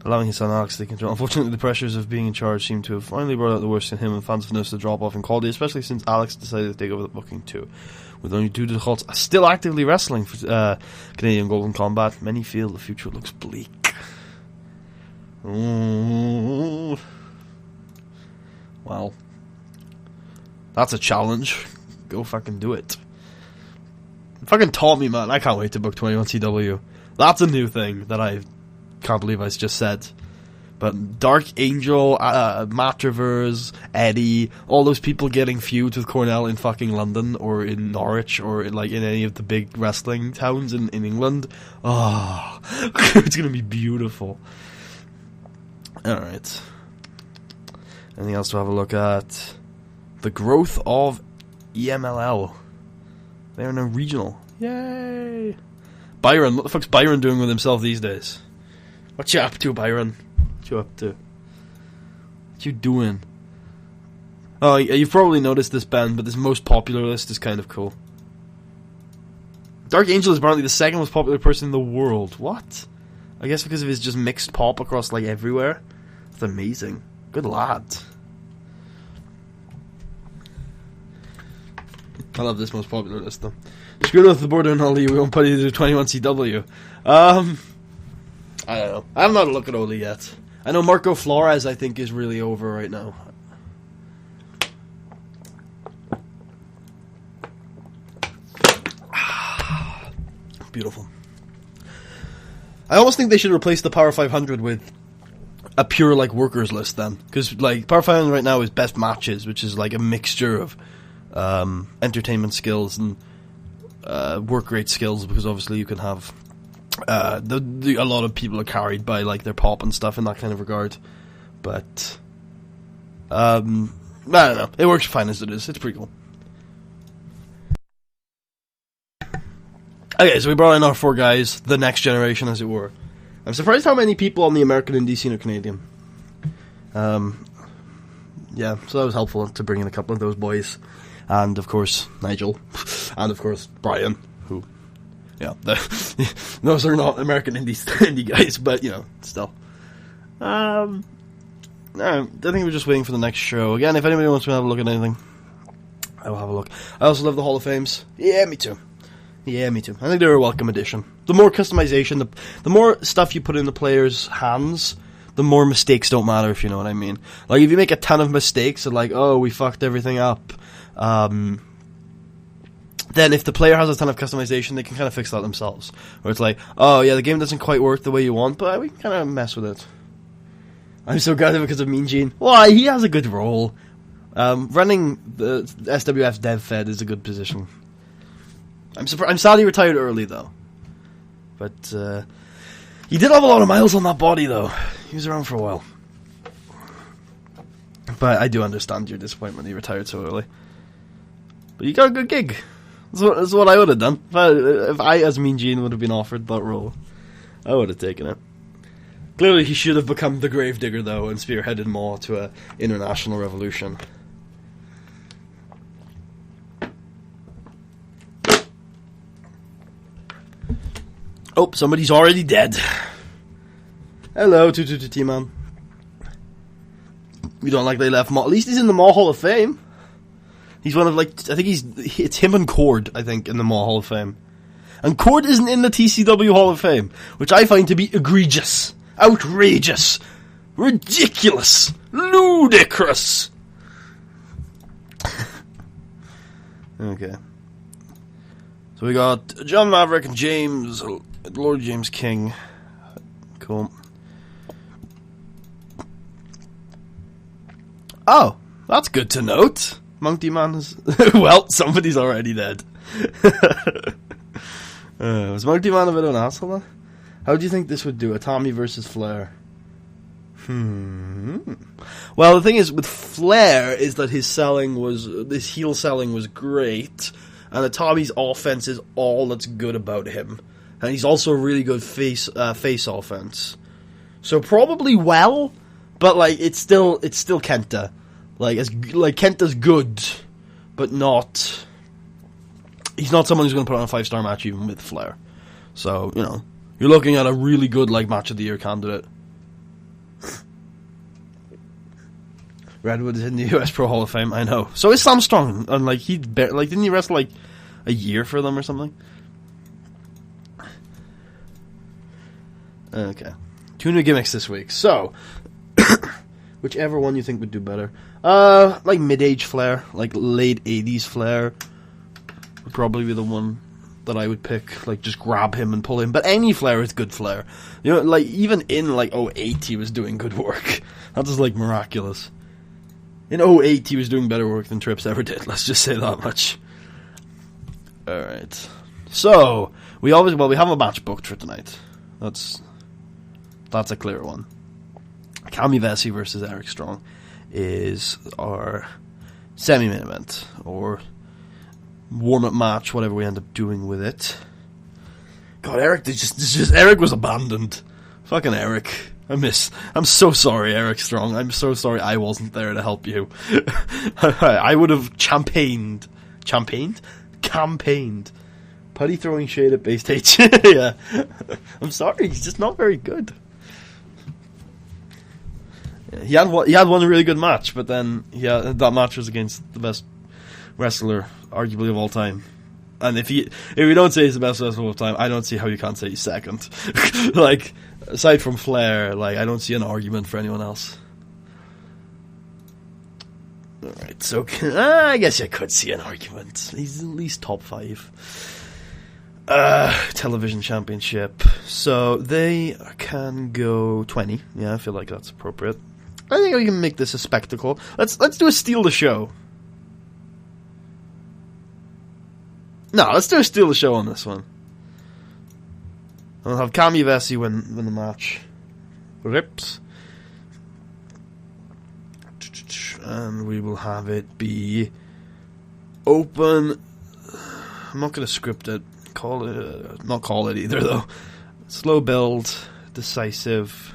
Allowing his son Alex to control. Unfortunately, the pressures of being in charge seem to have finally brought out the worst in him, and fans have noticed a drop off in quality, especially since Alex decided to take over the booking too. With only 2 of the cults still actively wrestling for Canadian Golden Combat, many feel the future looks bleak. Ooh. Well, that's a challenge. Go fucking do it. Fucking taught me, man. I can't wait to book 21 TW. That's a new thing that I can't believe I just said. But Dark Angel, Matt Travers, Eddie, all those people getting feuds with Cornell in fucking London or in Norwich or in any of the big wrestling towns in England. Oh, it's gonna be beautiful. Alright. Anything else to have a look at? The growth of EMLL. They're in a regional. Yay! Byron, what the fuck's Byron doing with himself these days? What you up to, Byron? What you up to? What you doing? Oh, you've probably noticed this, Ben, but this most popular list is kind of cool. Dark Angel is apparently the second most popular person in the world. What? I guess because of his just mixed pop across everywhere. That's amazing. Good lad. I love this most popular list though. Screw North of the Border and Oli, we won't put you to 21 CW. I don't know. I haven't had a look at Oli yet. I know Marco Flores I think is really over right now. Beautiful. I almost think they should replace the Power 500 with a pure workers list then, because Power 500 right now is best matches, which is a mixture of entertainment skills and work rate skills, because obviously you can have a lot of people are carried by their pop and stuff in that kind of regard, but I don't know, it works fine as it is. It's pretty cool. Okay, so we brought in our 4 guys, the next generation as it were. I'm surprised how many people on the American indie scene are Canadian. Yeah, so that was helpful to bring in a couple of those boys. And, of course, Nigel. And, of course, Brian, who... Yeah, those are not American indie guys, but, still. I think we're just waiting for the next show. Again, if anybody wants to have a look at anything, I will have a look. I also love the Hall of Fames. Yeah, me too. I think they're a welcome addition. The more customization, the more stuff you put in the players' hands, the more mistakes don't matter, if you know what I mean. If you make a ton of mistakes and oh, we fucked everything up, then if the player has a ton of customization, they can kind of fix that themselves. Where it's oh yeah, the game doesn't quite work the way you want, but we can kind of mess with it. I'm so glad because of Mean Gene. Why? He has a good role. Running the SWF's dev fed is a good position. I'm sad he retired early though. But He did have a lot of miles on that body, though. He was around for a while. But I do understand your disappointment he retired so early. But you got a good gig. That's what I would have done. If I, as Mean Gene, would have been offered that role, I would have taken it. Clearly, he should have become the Gravedigger, though, and spearheaded more to an international revolution. Oh, somebody's already dead. Hello, T-Man. You don't like they left Maw? At least he's in the Maw Hall of Fame. He's one of, like, I think it's him and Cord, I think, in the Maw Hall of Fame. And Cord isn't in the TCW Hall of Fame, which I find to be egregious, outrageous, ridiculous, ludicrous. Okay. So we got John Maverick and James, Lord James King. Cool. Oh, that's good to note. Monkey Man is... well, somebody's already dead. Was Monkey Man a bit of an asshole, then? How do you think this would do? A Tommy versus Flair? Well, the thing is, with Flair, is that his heel selling was great, and that Tommy's offense is all that's good about him. And he's also a really good face offense. So probably well, but like it's still Kenta. Like Kenta's good, but not. He's not someone who's going to put on a 5-star match even with Flair. So you're looking at a really good match of the year candidate. Redwood is in the US Pro Hall of Fame. I know. So is Sam Strong, and didn't he wrestle a year for them or something? Okay. 2 new gimmicks this week. So, whichever one you think would do better. Mid-age Flair, late 80s Flair would probably be the one that I would pick. Just grab him and pull him. But any Flair is good Flair. Even in 08 he was doing good work. That's just miraculous. In 08 he was doing better work than Trips ever did. Let's just say that much. Alright. So, we have a match booked for tonight. That's a clear one. Cami Vesey versus Eric Strong is our semi-main event, or warm-up match, whatever we end up doing with it. God, Eric was abandoned. Fucking Eric. I'm so sorry, Eric Strong. I'm so sorry I wasn't there to help you. I would have campaigned. Putty throwing shade at Base H. Yeah. I'm sorry, he's just not very good. He had one really good match, but then that match was against the best wrestler, arguably, of all time. And if you don't say he's the best wrestler of all time, I don't see how you can't say he's second. Aside from Flair, I don't see an argument for anyone else. Alright, so I guess you could see an argument. He's at least top 5. Television championship. So they can go 20. Yeah, I feel like that's appropriate. I think we can make this a spectacle. Let's do a steal the show. No, let's do a steal the show on this one. I'll have Cami Vesey win the match. Rips. And we will have it be open. I'm not going to script it. Not call it either, though. Slow build, decisive,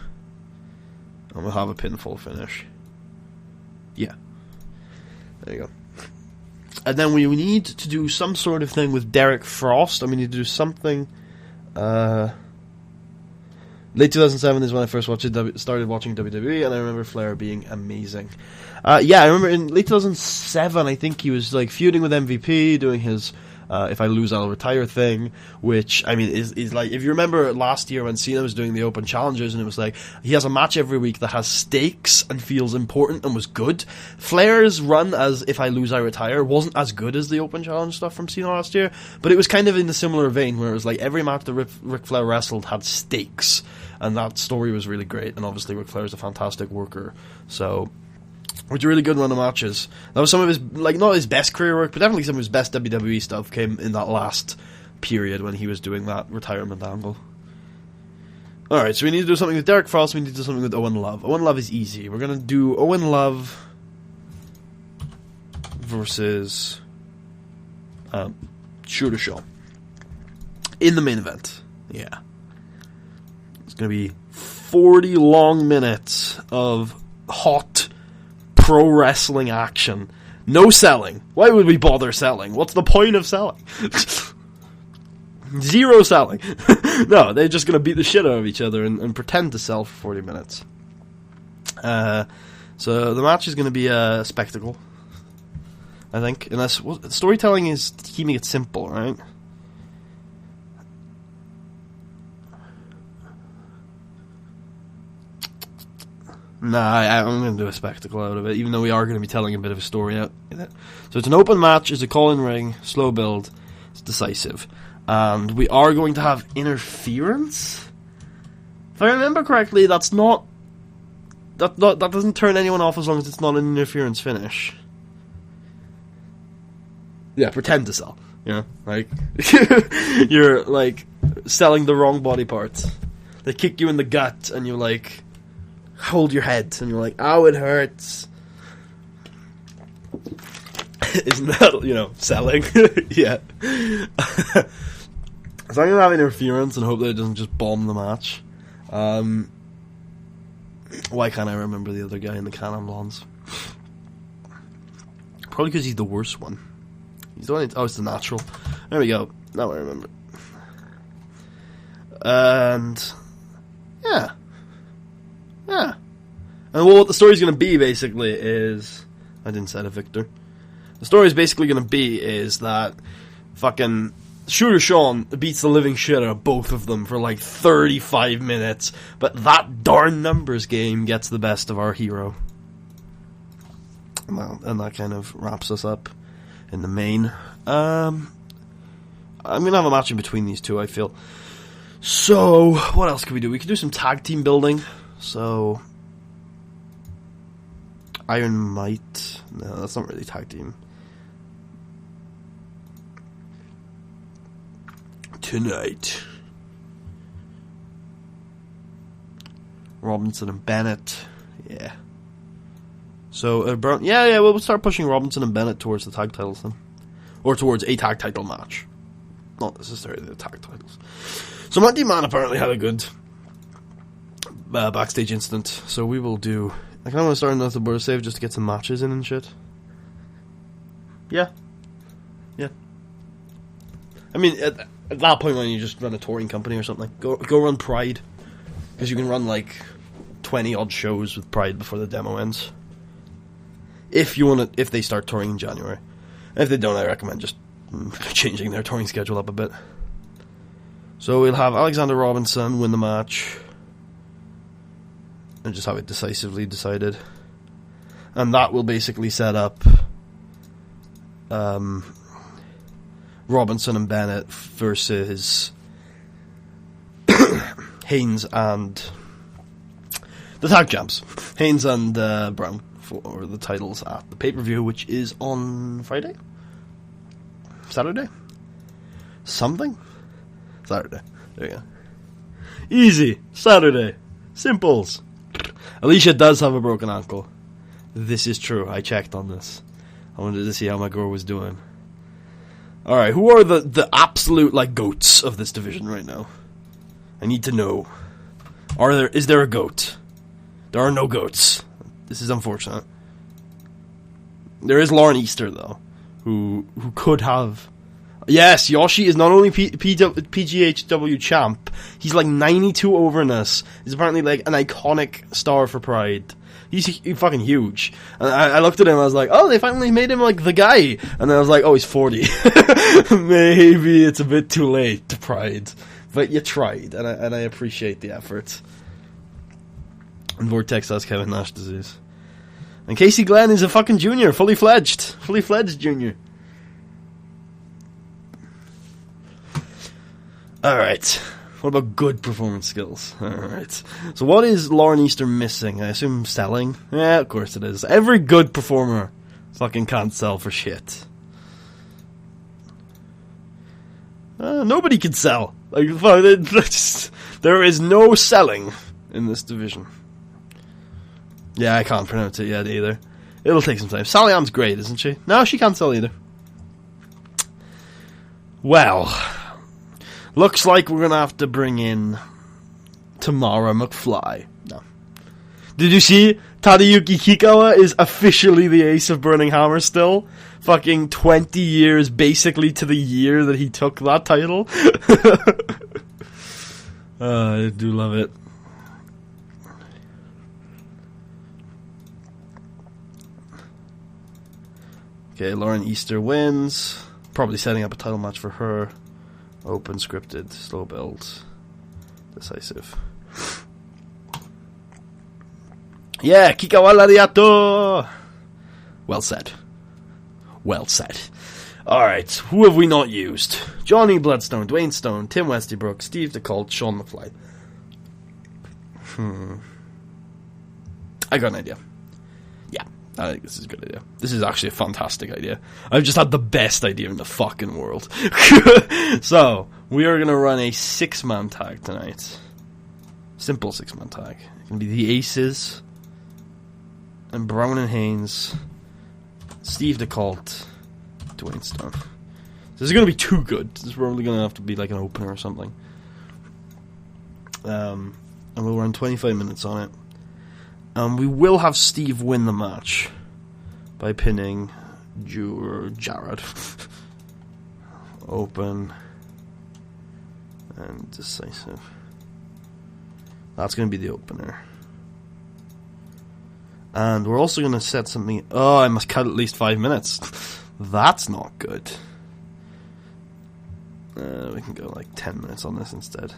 and we'll have a pinfall finish. Yeah. There you go. And then we need to do some sort of thing with Derek Frost, and we need to do something. Late 2007 is when I first started watching WWE, and I remember Flair being amazing. I remember in late 2007, I think he was feuding with MVP, doing his if I lose I'll retire thing, which is if you remember last year when Cena was doing the open challenges, and it was he has a match every week that has stakes and feels important and was good. Flair's run as If I Lose I Retire wasn't as good as the open challenge stuff from Cena last year, but it was kind of in the similar vein where it was every match that Ric Flair wrestled had stakes, and that story was really great. And obviously Ric Flair is a fantastic worker, so which a really good run of matches. That was some of his, not his best career work, but definitely some of his best WWE stuff came in that last period when he was doing that retirement angle. Alright, so we need to do something with Derek Frost, we need to do something with Owen Love. Owen Love is easy. We're going to do Owen Love versus Shooter Shaw in the main event. Yeah. It's going to be 40 long minutes of hot pro wrestling action. No selling. Why would we bother selling? What's the point of selling? Zero selling. No, they're just going to beat the shit out of each other and pretend to sell for 40 minutes. So the match is going to be a spectacle, I think. Unless storytelling is keeping it simple, right? Nah, I'm going to do a spectacle out of it, even though we are going to be telling a bit of a story out in it. So it's an open match, it's a call-in ring, slow build, it's decisive. And we are going to have interference? If I remember correctly, that's not... That doesn't turn anyone off as long as it's not an interference finish. Yeah, pretend to sell. You know? Like, you're, like, selling the wrong body parts. They kick you in the gut, and you're like... hold your head, and you're like, ow, it hurts. Isn't that, you know, selling? Yeah. So I'm going to have interference and hope that it doesn't just bomb the match. Why can't I remember the other guy in the Cannonballons? Probably because he's the worst one. He's the one. Oh, it's the natural. There we go. Now I remember. And yeah. Yeah. And well, what the story's going to be, basically, is... I didn't say it, Victor. The story's basically going to be is that fucking Shooter Sean beats the living shit out of both of them for like 35 minutes, but that darn numbers game gets the best of our hero. And that kind of wraps us up in the main. I'm going to have a match in between these two, I feel. So, what else could we do? We could do some tag team building. So, Iron Might. No, that's not really tag team. Tonight, Robinson and Bennett. Yeah. So, we'll start pushing Robinson and Bennett towards the tag titles then. Or towards a tag title match. Not necessarily the tag titles. So, Monty Man apparently had a good backstage incident. So, we will do... I kind of want to start another border save just to get some matches in and shit. Yeah. Yeah. I mean, at that point, when you just run a touring company or something, go run Pride. Because you can run, like, 20-odd shows with Pride before the demo ends. If they start touring in January. If they don't, I recommend just changing their touring schedule up a bit. So we'll have Alexander Robinson win the match. And just have it decisively decided. And that will basically set up Robinson and Bennett versus Haynes and the tag champs. Haynes and Brown for the titles at the pay-per-view, which is on Friday? Saturday? Something? Saturday. There you go. Easy. Saturday. Simples. Alicia does have a broken ankle. This is true. I checked on this. I wanted to see how my girl was doing. Alright, who are the absolute, like, goats of this division right now? I need to know. Is there a goat? There are no goats. This is unfortunate. There is Lauren Easter, though, who could have... Yes, Yoshi is not only PGHW champ, he's like 92 overness. He's apparently like an iconic star for Pride. He's fucking huge. And I looked at him, I was like, oh, they finally made him like the guy. And then I was like, oh, he's 40. Maybe it's a bit too late to Pride. But you tried, and I appreciate the effort. And Vortex has Kevin Nash disease. And Casey Glenn is a fucking junior, fully fledged junior. Alright, what about good performance skills? Alright, so what is Lauren Easter missing? I assume selling? Yeah, of course it is. Every good performer fucking can't sell for shit. Nobody can sell. Like, fuck, there is no selling in this division. Yeah, I can't pronounce it yet either. It'll take some time. Sally Ann's great, isn't she? No, she can't sell either. Well, looks like we're gonna have to bring in Tamara McFly. No. Did you see? Tadayuki Kikawa is officially the ace of Burning Hammer still. Fucking 20 years, basically, to the year that he took that title. I do love it. Okay, Lauren Easter wins. Probably setting up a title match for her. Open, scripted, slow build, decisive. Yeah, Kikawa Lariato! Well said. Well said. Alright, who have we not used? Johnny Bloodstone, Dwayne Stone, Tim Westybrook, Steve DeColt, Sean McFly. I got an idea. Yeah, I think this is a good idea. This is actually a fantastic idea. I've just had the best idea in the fucking world. So, we are going to run a 6-man tag tonight. Simple 6-man tag. It's going to be the Aces, and Brown and Haynes, Steve DeColt, Dwayne Stone. This is going to be too good. This is probably going to have to be like an opener or something. And we'll run 25 minutes on it. We will have Steve win the match by pinning Jared. Open and decisive. That's going to be the opener. And we're also going to set something... Oh, I must cut at least 5 minutes. That's not good. We can go like 10 minutes on this instead.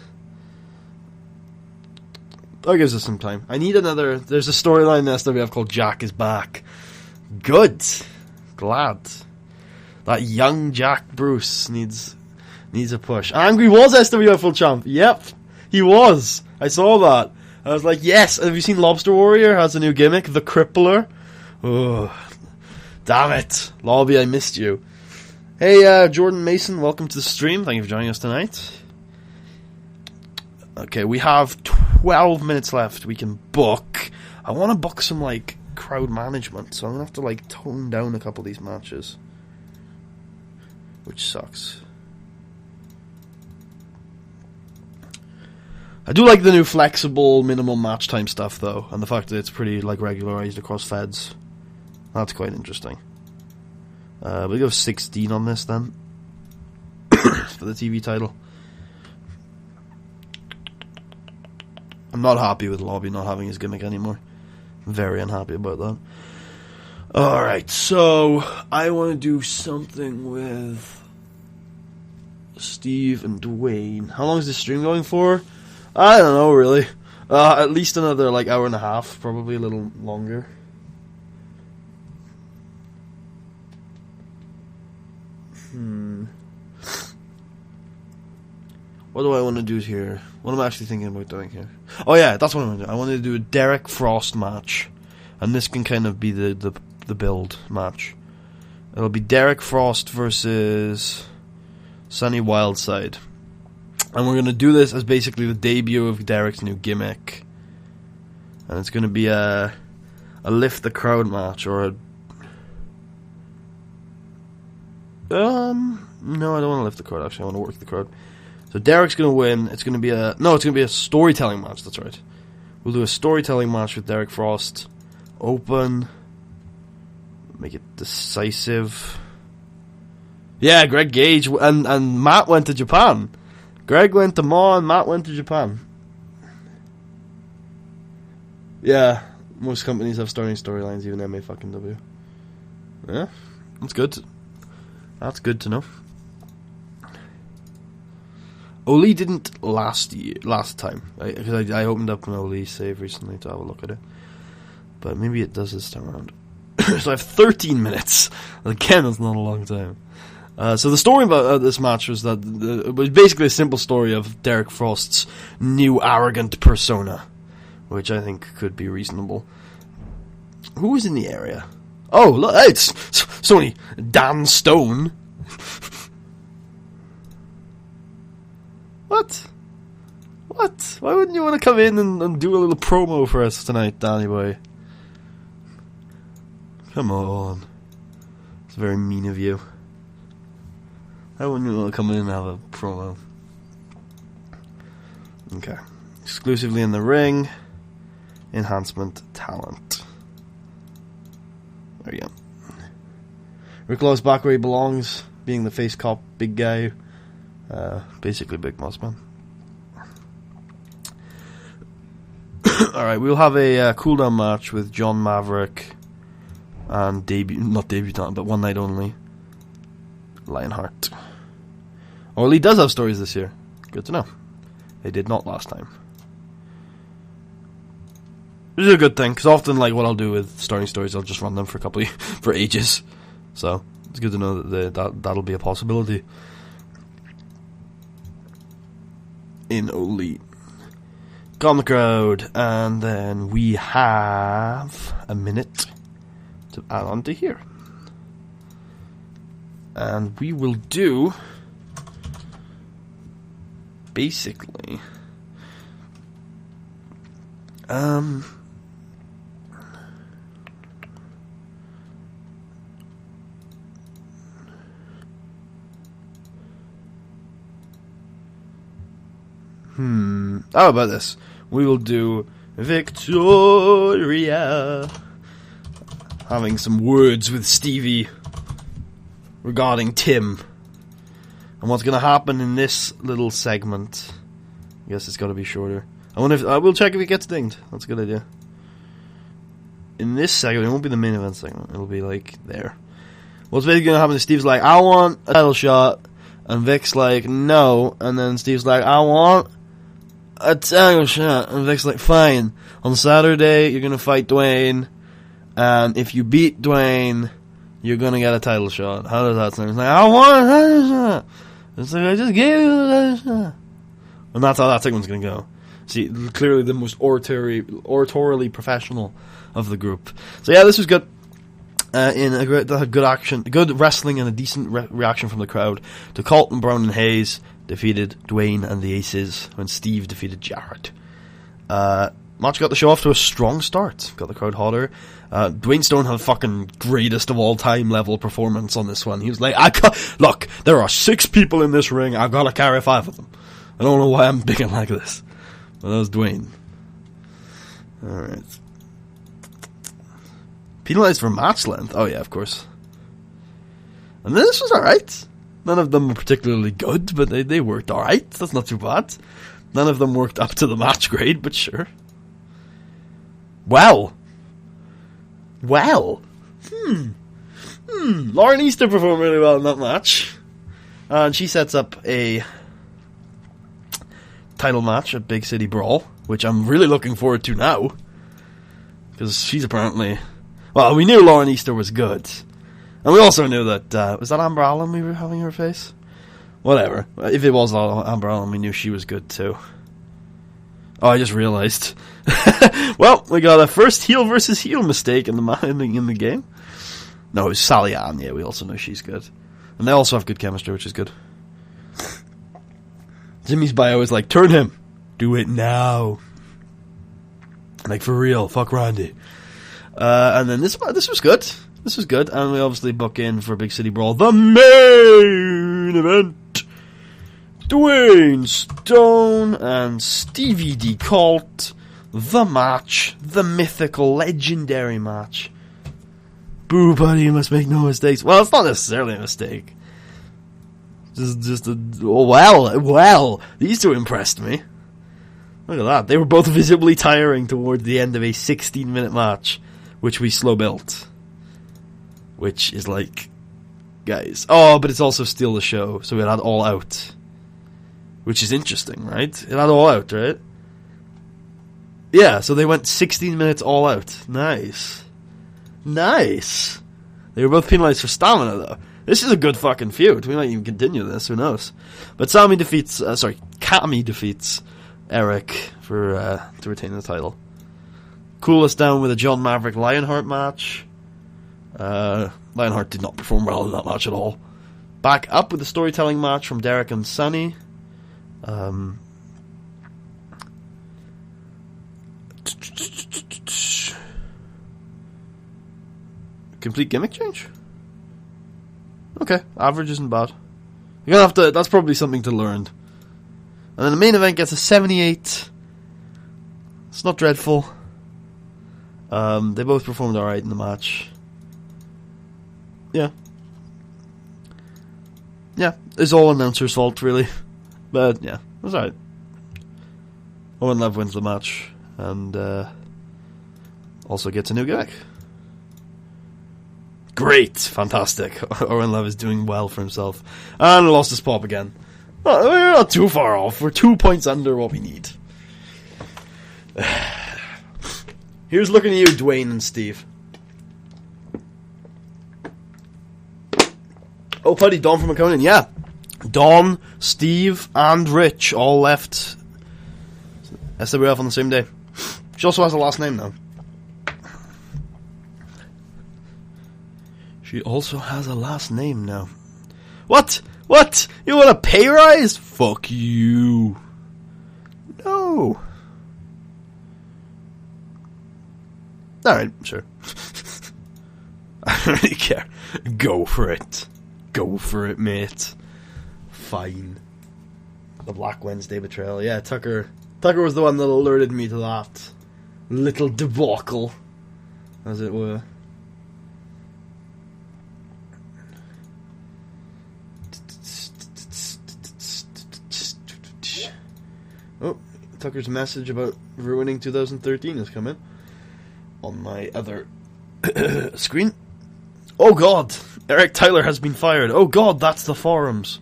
That gives us some time. I need another... There's a storyline in SWF called Jack is Back. Good. Glad. That young Jack Bruce needs a push. Angry was SWF full champ. Yep. He was. I saw that. I was like, yes. Have you seen Lobster Warrior? Has a new gimmick. The Crippler. Oh, damn it. Lobby, I missed you. Hey, Jordan Mason. Welcome to the stream. Thank you for joining us tonight. Okay, we have 12 minutes left. We can book. I want to book some, like, crowd management, so I'm going to have to, like, tone down a couple of these matches. Which sucks. I do like the new flexible minimum match time stuff, though, and the fact that it's pretty, like, regularized across feds. That's quite interesting. We'll go 16 on this, then. For the TV title. I'm not happy with Lobby not having his gimmick anymore. I'm very unhappy about that. Alright, so I want to do something with Steve and Dwayne. How long is this stream going for? I don't know, really. At least another, like, hour and a half. Probably a little longer. What do I want to do here? What am I actually thinking about doing here? Oh yeah, that's what I want to do. I want to do a Derek Frost match. And this can kind of be the build match. It'll be Derek Frost versus Sunny Wildside. And we're going to do this as basically the debut of Derek's new gimmick. And it's going to be a lift the crowd match, or a... No, I don't want to lift the crowd, actually. I want to work the crowd. So Derek's going to win. It's going to be a... No, it's going to be a storytelling match, that's right. We'll do a storytelling match with Derek Frost. Open. Make it decisive. Yeah, Greg Gage and Matt went to Japan. Greg went to Maw and Matt went to Japan. Yeah, most companies have starting storylines, even MA fucking W. Yeah, that's good. That's good to know. Oli didn't last time. Because I opened up an Oli save recently to have a look at it. But maybe it does this time around. So I have 13 minutes. Again, that's not a long time. So the story about this match was that it was basically a simple story of Derek Frost's new arrogant persona, which I think could be reasonable. Who was in the area? Oh, look, it's Sony Dan Stone. What? Why wouldn't you want to come in and do a little promo for us tonight, Danny boy? Come on. It's very mean of you. Why wouldn't you want to come in and have a promo? Okay. Exclusively in the ring. Enhancement talent. There you go. Rick Law's back where he belongs, being the face cop, big guy. Basically Big Boss Man. Alright, we'll have a cooldown match with John Maverick and not debutant, but one night only, Lionheart. Well, he does have stories this year. Good to know. They did not last time. Which is a good thing, because often, like, what I'll do with starting stories, I'll just run them for ages. So, it's good to know that that'll be a possibility. In Elite. Calm the crowd, and then we have a minute to add on to here. And we will do basically how about this? We will do Victoria having some words with Stevie regarding Tim. And what's going to happen in this little segment? I guess it's got to be shorter. I wonder if I will check if it gets dinged. That's a good idea. In this segment, it won't be the main event segment. It'll be like there. What's basically going to happen is Steve's like, I want a title shot. And Vic's like, no. And then Steve's like, I want a title shot. And Vic's like, fine. On Saturday, you're going to fight Dwayne. And if you beat Dwayne, you're going to get a title shot. How does that sound? He's like, I want a title shot. It's like, I just gave you a title shot. And that's how that segment's going to go. See, clearly the most oratorially professional of the group. So yeah, this was good. In a good action, good wrestling, and a decent reaction from the crowd to Colton, Brown, and Hayes defeated Dwayne and the Aces when Steve defeated Jarrett. Match got the show off to a strong start. Got the crowd hotter. Dwayne Stone had a fucking greatest of all time level performance on this one. He was like, look, there are 6 people in this ring. I've got to carry 5 of them. I don't know why I'm bigging like this. But that was Dwayne. Alright. Penalized for match length? Oh yeah, of course. And this was alright. None of them were particularly good, but they worked alright. That's not too bad. None of them worked up to the match grade, but sure. Well. Lauren Easter performed really well in that match. And she sets up a title match at Big City Brawl, which I'm really looking forward to now. Because she's apparently... Well, we knew Lauren Easter was good. And we also knew that... was that Amber Allen we were having her face? Whatever. If it was Amber Allen, we knew she was good too. Oh, I just realized. Well, we got a first heel versus heel mistake in the game. No, it was Sally Ann. Yeah, we also know she's good. And they also have good chemistry, which is good. Jimmy's bio is like, turn him. Do it now. Like, for real. Fuck Randy. And then this was good. This was good. And we obviously book in for Big City Brawl, the main event. Dwayne Stone and Stevie D. Colt. The match. The mythical, legendary match. Boo, buddy, you must make no mistakes. Well, it's not necessarily a mistake. Well, these two impressed me. Look at that. They were both visibly tiring towards the end of a 16-minute match, which we slow built. Which is like, guys. Oh, but it's also Steal the Show, so it had All Out. Which is interesting, right? It had All Out, right? Yeah, so they went 16 minutes All Out. Nice. They were both penalized for stamina, though. This is a good fucking feud. We might even continue this, who knows. But Cammy defeats Eric for to retain the title. Cool us down with a John Maverick Lionheart match. Lionheart did not perform well in that match at all. Back up with a storytelling match from Derek and Sunny. Complete gimmick change? Okay, average isn't bad. You're gonna have to. That's probably something to learn. And then the main event gets a 78. It's not dreadful. They both performed alright in the match. Yeah. Yeah, it's all announcer's fault, really. But, yeah, it was alright. Owen Love wins the match. And, also gets a new gimmick. Great! Fantastic. Owen Love is doing well for himself. And lost his pop again. Well, we're not too far off. We're 2 points under what we need. Here's looking at you, Dwayne and Steve. Oh, buddy, Dawn from Conan. Yeah. Dawn, Steve, and Rich all left SWF on the same day. She also has a last name now. She also has a last name now. What? What? You want a pay rise? Fuck you. No. Alright, sure. I don't really care. Go for it. Go for it, mate. Fine. The Black Wednesday betrayal. Yeah, Tucker was the one that alerted me to that little debacle, as it were. Oh, Tucker's message about ruining 2013 has come in on my other screen. Oh god, Eric Tyler has been fired. Oh god, that's the forums.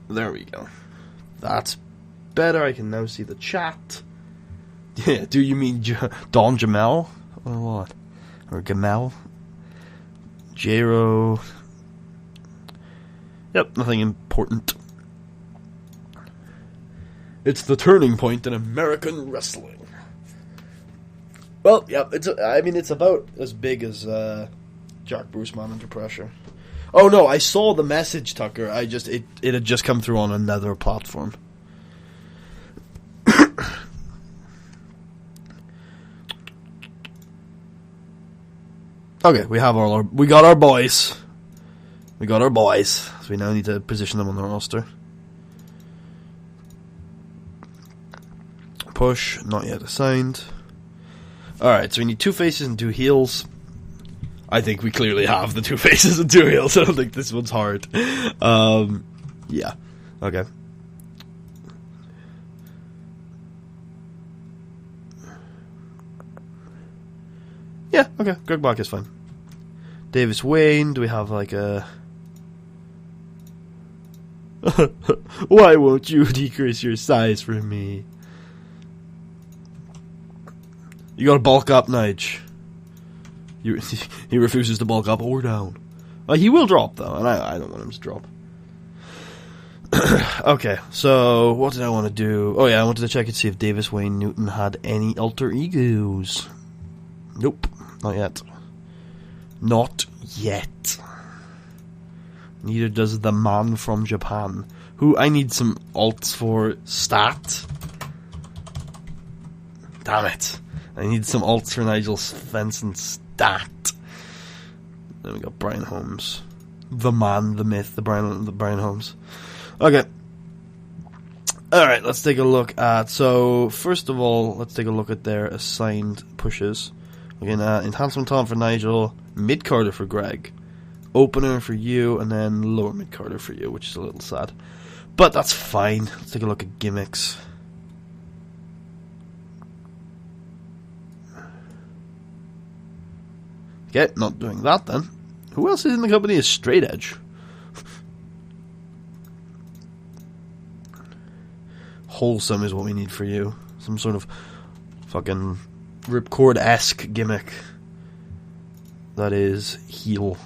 There we go. That's better. I can now see the chat. Yeah, do you mean Don Jamel? Or what? Or Gamal? Jero? Yep, nothing important. It's the turning point in American wrestling. Well, yeah, it's about as big as Jack Bruce Man Under Pressure. Oh no, I saw the message, Tucker. It had just come through on another platform. Okay, we got our boys. We got our boys. So we now need to position them on the roster. Push, not yet assigned. Alright, so we need 2 faces and 2 heels. I think we clearly have the 2 faces and 2 heels. I don't think this one's hard. Yeah. Okay. Yeah, okay. Greg Black is fine. Davis Wayne, do we have like a... Why won't you decrease your size for me? You gotta bulk up, Nige. He refuses to bulk up or down. He will drop, though, and I don't want him to drop. Okay, so what did I want to do? Oh yeah, I wanted to check and see if Davis Wayne Newton had any alter egos. Nope, not yet. Not yet. Neither does the man from Japan, who I need some alts for stat. Damn it. I need some alts for Nigel Svensson stat. Then we got Brian Holmes. The man, the myth, the Brian Holmes. Okay. Alright, let's take a look at... So, first of all, let's take a look at their assigned pushes. Again, enhancement talent for Nigel, mid-carder for Greg, opener for you, and then lower mid-carder for you, which is a little sad. But that's fine. Let's take a look at gimmicks. Okay, not doing that then. Who else is in the company is Straight Edge? Wholesome is what we need for you. Some sort of fucking Ripcord-esque gimmick that is heel.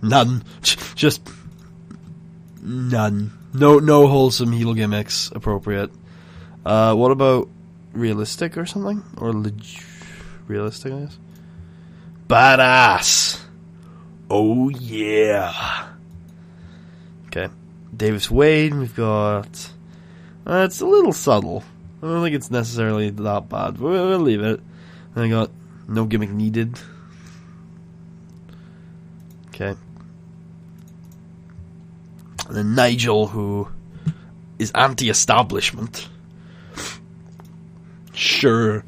None. Just none. No wholesome heel gimmicks appropriate. What about realistic or something? Or realistic, I guess? Badass. Oh yeah. Okay. Davis Wade, we've got... it's a little subtle. I don't think it's necessarily that bad, but we'll leave it. And I got no gimmick needed. Okay. And then Nigel, who is anti-establishment. Sure.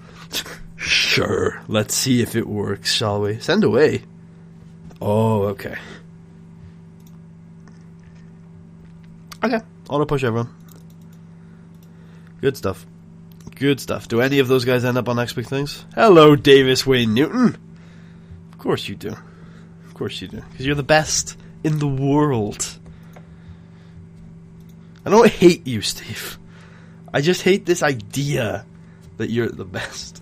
Sure. Let's see if it works, shall we? Send away. Oh, okay. Okay. Auto push everyone. Good stuff. Good stuff. Do any of those guys end up on Next Big Things? Hello, Davis Wayne Newton. Of course you do. Of course you do. Because you're the best in the world. I don't hate you, Steve. I just hate this idea that you're the best.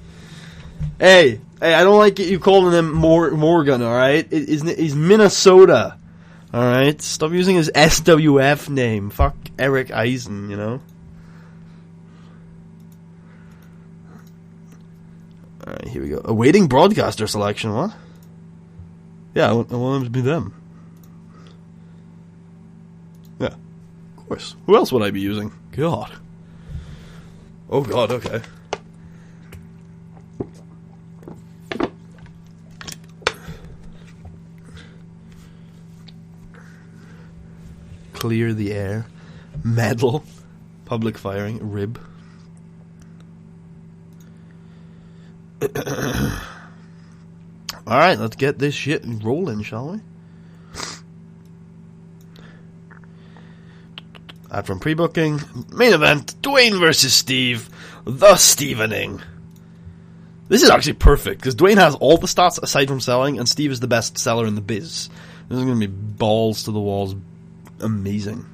Hey, I don't like you calling him Morgan, alright? He's Minnesota. Alright? Stop using his SWF name. Fuck Eric Eisen, you know? Alright, here we go. Awaiting broadcaster selection, what? Yeah, I want them to be them. Yeah, of course. Who else would I be using? God. Oh God, okay. Clear the air. Medal. Public firing. Rib. Alright, let's get this shit rolling, shall we? Ad from pre-booking. Main event, Dwayne versus Steve. The Stevening. This is actually perfect, because Dwayne has all the stats aside from selling, and Steve is the best seller in the biz. This is going to be balls to the walls. Amazing.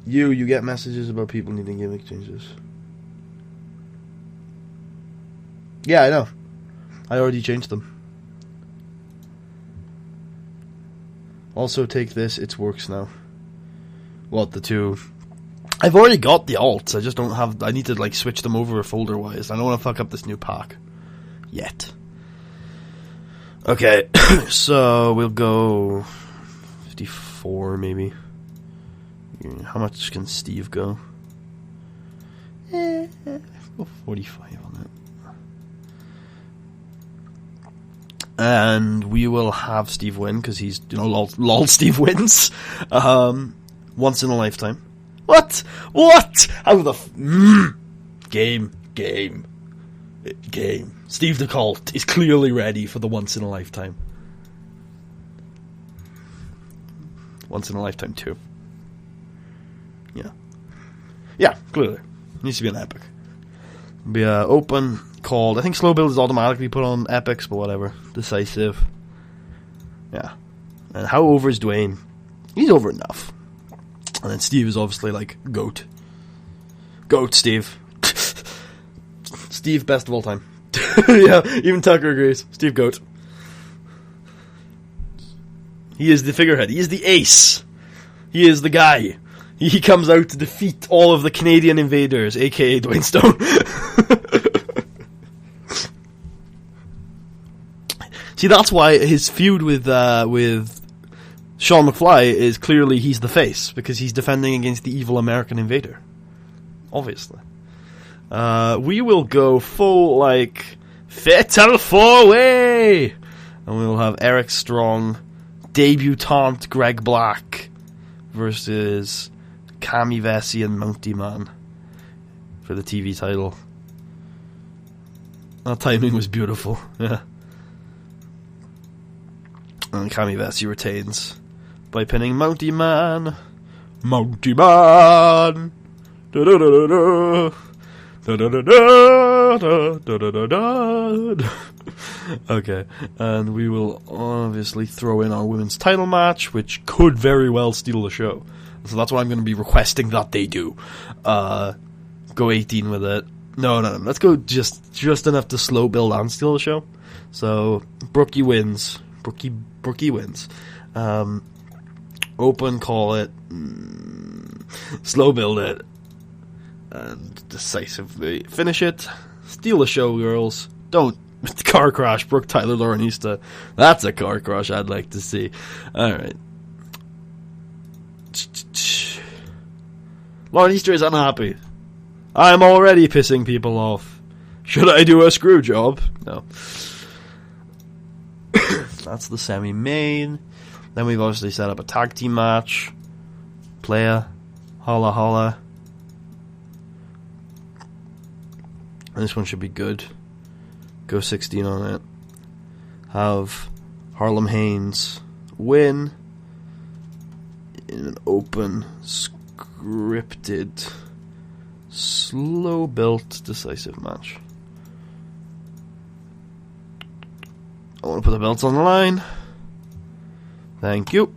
You get messages about people needing gimmick changes. Yeah, I know. I already changed them. Also take this, it works now. What, the two? I've already got the alts, I just don't have... I need to, like, switch them over folder-wise. I don't want to fuck up this new pack. Yet. Okay, so we'll go... 54, maybe. How much can Steve go? Go 45 on it. And we will have Steve win, because he's, you know, lol Steve wins. Once in a lifetime. What? How the Game. Steve the Cult is clearly ready for the once in a lifetime. Once in a lifetime too. Yeah, clearly. Needs to be an epic. Be open, called, I think slow build is automatically put on epics, but whatever. Decisive. Yeah. And how over is Dwayne? He's over enough. And then Steve is obviously like GOAT. GOAT Steve. Steve, best of all time. Yeah, even Tucker agrees. Steve GOAT. He is the figurehead. He is the ace. He is the guy. He comes out to defeat all of the Canadian invaders, aka Dwayne Stone. See, that's why his feud with Sean McFly is clearly he's the face, because he's defending against the evil American invader. Obviously. We will go full, like, Fatal 4-Way! And we will have Eric Strong, debutante Greg Black, versus Cammy Vesey and Mountie Man for the TV title. That timing was beautiful, yeah. And Cammy Vesey retains by pinning Mountie Man. Mountie Man! Da-da-da-da-da! Da-da-da-da-da-da-da-da-da. Okay, and we will obviously throw in our women's title match, which could very well steal the show. So that's what I'm going to be requesting that they do. Go 18 with it. No. Let's go just enough to slow build and steal the show. So Brookie wins. Brookie wins. Open, call it. Slow build it. And decisively finish it. Steal the show, girls. Don't. Car crash, Brooke Tyler Laurenista. That's a car crash I'd like to see. Alright. Lauren Easter is unhappy. I'm already pissing people off. Should I do a screw job? No. That's the semi-main. Then we've obviously set up a tag team match. Playa. Holla holla. And this one should be good. Go 16 on it. Have Harlem Haynes win in an open, scripted, slow-built, decisive match. I want to put the belts on the line. Thank you.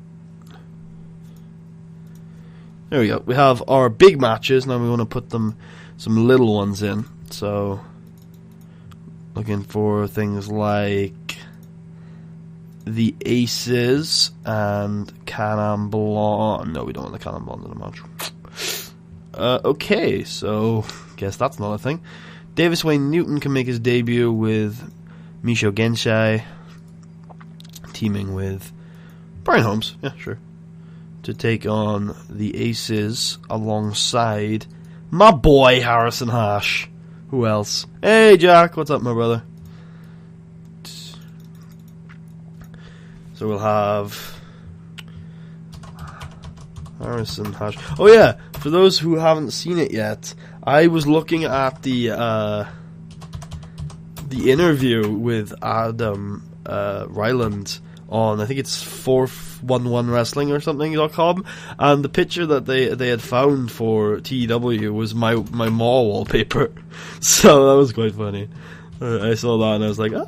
There we go. We have our big matches. Now we want to put some little ones in. So, looking for things like the Aces and Canon Blonde. No, we don't want the Canon Blonde in the match. Okay, so guess that's not a thing. Davis Wayne Newton can make his debut with Misho Genshai, teaming with Brian Holmes, yeah, sure, to take on the Aces alongside my boy Harrison Hash. Who else? Hey Jack, what's up, my brother? So we'll have Harrison Hash. Oh yeah, for those who haven't seen it yet, I was looking at the interview with Adam Ryland on, I think it's 411 Wrestling or something.com, and the picture that they had found for TEW was my mall wallpaper. So that was quite funny. I saw that and I was like, ah.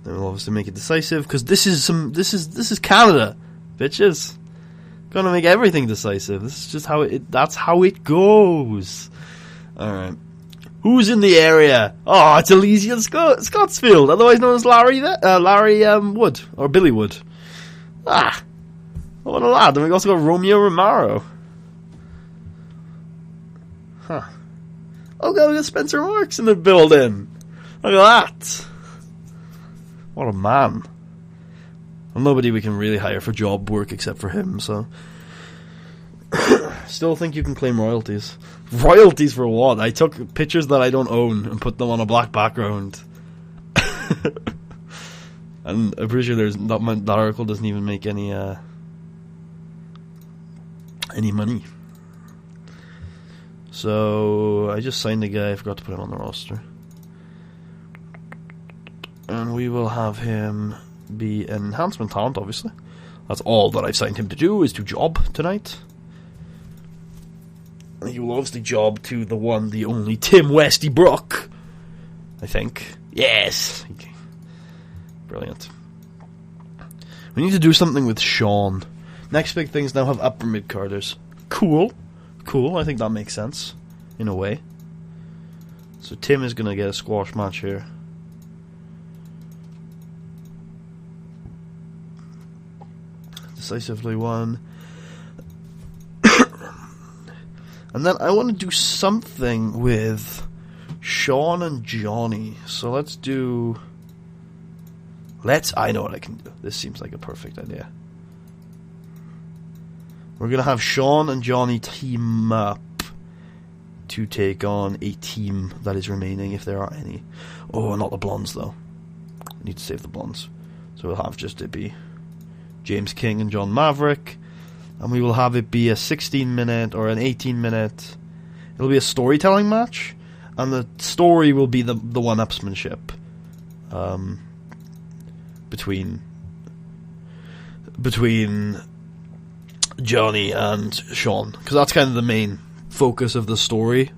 Then we'll obviously make it decisive, because this is Canada, bitches. Gonna make everything decisive. This is just that's how it goes. Alright. Who's in the area? Oh, it's Elysian Scottsfield, otherwise known as Larry Wood, or Billy Wood. Ah, what a lad. And we've also got Romeo Romero. Huh. Oh god, we got Spencer Marks in the building. Look at that. What a man. Well, nobody we can really hire for job work except for him, so. Still think you can claim royalties. Royalties for what? I took pictures that I don't own and put them on a black background. And I'm pretty sure that article doesn't even make any money. So I just signed a guy, I forgot to put him on the roster. And we will have him be an enhancement talent, obviously. That's all that I've signed him to do, is to job tonight. And he will obviously job to the one, the only Tim Westy Brook, I think. Yes! Okay. Brilliant. We need to do something with Sean. Next big things now have upper mid-carders. Cool. I think that makes sense, in a way. So Tim is going to get a squash match here. Decisively won. And then I want to do something with Sean and Johnny. So let's do... I know what I can do. This seems like a perfect idea. We're going to have Sean and Johnny team up to take on a team that is remaining, if there are any. Oh, not the blondes, though. I need to save the blondes. So we'll have just it be James King and John Maverick. And we will have it be a 16-minute or an 18-minute... It'll be a storytelling match. And the story will be the one-upsmanship. Between Johnny and Sean. Because that's kind of the main focus of the story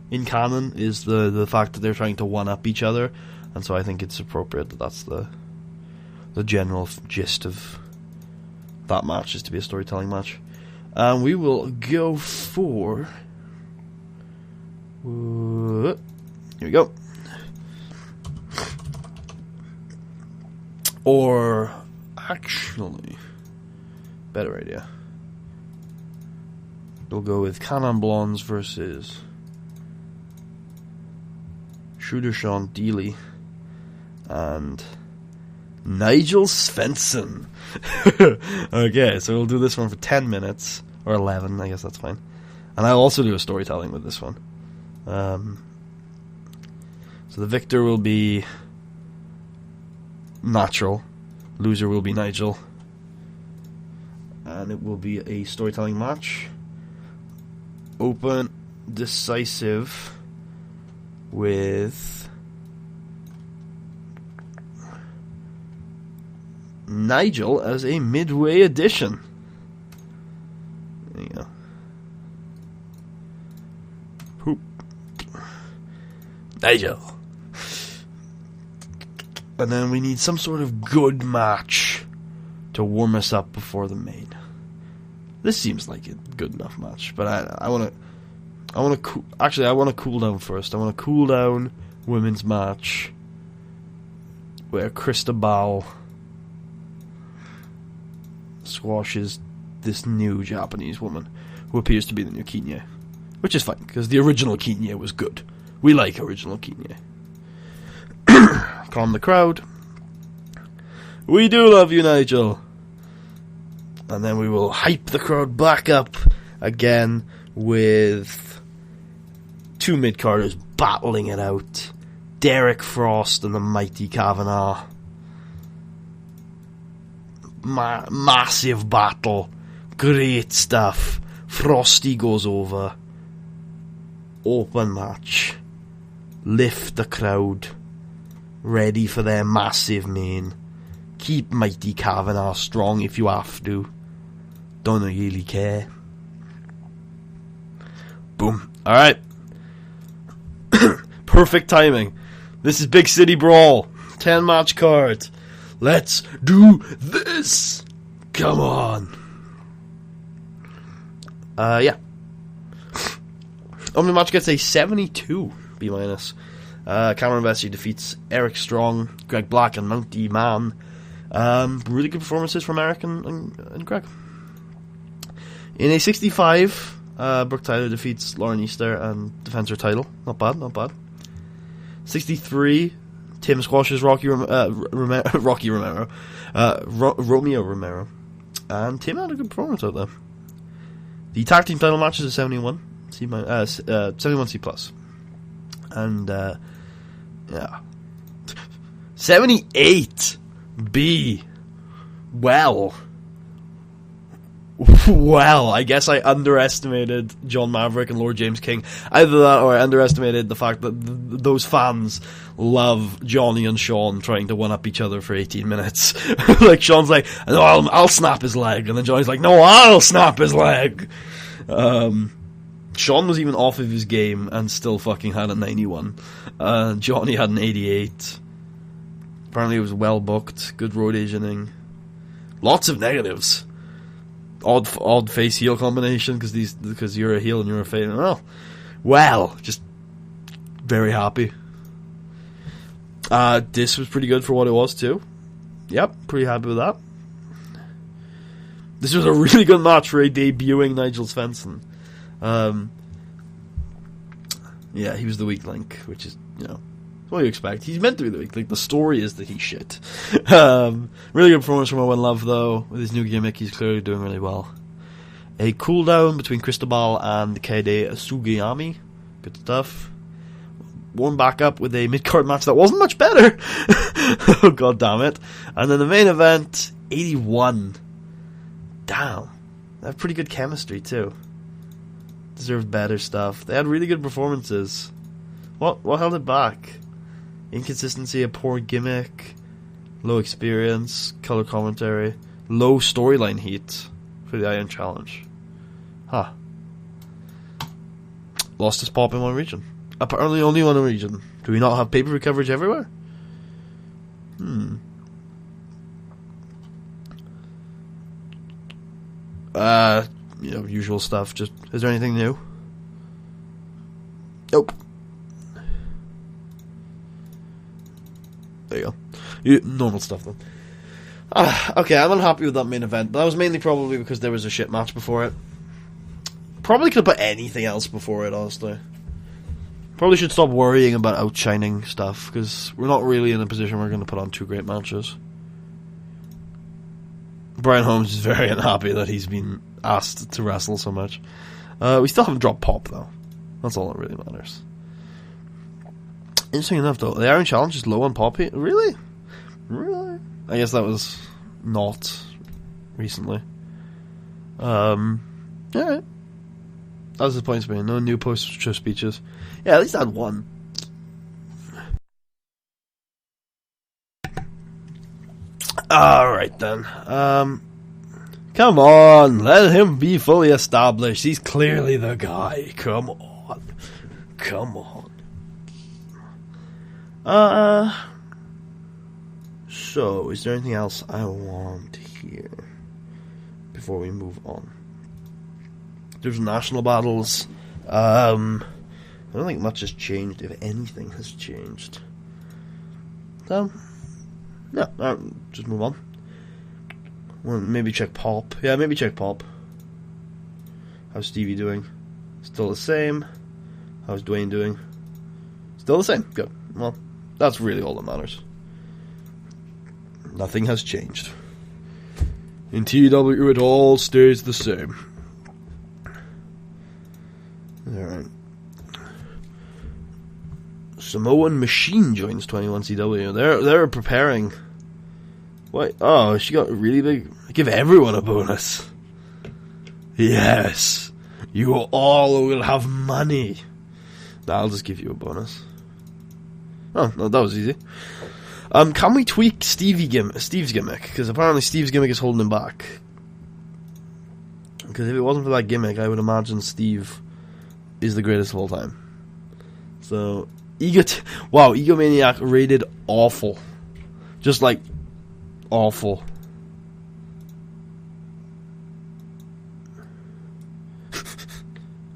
in canon, is the fact that they're trying to one-up each other. And so I think it's appropriate that that's the general gist of that match, is to be a storytelling match. And we will go for... Here we go. Or, actually, better idea. We'll go with Canon Blondes versus Shooter Sean Dealey. and Nigel Svensson. Okay, so we'll do this one for 10 minutes, or 11, I guess that's fine. And I'll also do a storytelling with this one. So the victor will be Natural, loser will be Nigel, and it will be a storytelling match. Open, decisive, with Nigel as a midway addition. There you go. Poop. Nigel. And then we need some sort of good match to warm us up before the main. This seems like a good enough match, but I want to cool down first. I want to cool down women's match where Cristobal squashes this new Japanese woman who appears to be the new Kinye, which is fine because the original Kinye was good. We like original Kinye. Calm the crowd. We do love you, Nigel. And then we will hype the crowd back up again with two mid-carders battling it out. Derek Frost and the mighty Kavanagh. Massive battle. Great stuff. Frosty goes over. Open match. Lift the crowd. Ready for their massive main. Keep mighty Kavanagh strong if you have to. Don't really care. Boom. Alright. Perfect timing. This is Big City Brawl. 10 match card. Let's do this. Come on. Yeah. Opening match gets a 72 B-. Cameron Vesey defeats Eric Strong, Greg Black, and Mountie Man. Really good performances from Eric and Greg. In a 65, Brooke Tyler defeats Lauren Easter and defends her title. Not bad, not bad. 63, Tim squashes Romeo Romero. And Tim had a good performance out there. The tag team title match is a 71, 71 C+. And, yeah. 78 B. Well, I guess I underestimated John Maverick and Lord James King. Either that or I underestimated the fact that those fans love Johnny and Sean trying to one-up each other for 18 minutes. Like, Sean's like, no, I'll snap his leg. And then Johnny's like, no, I'll snap his leg. Sean was even off of his game and still fucking had a 91. Johnny had an 88. Apparently it was well booked. Good road agenting. Lots of negatives. Odd face heel combination because you're a heel and you're a face. Well, just very happy. This was pretty good for what it was too. Yep, pretty happy with that. This was a really good match for a debuting Nigel Svensson. Yeah, he was the weak link, which is, what do you expect? He's meant to be the weak link. The story is that he's shit. Really good performance from Owen Love, though. With his new gimmick, he's clearly doing really well. A cooldown between Cristobal and Kaede Sugiyami. Good stuff. Warm back up with a mid-card match that wasn't much better. Oh, god damn it. And then the main event, 81. Damn. They have pretty good chemistry, too. Deserved better stuff. They had really good performances. What held it back? Inconsistency, a poor gimmick, low experience, color commentary, low storyline heat for the Iron Challenge. Huh. Lost its pop in one region. Apparently only one region. Do we not have pay-per-view coverage everywhere? Usual stuff. Just, is there anything new? Nope. There you go. Normal stuff, then. Okay, I'm unhappy with that main event. That was mainly probably because there was a shit match before it. Probably could have put anything else before it, honestly. Probably should stop worrying about outshining stuff, because we're not really in a position where we're going to put on 2 great matches. Brian Holmes is very unhappy that he's been asked to wrestle so much. We still haven't dropped Pop, though. That's all that really matters. Interesting enough, though, the Iron Challenge is low on Pop. Really? Really? I guess that was not recently. Alright. That's the point being. No new post-show speeches. Yeah, at least I had one. Alright then. Come on, let him be fully established. He's clearly the guy. Come on. Come on. So, is there anything else I want here before we move on? There's national battles. I don't think much has changed, if anything has changed. So, yeah, just move on. Well, maybe check Pop. Yeah, maybe check Pop. How's Stevie doing? Still the same. How's Dwayne doing? Still the same. Good. Well, that's really all that matters. Nothing has changed. In TEW, it all stays the same. Alright. Samoan Machine joins 21CW. They're preparing. What? Oh, she got really big. Give everyone a bonus. Yes. You all will have money. Nah, I'll just give you a bonus. Oh, no, that was easy. Can we tweak Steve's gimmick? Because apparently Steve's gimmick is holding him back. Because if it wasn't for that gimmick, I would imagine Steve is the greatest of all time. So, wow, Egomaniac rated awful. Just like, awful.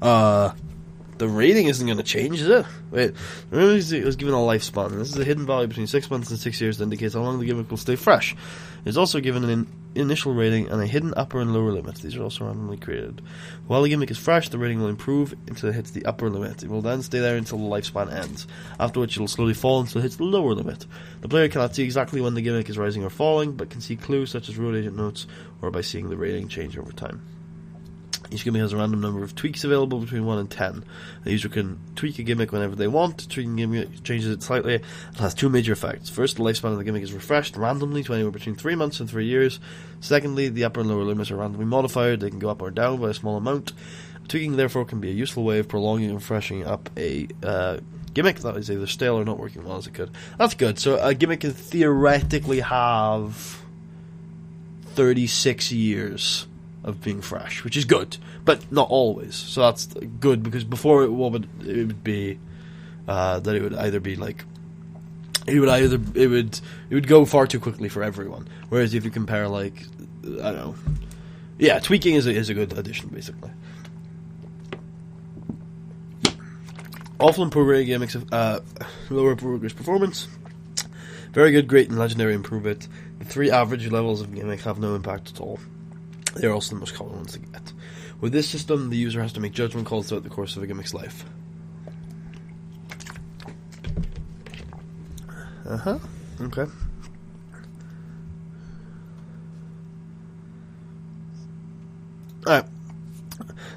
The rating isn't going to change, is it? Wait, remember it was given a lifespan. This is a hidden value between 6 months and 6 years that indicates how long the gimmick will stay fresh. It's also given an initial rating and a hidden upper and lower limit. These are also randomly created. While the gimmick is fresh, the rating will improve until it hits the upper limit. It will then stay there until the lifespan ends, after which it will slowly fall until it hits the lower limit. The player cannot see exactly when the gimmick is rising or falling, but can see clues such as road agent notes or by seeing the rating change over time. Each gimmick has a random number of tweaks available between 1 and 10. The user can tweak a gimmick whenever they want. Tweaking a gimmick changes it slightly. It has 2 major effects. First, the lifespan of the gimmick is refreshed randomly to anywhere between 3 months and 3 years. Secondly, the upper and lower limits are randomly modified. They can go up or down by a small amount. Tweaking, therefore, can be a useful way of prolonging and freshening up a gimmick that is either stale or not working well as it could. That's good. So a gimmick can theoretically have 36 years of being fresh, which is good, but not always. So that's good, because before it would be that it would either be like it would go far too quickly for everyone. Whereas if you compare, like, I don't know, yeah, tweaking is a good addition basically. Awful and poor rating gimmicks, lower progress performance. Very good, great, and legendary improve it. The 3 average levels of gimmick have no impact at all. They are also the most common ones to get. With this system, the user has to make judgment calls throughout the course of a gimmick's life. Okay. Alright.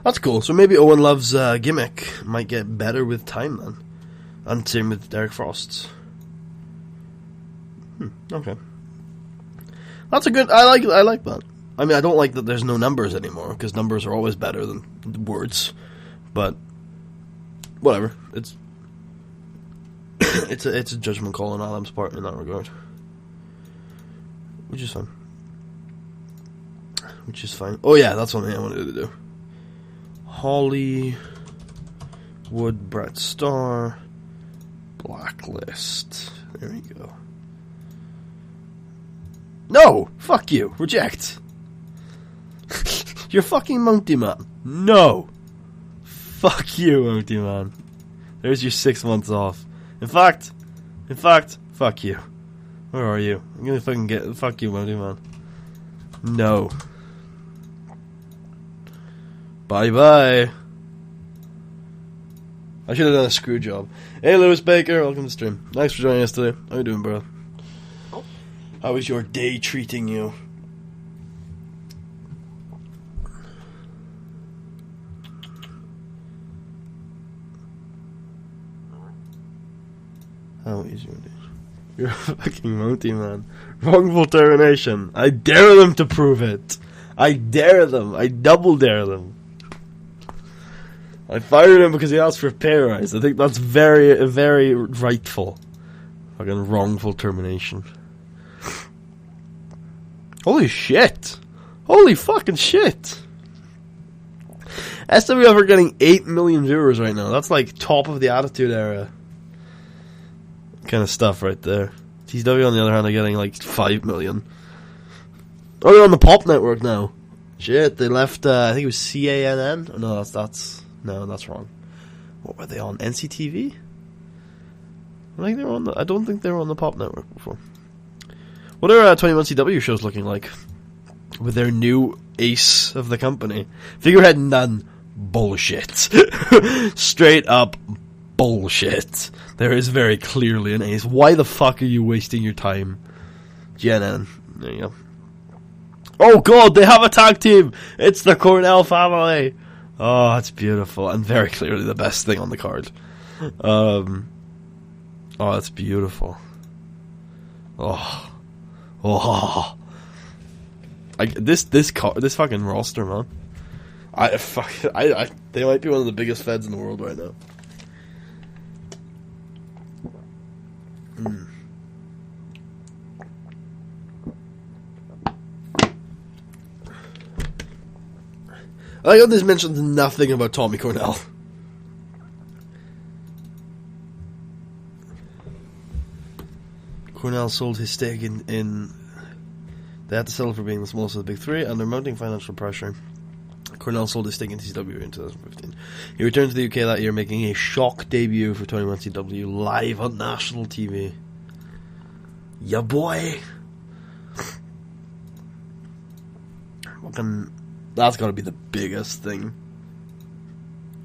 That's cool. So maybe Owen Love's gimmick might get better with time then. And same with Derek Frost's. Okay. That's a good... I like that. I mean, I don't like that there's no numbers anymore, because numbers are always better than words. But whatever. It's it's a judgment call on Adam's part in that regard, which is fine. Oh yeah, that's something I wanted to do. Hollywood, Brett Starr, Blacklist. There we go. No! Fuck you! Reject! You're fucking Mounty Man. No! Fuck you, Mounty Man. There's your 6 months off. In fact, fuck you. Where are you? I'm gonna fucking get... Fuck you, Mounty Man. No. Bye-bye. I should have done a screw job. Hey, Lewis Baker, welcome to the stream. Thanks for joining us today. How you doing, bro? How is your day treating you? How is your day? You're a fucking Mountie, man. Wrongful termination. I dare them to prove it. I dare them. I double dare them. I fired him because he asked for a pay rise. I think that's very, very rightful. Fucking wrongful termination. Holy shit. Holy fucking shit. SWF are getting 8 million viewers right now. That's like top of the Attitude Era kind of stuff right there. TEW on the other hand are getting like 5 million. Oh, they're on the Pop Network now. Shit, they left, I think it was CANN? Oh, no, that's wrong. What were they on? NCTV? I don't think they were on the Pop Network before. What are 21CW shows looking like? With their new ace of the company. Figurehead none. Bullshit. Straight up bullshit. There is very clearly an ace. Why the fuck are you wasting your time? GNN. There you go. Oh god, they have a tag team! It's the Cornell family! Oh, that's beautiful. And very clearly the best thing on the card. Oh, that's beautiful. Oh. This fucking roster, man. They might be one of the biggest feds in the world right now. I like how this mentions nothing about Tommy Cornell. Cornell sold his stake in. They had to settle for being the smallest of the big three, under mounting financial pressure. Cornell sold his stake in TEW in 2015. He returned to the UK that year, making a shock debut for 21CW live on national TV. Ya boy! Fucking. That's got to be the biggest thing.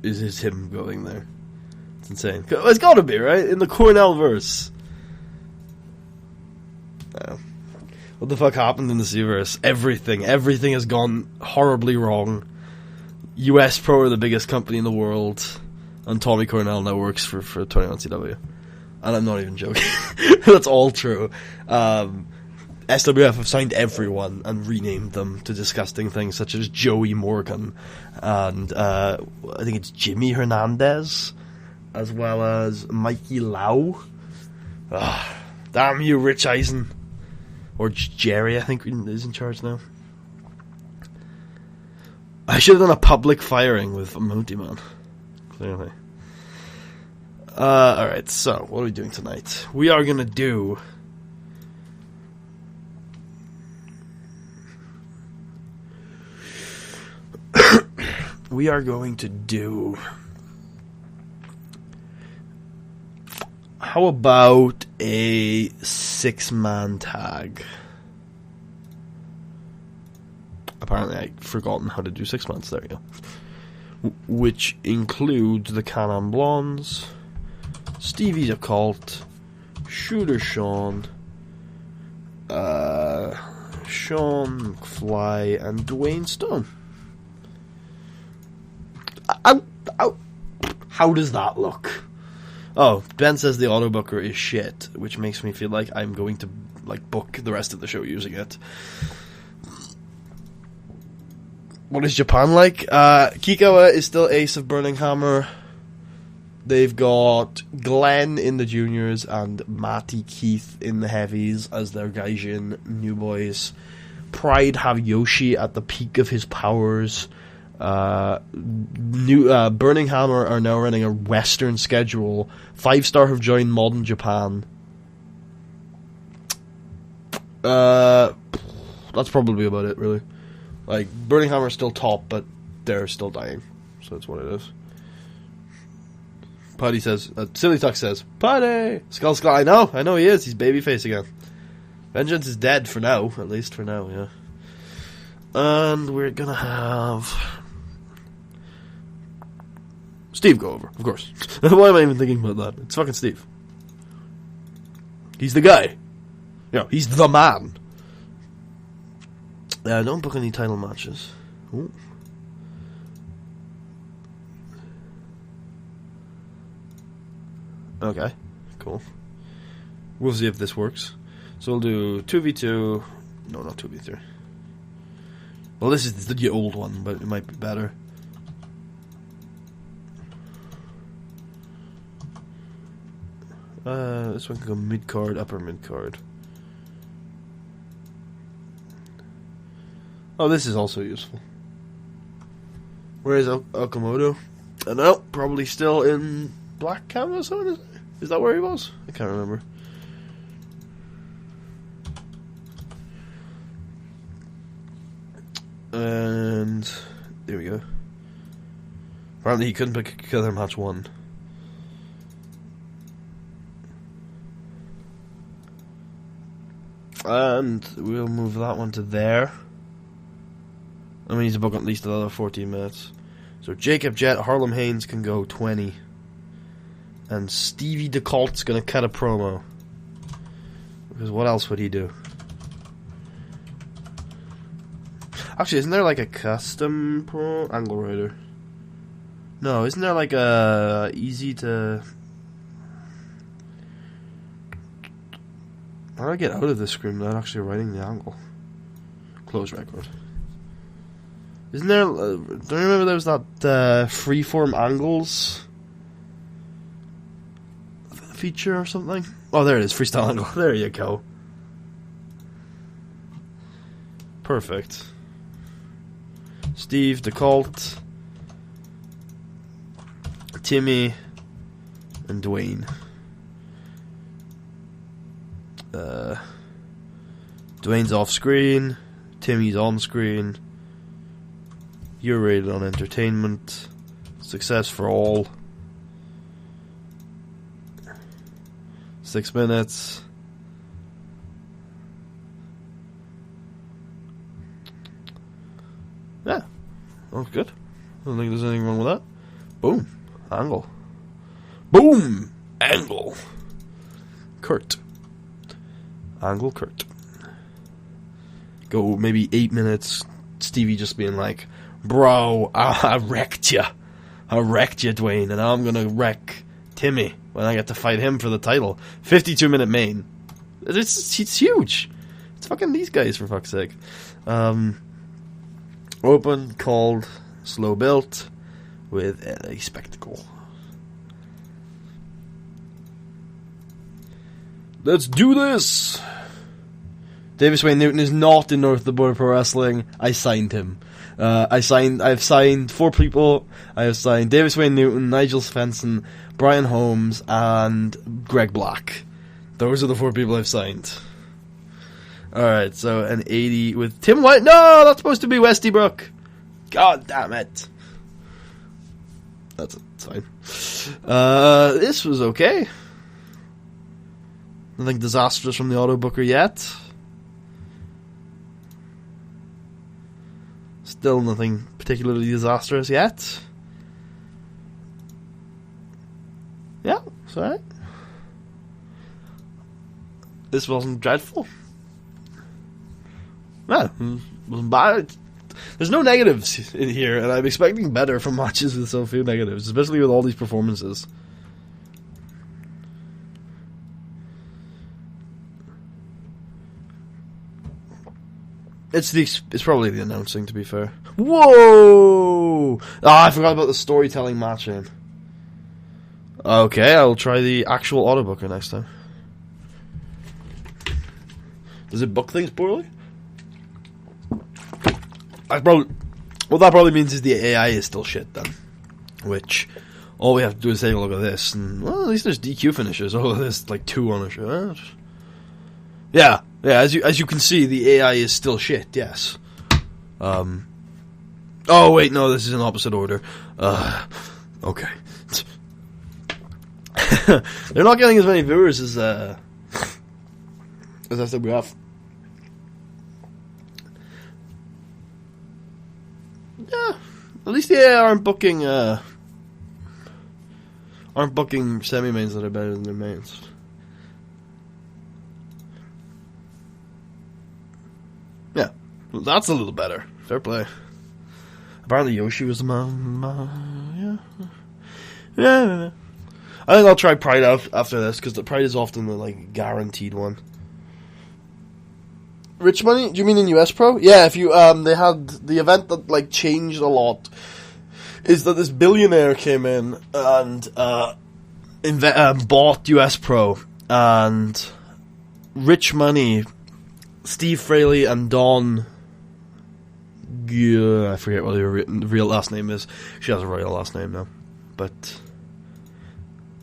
Is him going there? It's insane. It's got to be, right? In the Cornell verse. What the fuck happened in the C-verse? Everything has gone horribly wrong. US Pro are the biggest company in the world, and Tommy Cornell now works for 21CW. And I'm not even joking. That's all true. SWF have signed everyone and renamed them to disgusting things such as Joey Morgan and I think it's Jimmy Hernandez, as well as Mikey Lau. Damn you, Rich Eisen. Or Jerry, I think, is in charge now. I should have done a public firing with Mountie Man. Clearly. Alright, so, what are we doing tonight? We are gonna do... we are going to do... How about a 6-man tag? Apparently I've forgotten how to do 6-mans. There you go. Which includes the Can-Am Blondes, Stevie's Occult, Shooter Sean, Sean McFly, and Dwayne Stone. How does that look? Oh, Ben says the autobooker is shit, which makes me feel like I'm going to book the rest of the show using it. What is Japan like? Kikawa is still ace of Burning Hammer. They've got Glenn in the juniors and Matty Keith in the heavies as their Gaijin new boys. Pride have Yoshi at the peak of his powers. Burning Hammer are now running a Western schedule. 5-Star have joined Modern Japan. That's probably about it, really. Burning Hammer is still top, but they're still dying. So that's what it is. Putty says, Silly Tuck says, Putty! Skull, I know he is. He's babyface again. Vengeance is dead for now, at least for now, yeah. And we're gonna have... Steve go over, of course. Why am I even thinking about that? It's fucking Steve. He's the guy. Yeah, he's the man. Don't book any title matches. Ooh. Okay, cool. We'll see if this works. So we'll do 2v2. No, not 2v3. Well, this is the old one, but it might be better. This one can go mid-card, upper mid-card. Oh, this is also useful. Where is Okamoto? I don't know, probably still in Black Canvas. Is that where he was? I can't remember. And there we go. Apparently he couldn't pick Killer Match 1. And we'll move that one to there. I mean, he's to book at least another 14 minutes. So Jacob Jett, Harlem Haynes can go 20. And Stevie DeCault's going to cut a promo. Because what else would he do? Actually, isn't there like a custom pro angle writer? No, isn't there like a easy to... How do I get out of this screen without actually writing the angle? Close record. Isn't there... don't you remember there was that freeform angles feature or something? Oh, there it is. Freestyle angle. There you go. Perfect. Steve DeCault, Timmy, and Dwayne. Dwayne's off screen, Timmy's on screen. You're rated on entertainment. Success for all. 6 minutes. Yeah, that's good. I don't think there's anything wrong with that. Boom. Angle. Boom! Angle. Kurt. Angle Kurt. Go maybe 8 minutes. Stevie just being like, bro, I wrecked you. I wrecked you, Dwayne, and I'm gonna wreck Timmy when I get to fight him for the title. 52-minute main. It's huge. It's fucking these guys, for fuck's sake. Open, called, slow built, with a spectacle. Let's do this! Davis Wayne Newton is not in North of the Border Pro Wrestling. I signed him. I've signed 4 people. I have signed Davis Wayne Newton, Nigel Svensson, Brian Holmes, and Greg Black. Those are the 4 people I've signed. Alright, so an 80 with Tim White. No, that's supposed to be Westybrook. God damn it. That's fine. This was okay. Nothing disastrous from the auto booker yet. Still nothing particularly disastrous yet. Yeah, it's alright. This wasn't dreadful. Yeah, it wasn't bad. There's no negatives in here, and I'm expecting better from matches with so few negatives, especially with all these performances. It's probably the announcing, to be fair. Whoa! I forgot about the storytelling matching. Okay, I'll try the actual auto booker next time. Does it book things poorly? What that probably means is the AI is still shit then. Which, all we have to do is take a look at this, and, well, at least there's DQ finishes. Oh, there's like 2 on a show. Yeah, as you can see, the AI is still shit, yes. Oh, wait, no, this is in opposite order. Okay. They're not getting as many viewers as I said we have. Yeah, at least the AI aren't booking aren't booking semi-mains that are better than their mains. Yeah, well, that's a little better. Fair play. Apparently Yoshi was the man. Yeah. I think I'll try Pride out after this, because the Pride is often the, like, guaranteed one. Rich money? Do you mean in US Pro? Yeah, if you, they had the event that, like, changed a lot, is that this billionaire came in and, bought US Pro, and Rich Money, Steve Fraley and Dawn, I forget what her real last name is. She has a real last name now. But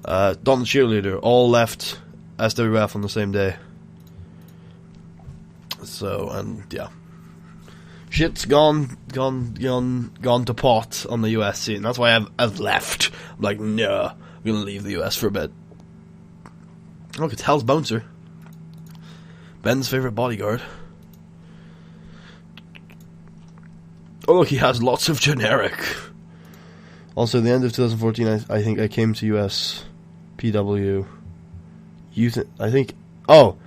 Dawn the Cheerleader all left SWF on the same day. So, and yeah. Shit's gone to pot on the US scene. That's why I've left. I'm like, no, I'm gonna leave the US for a bit. Look, it's Hell's Bouncer. Ben's favorite bodyguard. Oh, look, he has lots of generic. Also, at the end of 2014, I think I came to US PW youth. I think. Oh.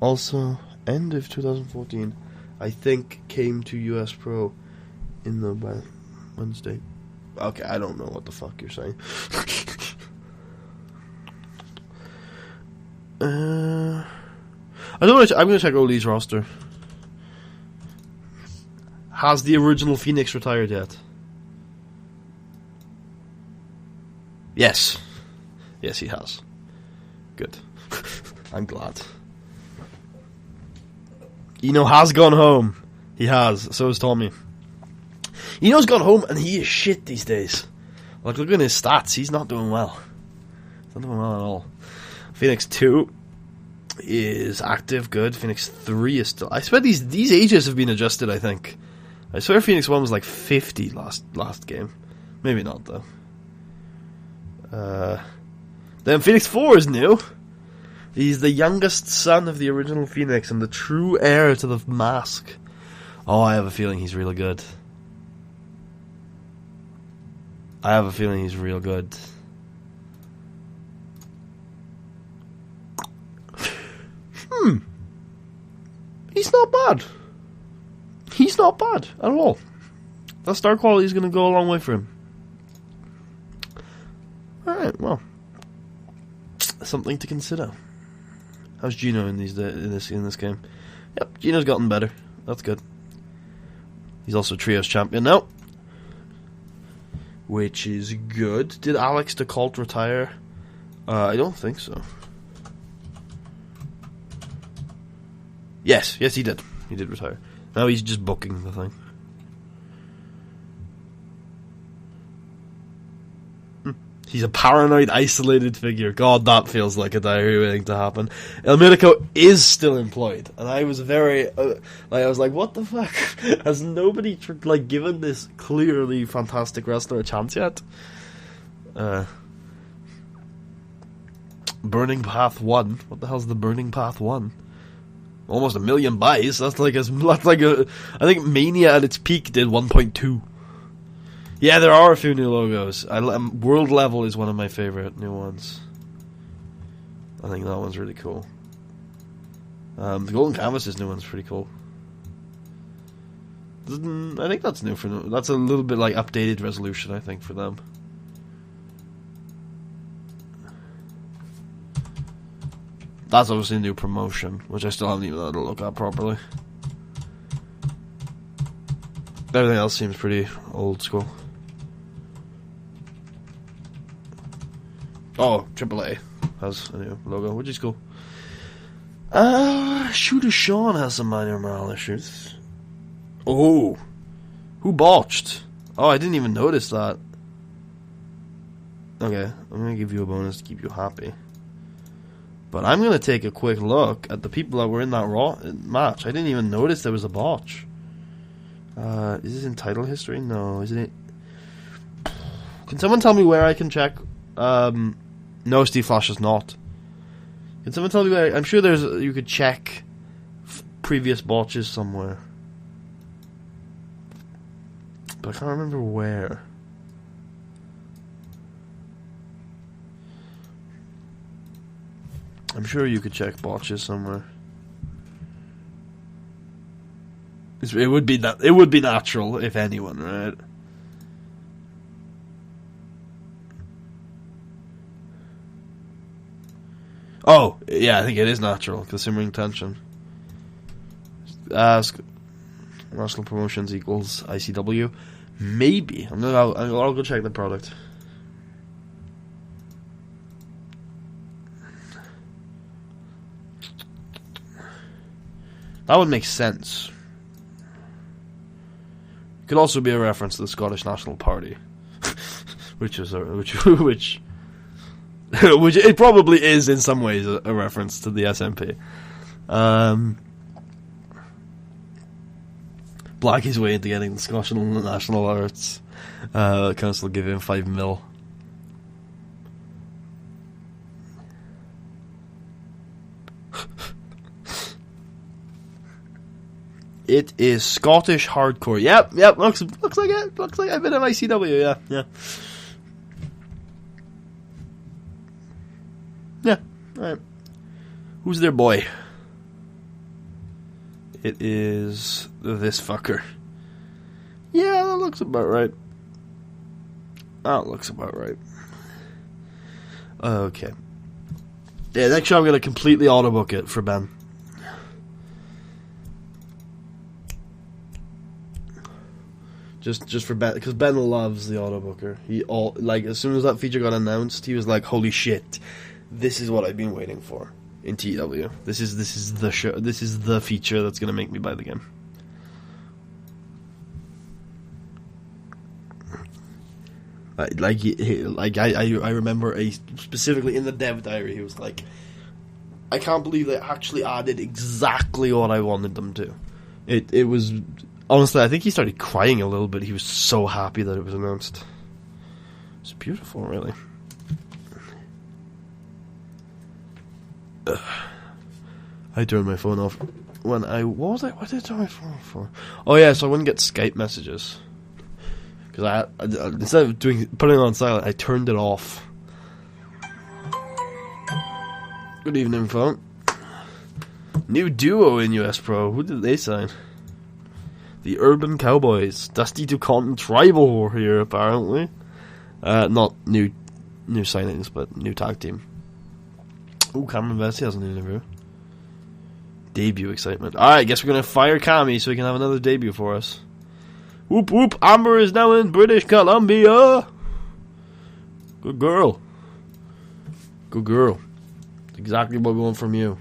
Also, end of 2014, I think came to US Pro in the Wednesday. Okay, I don't know what the fuck you're saying. I'm gonna check Oli's roster. Has the original Phoenix retired yet? Yes. Yes, he has. Good. I'm glad. Eno has gone home. He has. So has Tommy. Eno's gone home and he is shit these days. Like, look at his stats. He's not doing well. He's not doing well at all. Phoenix 2 is active, good. Phoenix 3 is still... I swear these ages have been adjusted, I think. I swear Phoenix 1 was like 50 last game. Maybe not, though. Then Phoenix 4 is new. He's the youngest son of the original Phoenix and the true heir to the mask. Oh, I have a feeling he's really good. I have a feeling he's real good. He's not bad. He's not bad at all. That star quality is going to go a long way for him. Alright, well. Something to consider. How's Gino in this game? Yep, Gino's gotten better. That's good. He's also Trios champion now. Which is good. Did Alex DeColt retire? I don't think so. Yes, he did. He did retire. Now he's just booking the thing. He's a paranoid, isolated figure. God, that feels like a diary waiting to happen. El Miraco is still employed, and I was very, I was like, what the fuck? Has nobody given this clearly fantastic wrestler a chance yet? Burning Path 1. What the hell's the Burning Path 1? Almost 1 million buys. I think Mania at its peak did 1.2. Yeah, there are a few new logos. World Level is one of my favorite new ones. I think that one's really cool. The Golden Canvas's new one's pretty cool. I think that's new for them. That's a little bit like updated resolution, I think, for them. That's obviously a new promotion, which I still haven't even had a look at properly. Everything else seems pretty old school. Oh, AAA has a new logo, which is cool. Shooter Sean has some minor morale issues. Oh, who botched? Oh, I didn't even notice that. Okay, I'm gonna give you a bonus to keep you happy. But I'm gonna take a quick look at the people that were in that Raw match. I didn't even notice there was a botch. Is this in title history? No, isn't it? Can someone tell me where I can check? No, Steve Flash is not. Can someone tell me where? I'm sure you could check previous botches somewhere, but I can't remember where. I'm sure you could check botches somewhere. It would be that. It would be natural, if anyone, right? Oh, yeah, I think it is natural, because simmering tension. Ask national promotions equals ICW. Maybe. I'll go check the product. That would make sense. Could also be a reference to the Scottish National Party, which it probably is in some ways a reference to the SNP. Blackie's way into getting the Scottish National Arts Council give him $5 million. It is Scottish hardcore. Yep. Looks like it. Looks like a bit of ICW. Yeah. All right. Who's their boy? It is this fucker. Yeah, that looks about right. Okay. Yeah, next show I'm gonna completely autobook it for Ben. Just for Ben, because Ben loves the autobooker. As soon as that feature got announced, he was like, "Holy shit, this is what I've been waiting for in TEW. This is the show. This is the feature that's gonna make me buy the game." I remember specifically in the dev diary, he was like, "I can't believe they actually added exactly what I wanted them to." It was. Honestly, I think he started crying a little bit. He was so happy that it was announced. It's beautiful, really. I turned my phone off when what did I turn my phone off for? Oh yeah, so I wouldn't get Skype messages. Because I instead of putting it on silent, I turned it off. Good evening, phone. New duo in US Pro. Who did they sign? The Urban Cowboys. Dusty to Cotton Tribal here, apparently. Not new signings, but new tag team. Ooh, Cameron Vesey has an interview. Debut excitement. Alright, guess we're going to fire Cammy so he can have another debut for us. Whoop whoop, Amber is now in British Columbia. Good girl. Exactly what we want from you.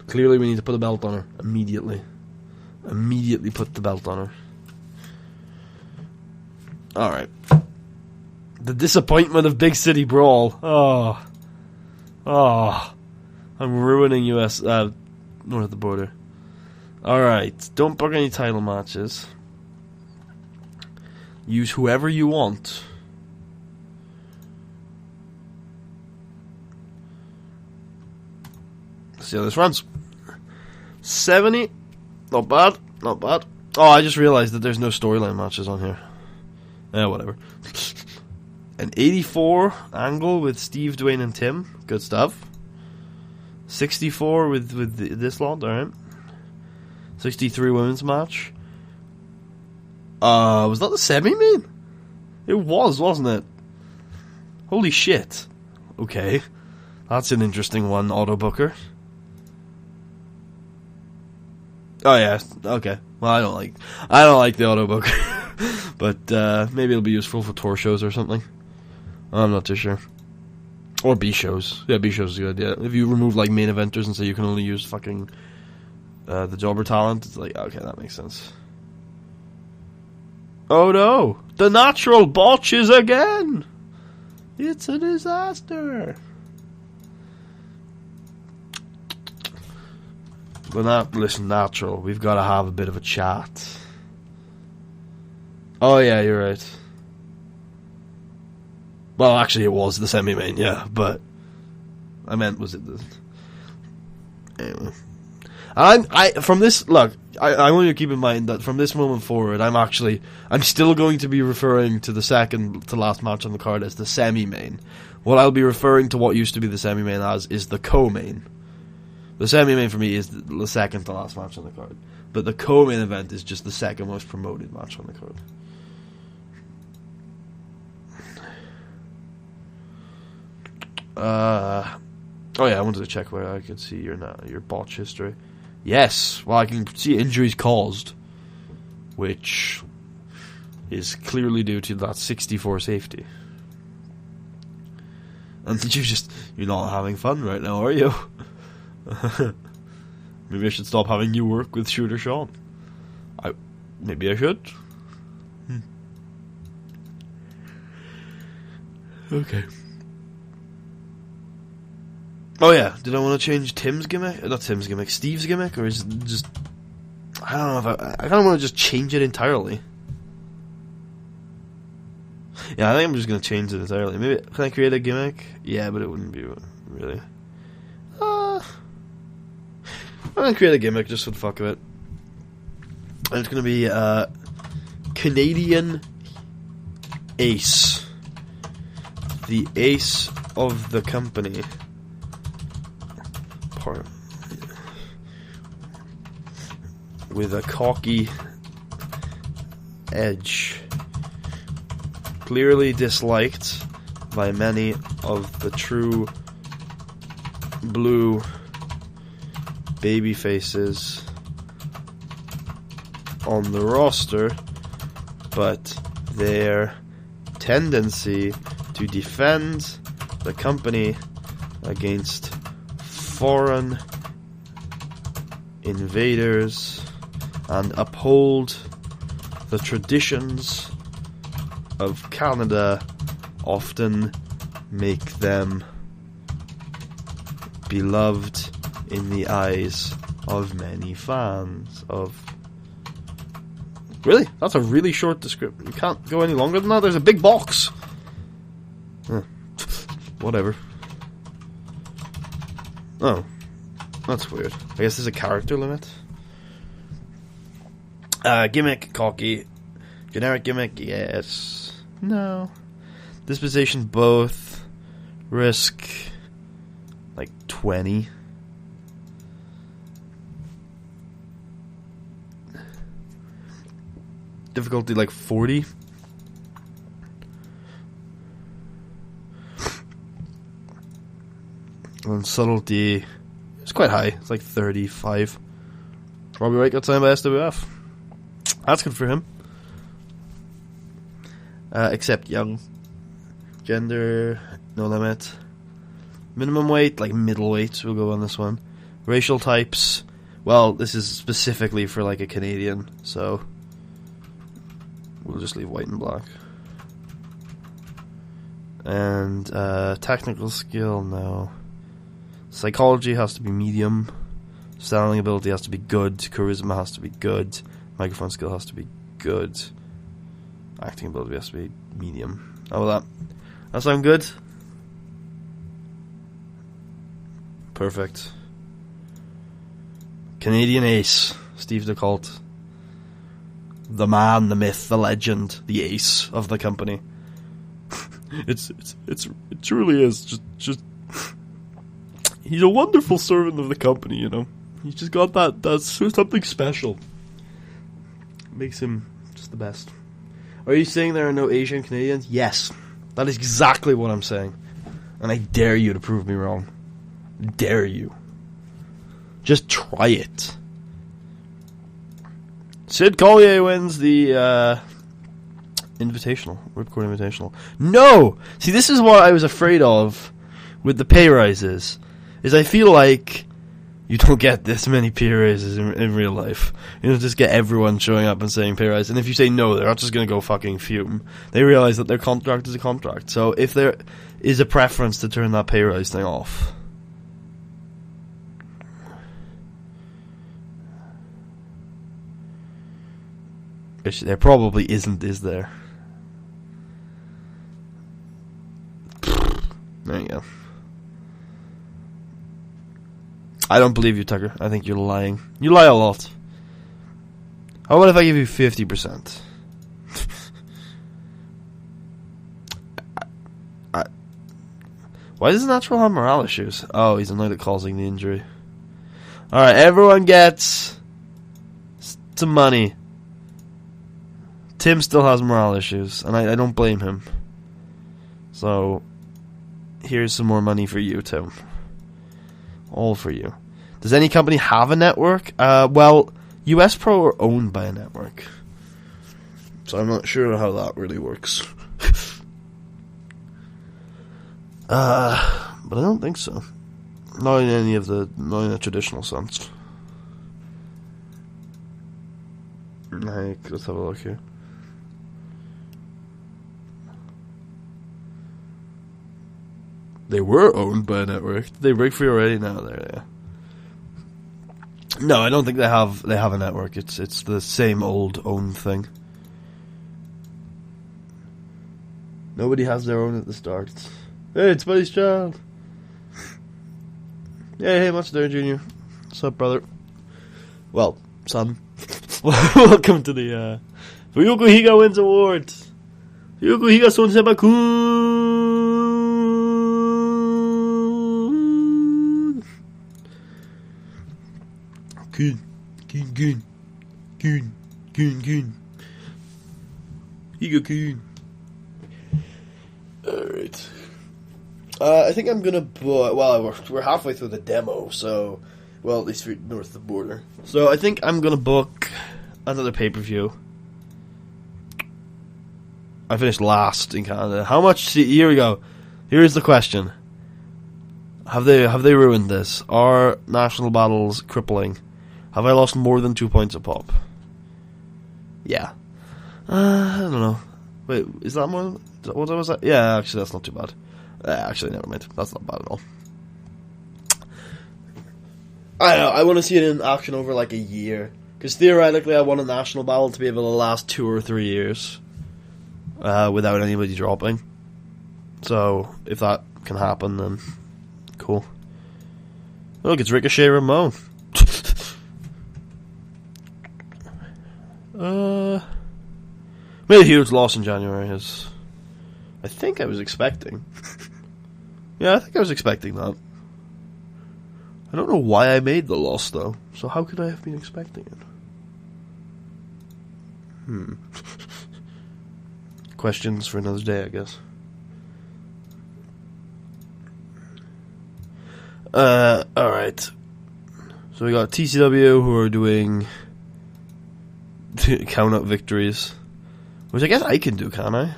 Clearly we need to put a belt on her. Immediately put the belt on her. Alright. The disappointment of Big City Brawl. Oh. I'm ruining US north of the border. Alright. Don't book any title matches. Use whoever you want. Let's see how this runs. 70. Not bad. Oh, I just realized that there's no storyline matches on here. Whatever. An 84 angle with Steve, Dwayne, and Tim. Good stuff. 64 with this lot. Alright. 63 women's match. Was that the semi-main? It was, wasn't it? Holy shit. Okay. That's an interesting one, Autobooker. Oh yeah, okay. Well, I don't like the Autobooker. But maybe it'll be useful for tour shows or something. I'm not too sure. Or B shows. Yeah, B shows is a good idea. If you remove like main eventers and say you can only use fucking the jobber talent, it's like, okay, that makes sense. Oh no! The natural botches again! It's a disaster! But listen, natural. We've got to have a bit of a chat. Oh yeah, you're right. Well, actually, it was the semi-main, yeah. But I meant, was it the? Anyway, I from this look, I want you to keep in mind that from this moment forward, I'm still going to be referring to the second to last match on the card as the semi-main. What I'll be referring to what used to be the semi-main as is the co-main. The semi-main for me is the second to last match on the card, but the co-main event is just the second most promoted match on the card. Oh yeah, I wanted to check where I could see your botch history. Yes, well I can see injuries caused, which is clearly due to that 64 safety. And you're not having fun right now, are you? Maybe I should stop having you work with Shooter Sean. Maybe I should. Okay. Oh yeah, did I want to change Tim's gimmick? Not Tim's gimmick, Steve's gimmick? Or is it just... I don't know if I kind of want to just change it entirely. Yeah, I think I'm just going to change it entirely. Maybe, can I create a gimmick? Yeah, but it wouldn't be really... I'm going to create a gimmick just for the fuck of it. And it's going to be Canadian Ace. The ace of the company. With a cocky edge. Clearly disliked by many of the true blue baby faces on the roster, but their tendency to defend the company against foreign invaders and uphold the traditions of Canada often make them beloved in the eyes of many fans of... Really? That's a really short description. You can't go any longer than that? There's a big box! Whatever. Oh. That's weird. I guess there's a character limit. Gimmick, cocky. Generic gimmick, yes. No. Disposition, both. Risk, like 20. Difficulty, like 40. And subtlety, it's quite high. It's like 35. Robbie Wright got signed by SWF. That's good for him. Except young. Gender, no limit. Minimum weight, like middleweight, we'll go on this one. Racial types, well, this is specifically for like a Canadian, so we'll just leave white and black. And technical skill, no. Psychology has to be medium. Styling ability has to be good. Charisma has to be good. Microphone skill has to be good. Acting ability has to be medium. How about that? That sound good? Perfect. Canadian Ace. Steve DeColt. The man, the myth, the legend, the ace of the company. It truly is. Just he's a wonderful servant of the company, you know. He's just got that's something special. Makes him just the best. Are you saying there are no Asian Canadians? Yes. That is exactly what I'm saying. And I dare you to prove me wrong. Dare you. Just try it. Sid Collier wins the Invitational. Ripcord Invitational. No! See, this is what I was afraid of with the pay rises. Is I feel like you don't get this many pay raises in real life. You don't just get everyone showing up and saying pay rise. And if you say no, they're not just going to go fucking fume. They realize that their contract is a contract. So if there is a preference to turn that pay rise thing off... which there probably isn't, is there? There you go. I don't believe you, Tucker. I think you're lying. You lie a lot. How about if I give you 50%? Why does Natural have morale issues? Oh, he's annoyed at causing the injury. Alright, everyone gets some money. Tim still has morale issues, and I don't blame him. So, here's some more money for you, Tim. All for you. Does any company have a network? Well, US Pro are owned by a network. So I'm not sure how that really works. But I don't think so. Not in any of the, not in a traditional sense. Like, let's have a look here. They were owned by a network. Did they break free already? No, they're No, I don't think they have a network. It's the same old owned thing. Nobody has their own at the start. Hey, it's Buddy's child. Hey, much there, Junior. What's up, brother? Well, son. Welcome to the Fuyuko Higa wins award. Fuyuko Higa son sebakun. Kun. Higa-kun. Alright. I think I'm gonna book. Well, we're halfway through the demo, so. Well, at least we're north of the border. So I think I'm gonna book another pay-per-view. I finished last in Canada. How much? Here we go. Here's the question: Have they ruined this? Are national battles crippling? Have I lost more than 2 points a pop? Yeah. I don't know. Wait, is that more? What was that? Yeah, actually, that's not too bad. Actually, never mind. That's not bad at all. I don't know. I want to see it in action over like a year. Because theoretically, I want a national battle to be able to last 2 or 3 years without anybody dropping. So, if that can happen, then cool. Look, it's Ricochet Ramon. Made a huge loss in January, as I think I was expecting. Yeah, I think I was expecting that. I don't know why I made the loss, though. So how could I have been expecting it? Questions for another day, I guess. Alright. So we got TCW, who are doing count up victories. Which I guess I can do, can I?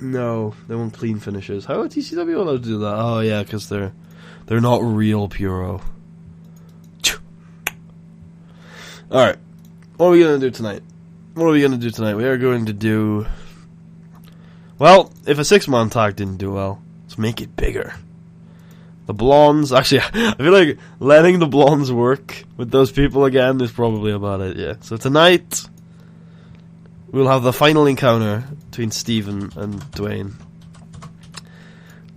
No, they want clean finishes. How are TCW allowed to do that? Oh yeah, because they're not real Puro. Alright. What are we going to do tonight? We are going to do... Well, if a 6-man tag didn't do well, let's make it bigger. The Blondes... Actually, I feel like letting the Blondes work with those people again is probably about it, yeah. So tonight, we'll have the final encounter between Steven and Dwayne.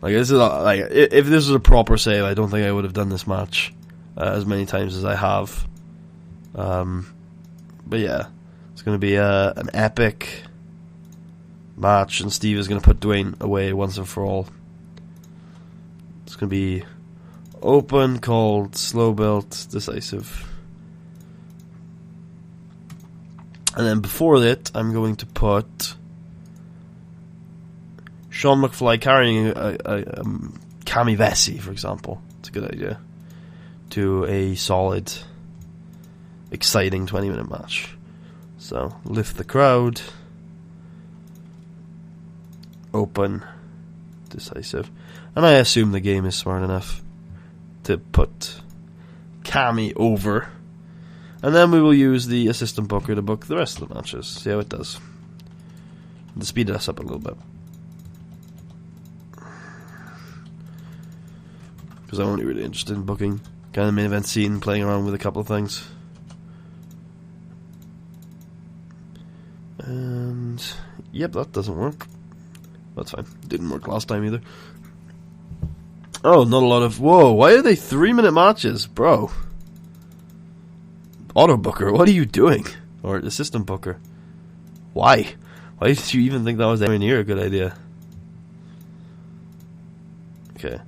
Like, this is like, if this was a proper save, I don't think I would have done this match as many times as I have. But yeah, it's going to be an epic match, and Steve is going to put Dwayne away once and for all. It's going to be open, cold, slow built, decisive. And then before that, I'm going to put Sean McFly carrying a Cami Vessi, for example. It's a good idea. To a solid, exciting 20-minute match. So, lift the crowd. Open. Decisive. And I assume the game is smart enough to put Cami over. And then we will use the assistant booker to book the rest of the matches. See how it does. To speed us up a little bit. Because I'm only really interested in booking kind of main event scene, playing around with a couple of things. And yep, that doesn't work. That's fine. Didn't work last time either. Oh, not a lot of... Whoa, why are they 3-minute matches? Bro. Auto Booker, what are you doing? Or Assistant Booker. Why? Why did you even think that was anywhere near a good idea? Okay.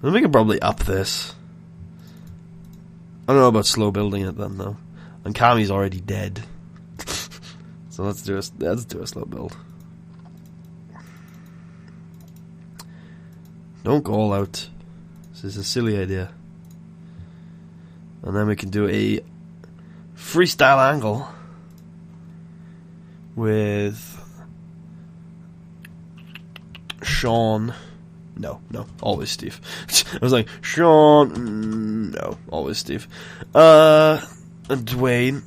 Then we can probably up this. I don't know about slow building it then, though. And Kami's already dead. So let's do a slow build. Don't go all out. This is a silly idea. And then we can do a freestyle angle with Sean. No, always Steve. I was like, Sean. No, always Steve. And Dwayne.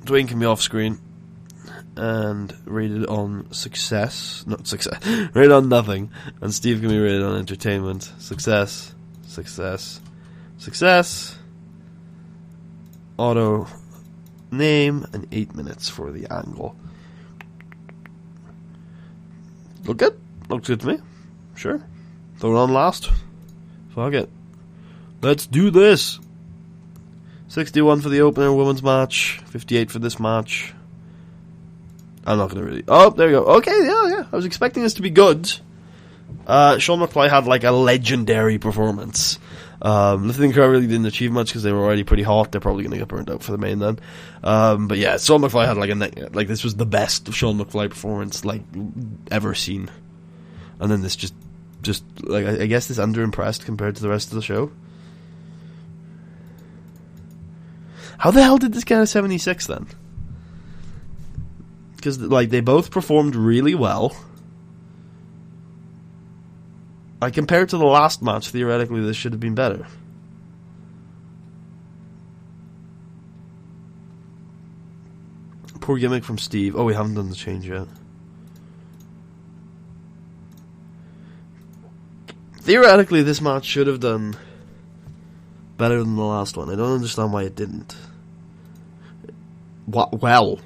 Dwayne can be off screen. And rated on success. Not success. Rated on nothing. And Steve can be rated on entertainment. Success. Auto name and 8 minutes for the angle. Look good. Looks good to me. Sure. Throw it on last. Fuck it. Let's do this. 61 for the opener women's match. 58 for this match. I'm not going to really... Oh, there you go. Okay, yeah. I was expecting this to be good. Sean McFly had like a legendary performance. Lifting Crowd really didn't achieve much because they were already pretty hot. They're probably going to get burned out for the main then. But yeah, Sean McFly had like this was the best Sean McFly performance like ever seen. And then this just like I guess this underimpressed compared to the rest of the show. How the hell did this get a 76 then? Because like they both performed really well. Like compared to the last match, theoretically this should have been better. Poor gimmick from Steve. Oh, we haven't done the change yet. Theoretically, this match should have done better than the last one. I don't understand why it didn't. What? Well.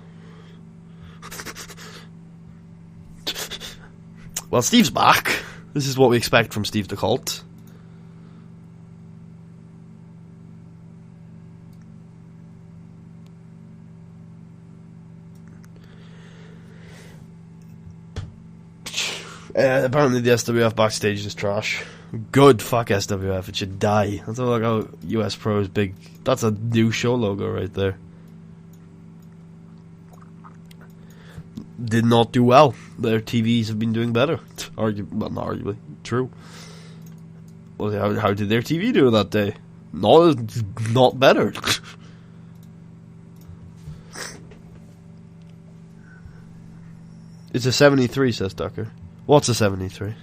Well, Steve's back. This is what we expect from Steve the Cult. Apparently the SWF backstage is trash. Good, fuck SWF, it should die. That's like how US Pro is big. That's a new show logo right there. Did not do well. Their TVs have been doing better. Well, not arguably. True. Well, how did their TV do that day? Not better. It's a 73, says Tucker. What's a 73?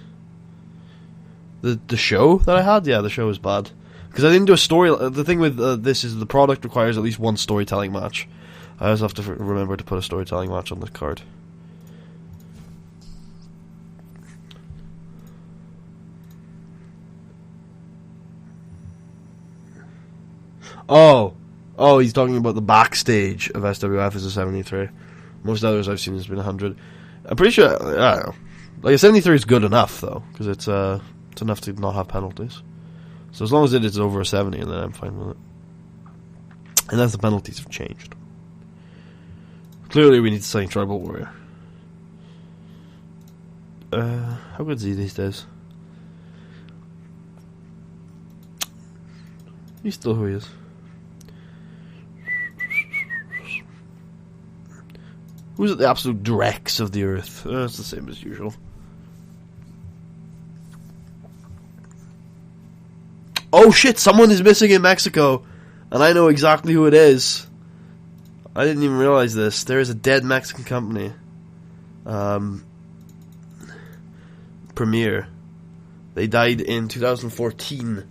The show that I had? Yeah, the show was bad. Because I didn't do a story... The thing with this is the product requires at least one storytelling match. I always have to remember to put a storytelling match on the card. Oh, he's talking about the backstage of SWF as a 73. Most others I've seen has been 100. I'm pretty sure... I don't know. Like a 73 is good enough though, because it's enough to not have penalties. So as long as it is over a 70, then I'm fine with it. Unless the penalties have changed. Clearly, we need to sign Tribal Warrior. How good is he these days? He's still who he is. Who's at the absolute dregs of the earth? It's the same as usual. Oh shit, someone is missing in Mexico. And I know exactly who it is. I didn't even realize this. There is a dead Mexican company. Premier. They died in 2014.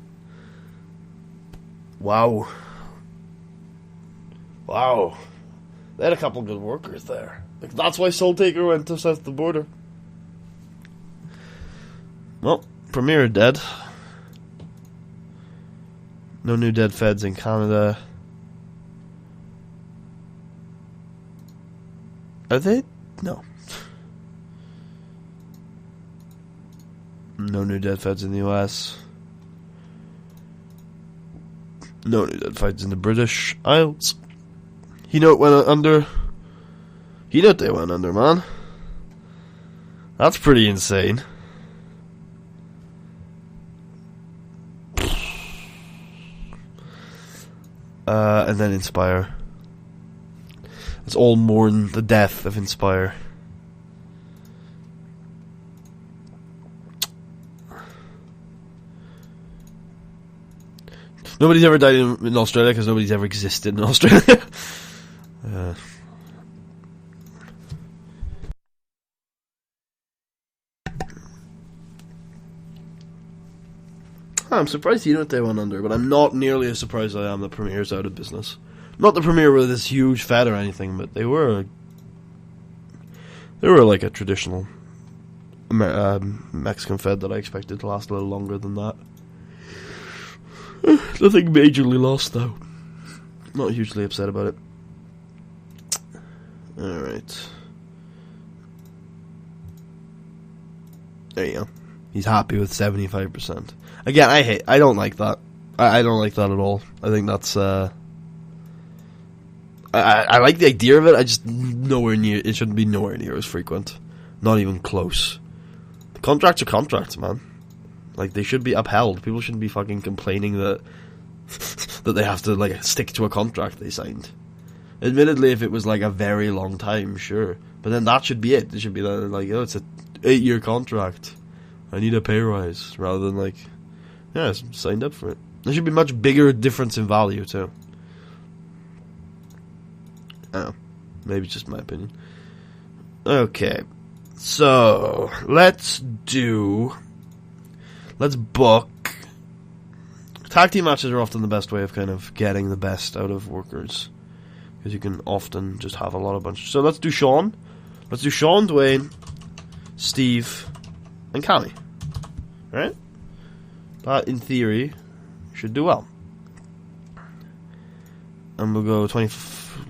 Wow. They had a couple good workers there. Like, that's why Soul Taker went to south of the border. Well, Premier are dead. No new dead feds in Canada. Are they? No. No new dead fights in the US. No new dead fights in the British Isles. You know it went under. You know what they went under, man. That's pretty insane. And then Inspire. Let's all mourn the death of Inspire. Nobody's ever died in Australia because nobody's ever existed in Australia. I'm surprised you know what they went under, but I'm not nearly as surprised as I am that Premier's out of business. Not the Premier with this huge fed or anything, but they were like a traditional Mexican fed that I expected to last a little longer than that. Nothing majorly lost though. Not hugely upset about it. Alright. There you go. He's happy with 75%. Again, I don't like that. I don't like that at all. I think that's I like the idea of it. I just it shouldn't be nowhere near as frequent. Not even close. The contracts are contracts, man. Like, they should be upheld. People shouldn't be fucking complaining that they have to, like, stick to a contract they signed. Admittedly, if it was, like, a very long time, sure. But then that should be it. It should be, like, oh, it's a 8-year contract. I need a pay rise. Rather than, like, yeah, I signed up for it. There should be much bigger difference in value, too. I don't know. Maybe it's just my opinion. Okay. So, let's book. Tag team matches are often the best way of kind of getting the best out of workers, because you can often just have a lot of bunch. So let's do Sean. Let's do Sean, Dwayne, Steve, and Cammy. Right? That, in theory, should do well. And we'll go 20.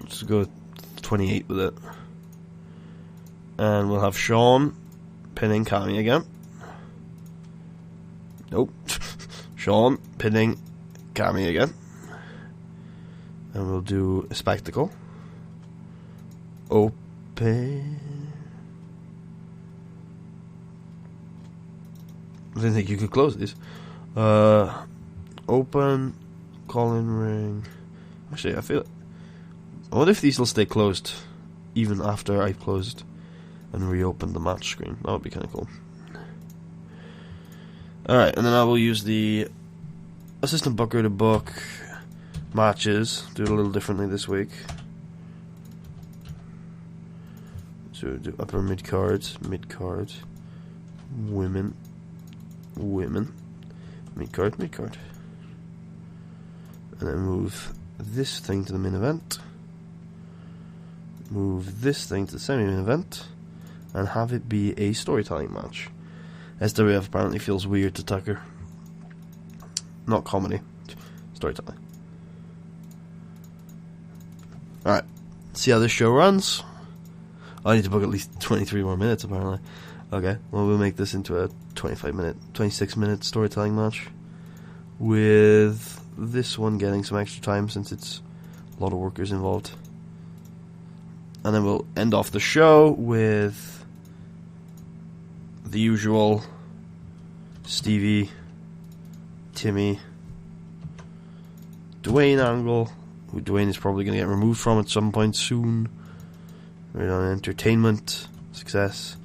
Let's go 28 with it. And we'll have Sean pinning Cammy again. Nope. Sean pinning Cammy again. And we'll do a spectacle. Open. I didn't think you could close these. Open. Call-in ring. Actually, I wonder if these will stay closed even after I've closed and reopened the match screen. That would be kind of cool. Alright, and then I will use the assistant booker to book matches. Do it a little differently this week. So do upper mid card, women, mid card. And then move this thing to the main event. Move this thing to the semi-main event. And have it be a storytelling match. SWF apparently feels weird to Tucker. Not comedy. Storytelling. Alright. See how this show runs. I need to book at least 23 more minutes apparently. Okay. Well, we'll make this into a 26-minute storytelling match. With this one getting some extra time since it's a lot of workers involved. And then we'll end off the show with the usual Stevie, Timmy, Dwayne angle, who Dwayne is probably going to get removed from at some point soon. Right on entertainment, success.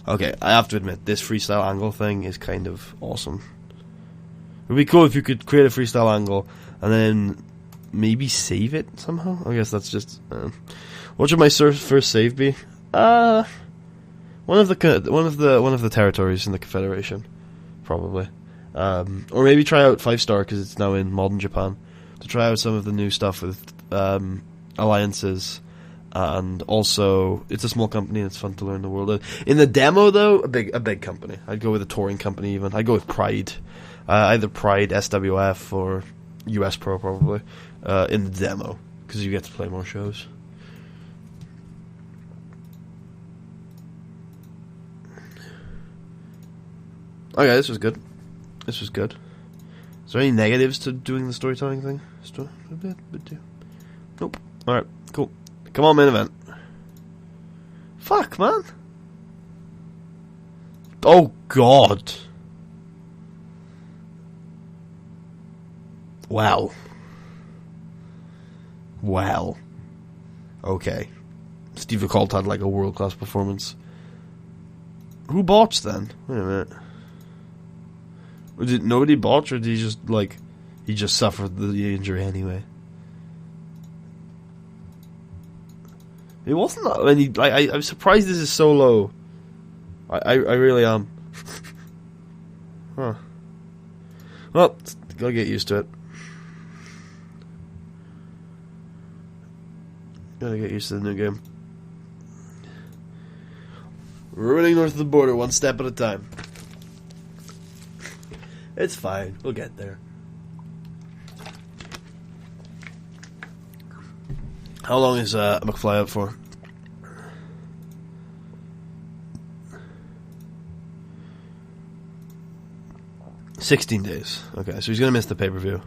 Okay, I have to admit, this freestyle angle thing is kind of awesome. It would be cool if you could create a freestyle angle and then maybe save it somehow. I guess that's just. What should my first save be? One of the territories in the Confederation, probably. Or maybe try out 5-star because it's now in modern Japan. To try out some of the new stuff with alliances, and also it's a small company and it's fun to learn the world. In the demo, though, a big company. I'd go with a touring company even. I'd go with Pride, either Pride, SWF, or US Pro probably. In the demo because you get to play more shows. Okay, this was good. This was good. Is there any negatives to doing the storytelling thing? Nope. Alright, cool. Come on, main event. Fuck, man. Oh, God. Wow. Wow. Okay. Steve Colt had like a world-class performance. Who botched then? Wait a minute. Did nobody botch, or did he just like he just suffered the injury anyway? It wasn't that many. I'm surprised this is so low. I really am. Huh. Well, gotta get used to it. Gotta get used to the new game. Ruining north of the border, one step at a time. It's fine. We'll get there. How long is McFly out for? $16 days. Okay, so he's gonna miss the pay-per-view.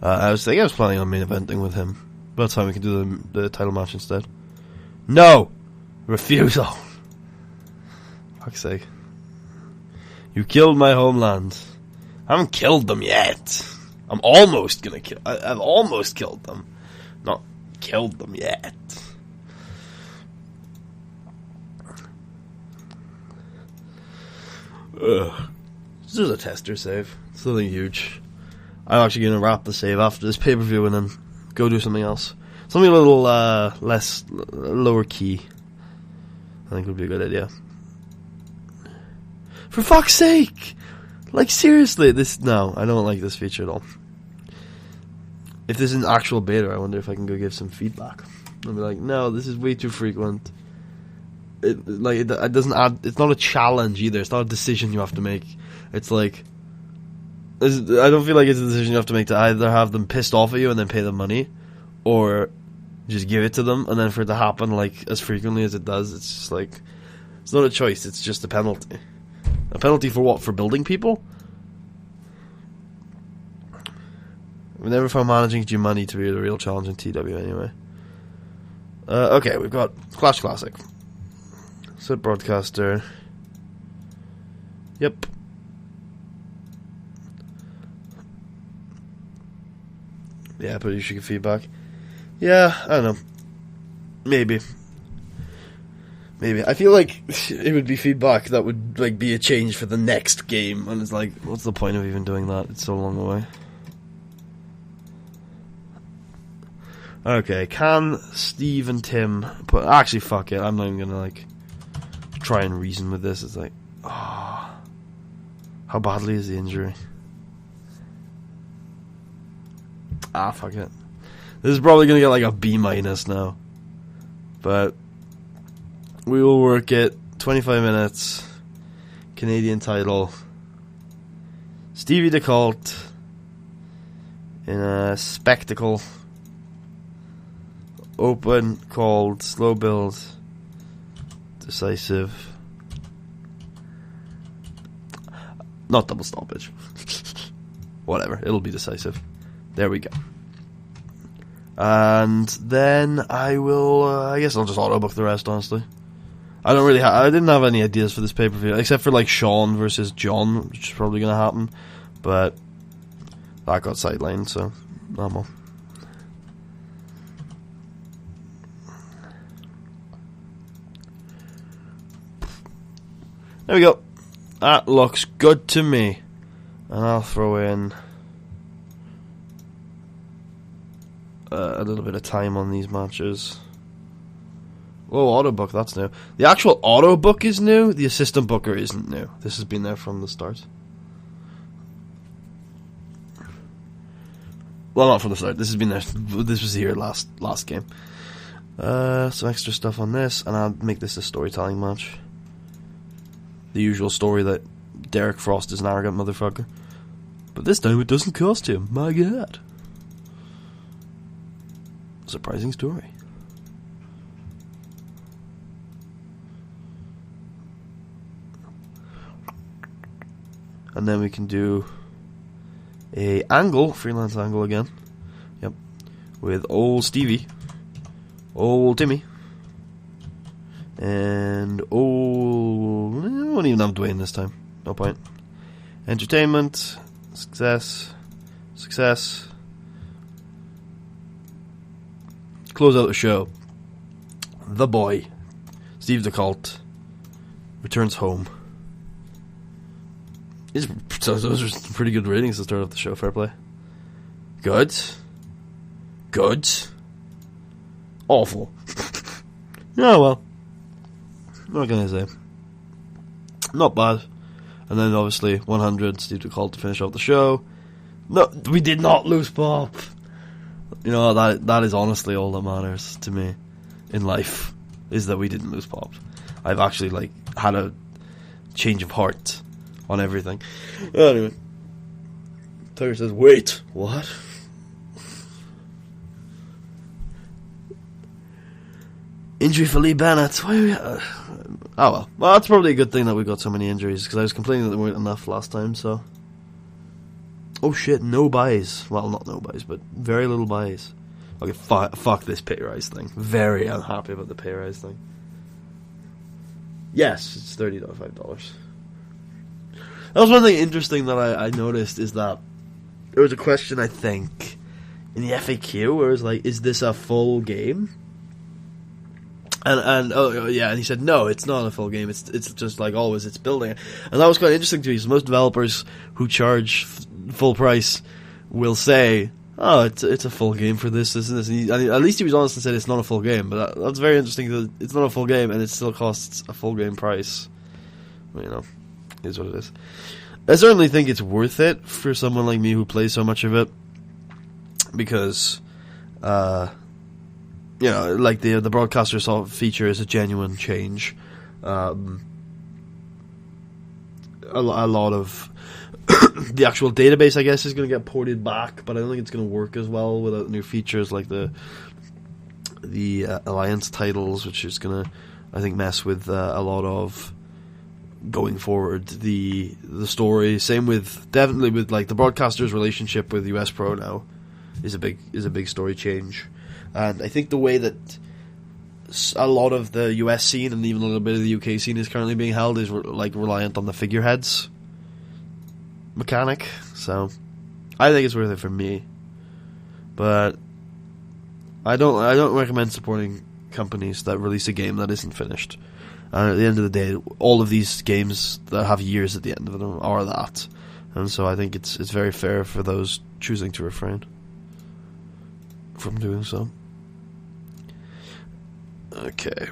I was planning on main eventing with him. But that's fine, we can do the title match instead. No! Refusal. Fuck's sake. You killed my homeland. I haven't killed them yet. I'm almost gonna kill. I've almost killed them. Not killed them yet. Ugh. This is a tester save. It's nothing huge. I'm actually gonna wrap the save after this pay-per-view and then go do something else. Something a little less lower key. I think would be a good idea. For fuck's sake! Like, seriously, no, I don't like this feature at all. If this is an actual beta, I wonder if I can go give some feedback. I'll be like, no, this is way too frequent. It doesn't add, it's not a challenge either, it's not a decision you have to make. It's like, I don't feel like it's a decision you have to make to either have them pissed off at you and then pay them money, or just give it to them, and then for it to happen, like, as frequently as it does, it's just like, it's not a choice, it's just a penalty. A penalty for what? For building people? We never found managing G-Money to be the real challenge in TEW anyway. Okay, we've got Clash Classic. Set broadcaster. Yep. Yeah, but you should get feedback. Yeah, I don't know. Maybe. I feel like it would be feedback that would like be a change for the next game, and it's like, what's the point of even doing that? It's so long away. Okay, can Steve and Tim put... Actually, fuck it. I'm not even gonna like try and reason with this. It's like, how badly is the injury? Fuck it. This is probably gonna get like a B- now, but we will work it. 25 minutes. Canadian title. Stevie DeColt in a spectacle. Open, cold, slow build, decisive. Not double stoppage. Whatever, it'll be decisive. There we go. And then I will, I guess I'll just auto-book the rest, honestly. I don't really I didn't have any ideas for this pay-per-view, except for like Sean versus John, which is probably going to happen. But that got sidelined, so normal. There we go. That looks good to me. And I'll throw in a little bit of time on these matches. Oh, auto book, that's new. The actual auto book is new. The assistant booker isn't new. This has been there from the start. Well, not from the start. This has been there. This was here last game. Some extra stuff on this, and I'll make this a storytelling match. The usual story that Derek Frost is an arrogant motherfucker. But this time it doesn't cost him. My God. Surprising story. And then we can do a Angle, freelance Angle again. Yep. With old Stevie, old Timmy, and old... I won't even have Dwayne this time. No point. Entertainment, success, success. Close out the show. The boy, Steve DeCalt, returns home. Those are some pretty good ratings to start off the show. Fair play. Good. Good. Awful. Oh well. What can I say? Not bad. And then obviously 100, Steve DeCalt to finish off the show. No, we did not lose Pop. You know, that is honestly all that matters to me in life, is that we didn't lose Pop. I've actually like had a change of heart on everything. Anyway, Tiger says, "Wait, what?" Injury for Lee Bennett. Why are we, oh well. Well, that's probably a good thing that we got so many injuries, because I was complaining that there weren't enough last time. So, oh shit, no buys. Well, not no buys, but very little buys. Okay, fuck this pay rise thing. Very unhappy about the pay rise thing. Yes, it's $35. That was one thing interesting that I noticed, is that there was a question, I think, in the FAQ where it was like, is this a full game? And oh yeah, and he said no, it's not a full game. It's just like always, it's building. And that was quite interesting to me, because most developers who charge full price will say, "Oh, it's a full game for this, and this." And at least he was honest and said it's not a full game. But that's very interesting that it's not a full game and it still costs a full game price. Well, you know, it is what it is. I certainly think it's worth it for someone like me who plays so much of it, because, you know, like the broadcaster feature is a genuine change. A lot of the actual database, I guess, is going to get ported back, but I don't think it's going to work as well without new features like the alliance titles, which is going to, I think, mess with a lot of going forward the story. Same with, definitely with like the broadcaster's relationship with US Pro now is a big story change. And I think the way that a lot of the US scene and even a little bit of the UK scene is currently being held is reliant on the figureheads mechanic. So I think it's worth it for me, but I don't recommend supporting companies that release a game that isn't finished. And at the end of the day, all of these games that have years at the end of them are that, and so I think it's very fair for those choosing to refrain from doing so. Okay.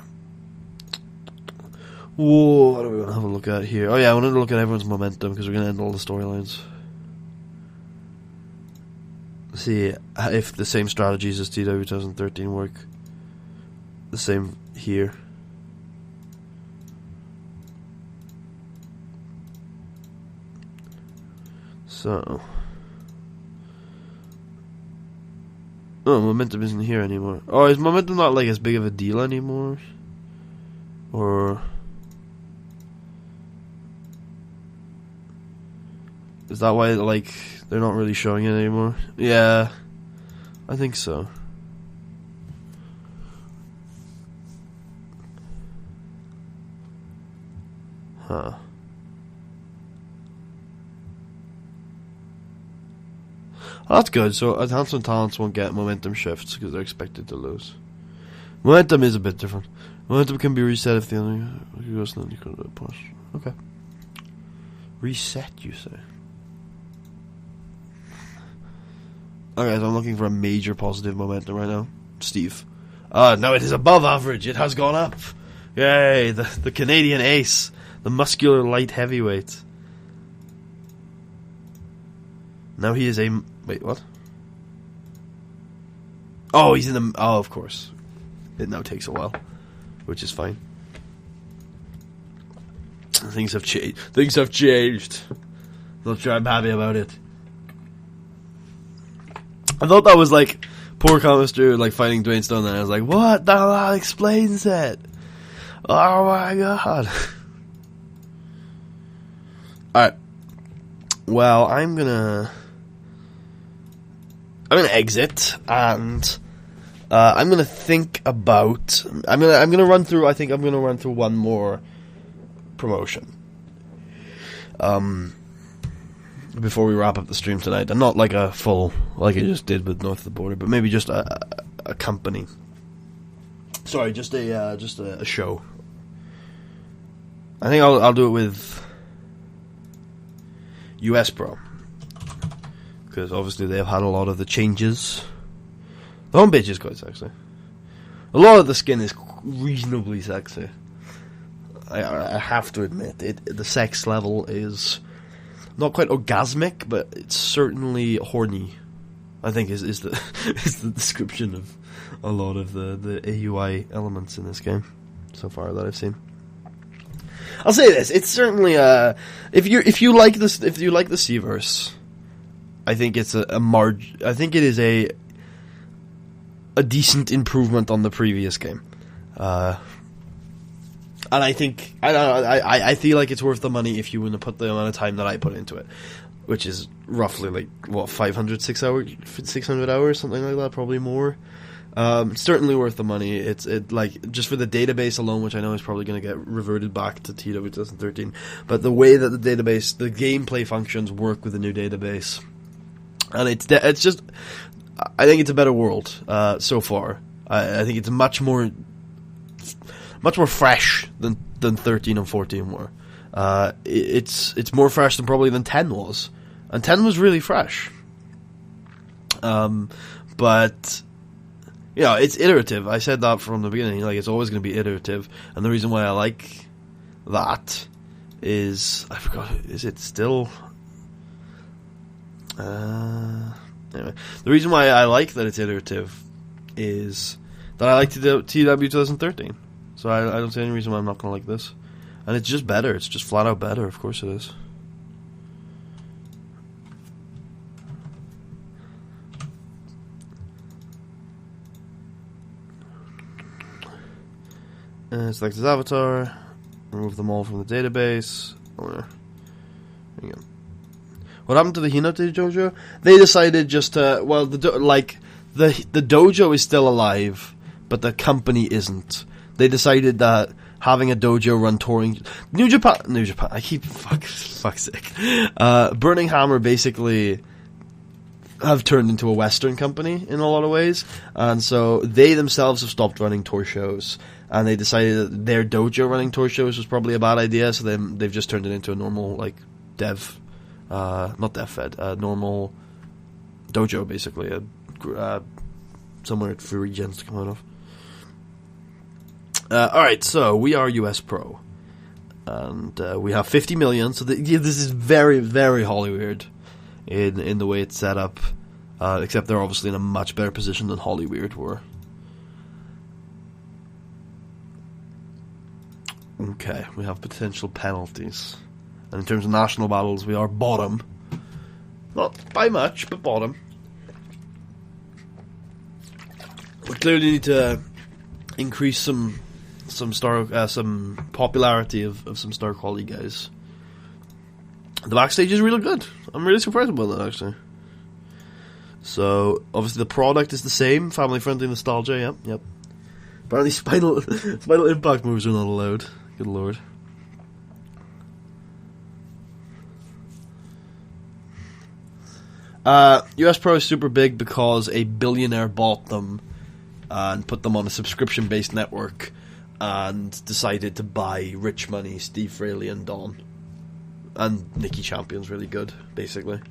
Whoa, what do we want to have a look at here? Oh yeah, I wanted to look at everyone's momentum, because we're going to end all the storylines. See if the same strategies as TEW 2013 work. The same here. So... oh, momentum isn't here anymore. Oh, is momentum not like as big of a deal anymore? Or is that why like they're not really showing it anymore? Yeah, I think so. Huh. Oh, that's good. So enhancement talents won't get momentum shifts because they're expected to lose. Momentum is a bit different. Momentum can be reset if the enemy goes to the push. Okay. Reset, you say? Okay, so I'm looking for a major positive momentum right now. Steve. No, it is above average. It has gone up. Yay, the Canadian ace. The muscular light heavyweight. Now he is a... wait, what? Oh, he's in the... oh, of course. It now takes a while, which is fine. Things have changed. Things have changed. Not sure I'm happy about it. I thought that was like poor chemistry, like fighting Dwayne Stone, and I was like, what? That explains it. Oh my god. Alright. well, I'm gonna exit, and I'm gonna think about. I'm gonna run through. I think I'm gonna run through one more promotion. Before we wrap up the stream tonight, and not like a full, like I just did with North of the Border, but maybe just a company. Sorry, just a show. I think I'll do it with US Pro, because obviously they've had a lot of the changes. The homepage is quite sexy. A lot of the skin is reasonably sexy. I have to admit, the sex level is not quite orgasmic, but it's certainly horny. I think is the is the description of a lot of the AUI elements in this game so far that I've seen. I'll say this: it's certainly if you like the Seaverse, I think it's I think it is a decent improvement on the previous game. And I think I feel like it's worth the money if you want to put the amount of time that I put into it, which is roughly like 600 hours, something like that, probably more. Certainly worth the money. It's like just for the database alone, which I know is probably going to get reverted back to TEW 2013. But the way that the gameplay functions work with the new database, and it's just, I think it's a better world so far. I think it's much more fresh than 13 and 14 were. It's more fresh than probably than 10 was, and 10 was really fresh. But you know, it's iterative. I said that from the beginning. Like, it's always going to be iterative, and the reason why I like that is I forgot. Is it still? Anyway, the reason why I like that it's iterative is that I like TEW 2013. So I don't see any reason why I'm not going to like this. And it's just better. It's just flat out better. Of course it is. Select his avatar. Remove them all from the database. There you go. What happened to the Hinata dojo? They decided just to... Well, the dojo is still alive, but the company isn't. They decided that having a dojo run touring... New Japan... I keep... Fuck's sake. Burning Hammer basically have turned into a Western company in a lot of ways. And so they themselves have stopped running tour shows. And they decided that their dojo running tour shows was probably a bad idea. So they've just turned it into a normal, like, not dev fed, normal dojo, basically. Somewhere for regions to come out of. Alright, so we are US Pro. And we have 50 million, so this is very, very Hollywood in the way it's set up. Except they're obviously in a much better position than Hollywood were. Okay, we have potential penalties. And in terms of national battles, we are bottom. Not by much, but bottom. We clearly need to increase some popularity of some star quality guys. The backstage is really good. I'm really surprised about that, actually. So obviously the product is the same, family friendly nostalgia. Yep. Apparently spinal impact moves are not allowed. Good lord. US Pro is super big because a billionaire bought them and put them on a subscription-based network and decided to buy Rich Money, Steve Fraley, and Don. And Nikki Champion's really good, basically.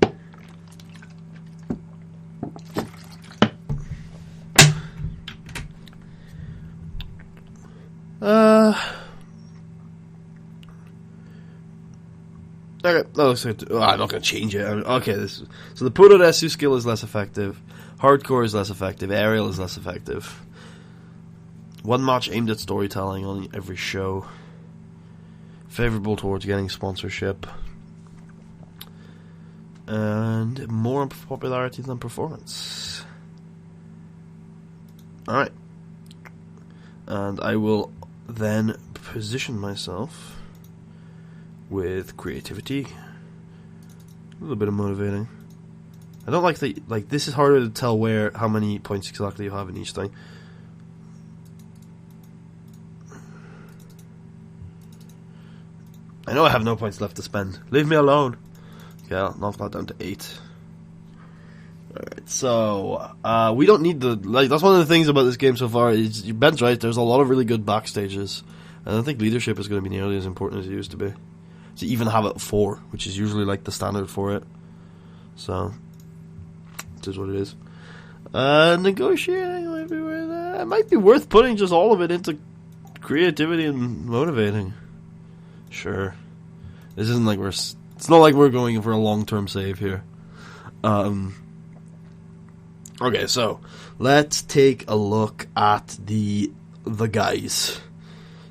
Okay, that looks like I'm not going to change it. Okay, so the Puroresu skill is less effective, Hardcore is less effective, Aerial is less effective. One match aimed at storytelling on every show. Favorable towards getting sponsorship. And more popularity than performance. Alright. And I will then position myself with creativity, A little bit of motivating. I don't like the this is harder to tell how many points exactly you have in each thing. I know I have no points left to spend. Leave me alone. Okay, I'll knock that down to 8. Alright, so we don't need that's one of the things about this game so far is Ben's right, there's a lot of really good backstages. I don't think leadership is going to be nearly as important as it used to be. To even have it 4, which is usually like the standard for it. So it is what it is. Negotiating might be worth it might be worth putting just all of it into creativity and motivating. Sure. This isn't like it's not like we're going for a long-term save here. Okay, so let's take a look at the guys.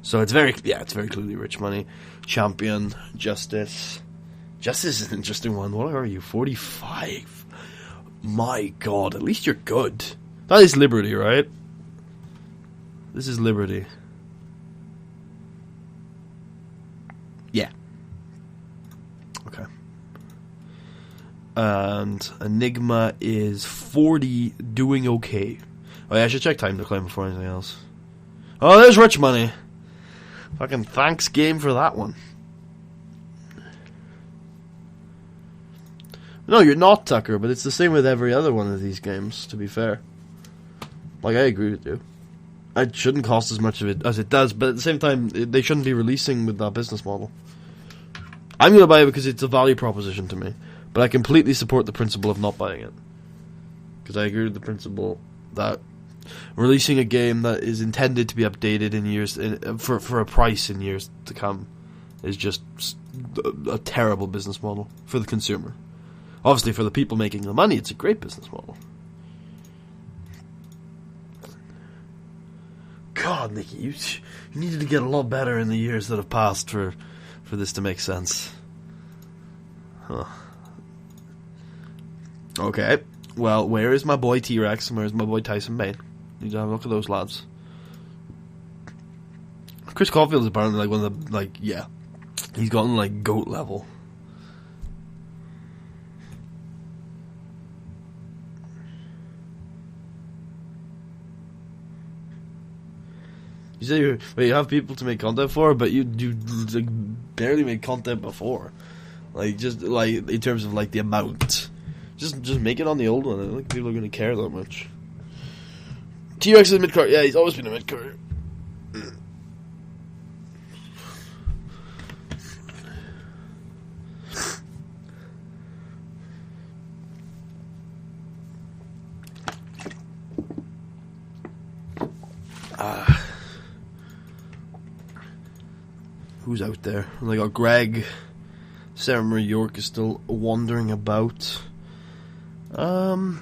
So it's very clearly rich money. Champion, Justice. Justice is an interesting one. What are you? 45. My God, at least you're good. That is Liberty, right? This is Liberty. Yeah. Okay. And Enigma is 40, doing okay. Oh yeah, I should check time to claim before anything else. Oh, there's rich money. Fucking thanks game for that one. No, you're not, Tucker, but it's the same with every other one of these games, to be fair. Like, I agree with you. It shouldn't cost as much of it as it does, but at the same time, they shouldn't be releasing with that business model. I'm going to buy it because it's a value proposition to me, but I completely support the principle of not buying it. Because I agree with the principle that releasing a game that is intended to be updated in years for a price in years to come is just a terrible business model for the consumer. Obviously, for the people making the money, it's a great business model. God, Nikki, you needed to get a lot better in the years that have passed for this to make sense. Huh. Okay, well, where is my boy T-Rex and where is my boy Tyson Bane? Need to have a look at those lads. Chris Caulfield is apparently like one of the, he's gotten like GOAT level. You say you have people to make content for, but you like, barely made content before. Like, just like in terms of like the amount. Just make it on the old one. I don't think people are going to care that much. T-Rex is mid-card. Yeah, he's always been a mid-card. Who's out there? They got Greg. Sarah Marie York is still wandering about. Oh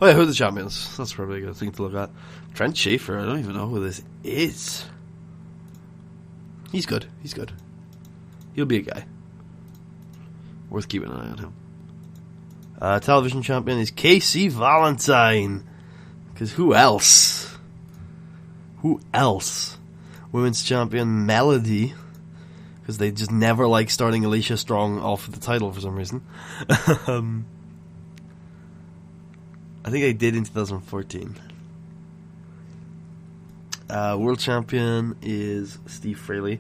yeah, who are the champions? That's probably a good thing to look at. Trent Schaefer, I don't even know who this is. He's good. He'll be a guy. Worth keeping an eye on him. Television champion is KC Valentine. Because who else? Women's champion Melody. Because they just never like starting Alicia Strong off with the title for some reason. I think I did in 2014. World champion is Steve Fraley.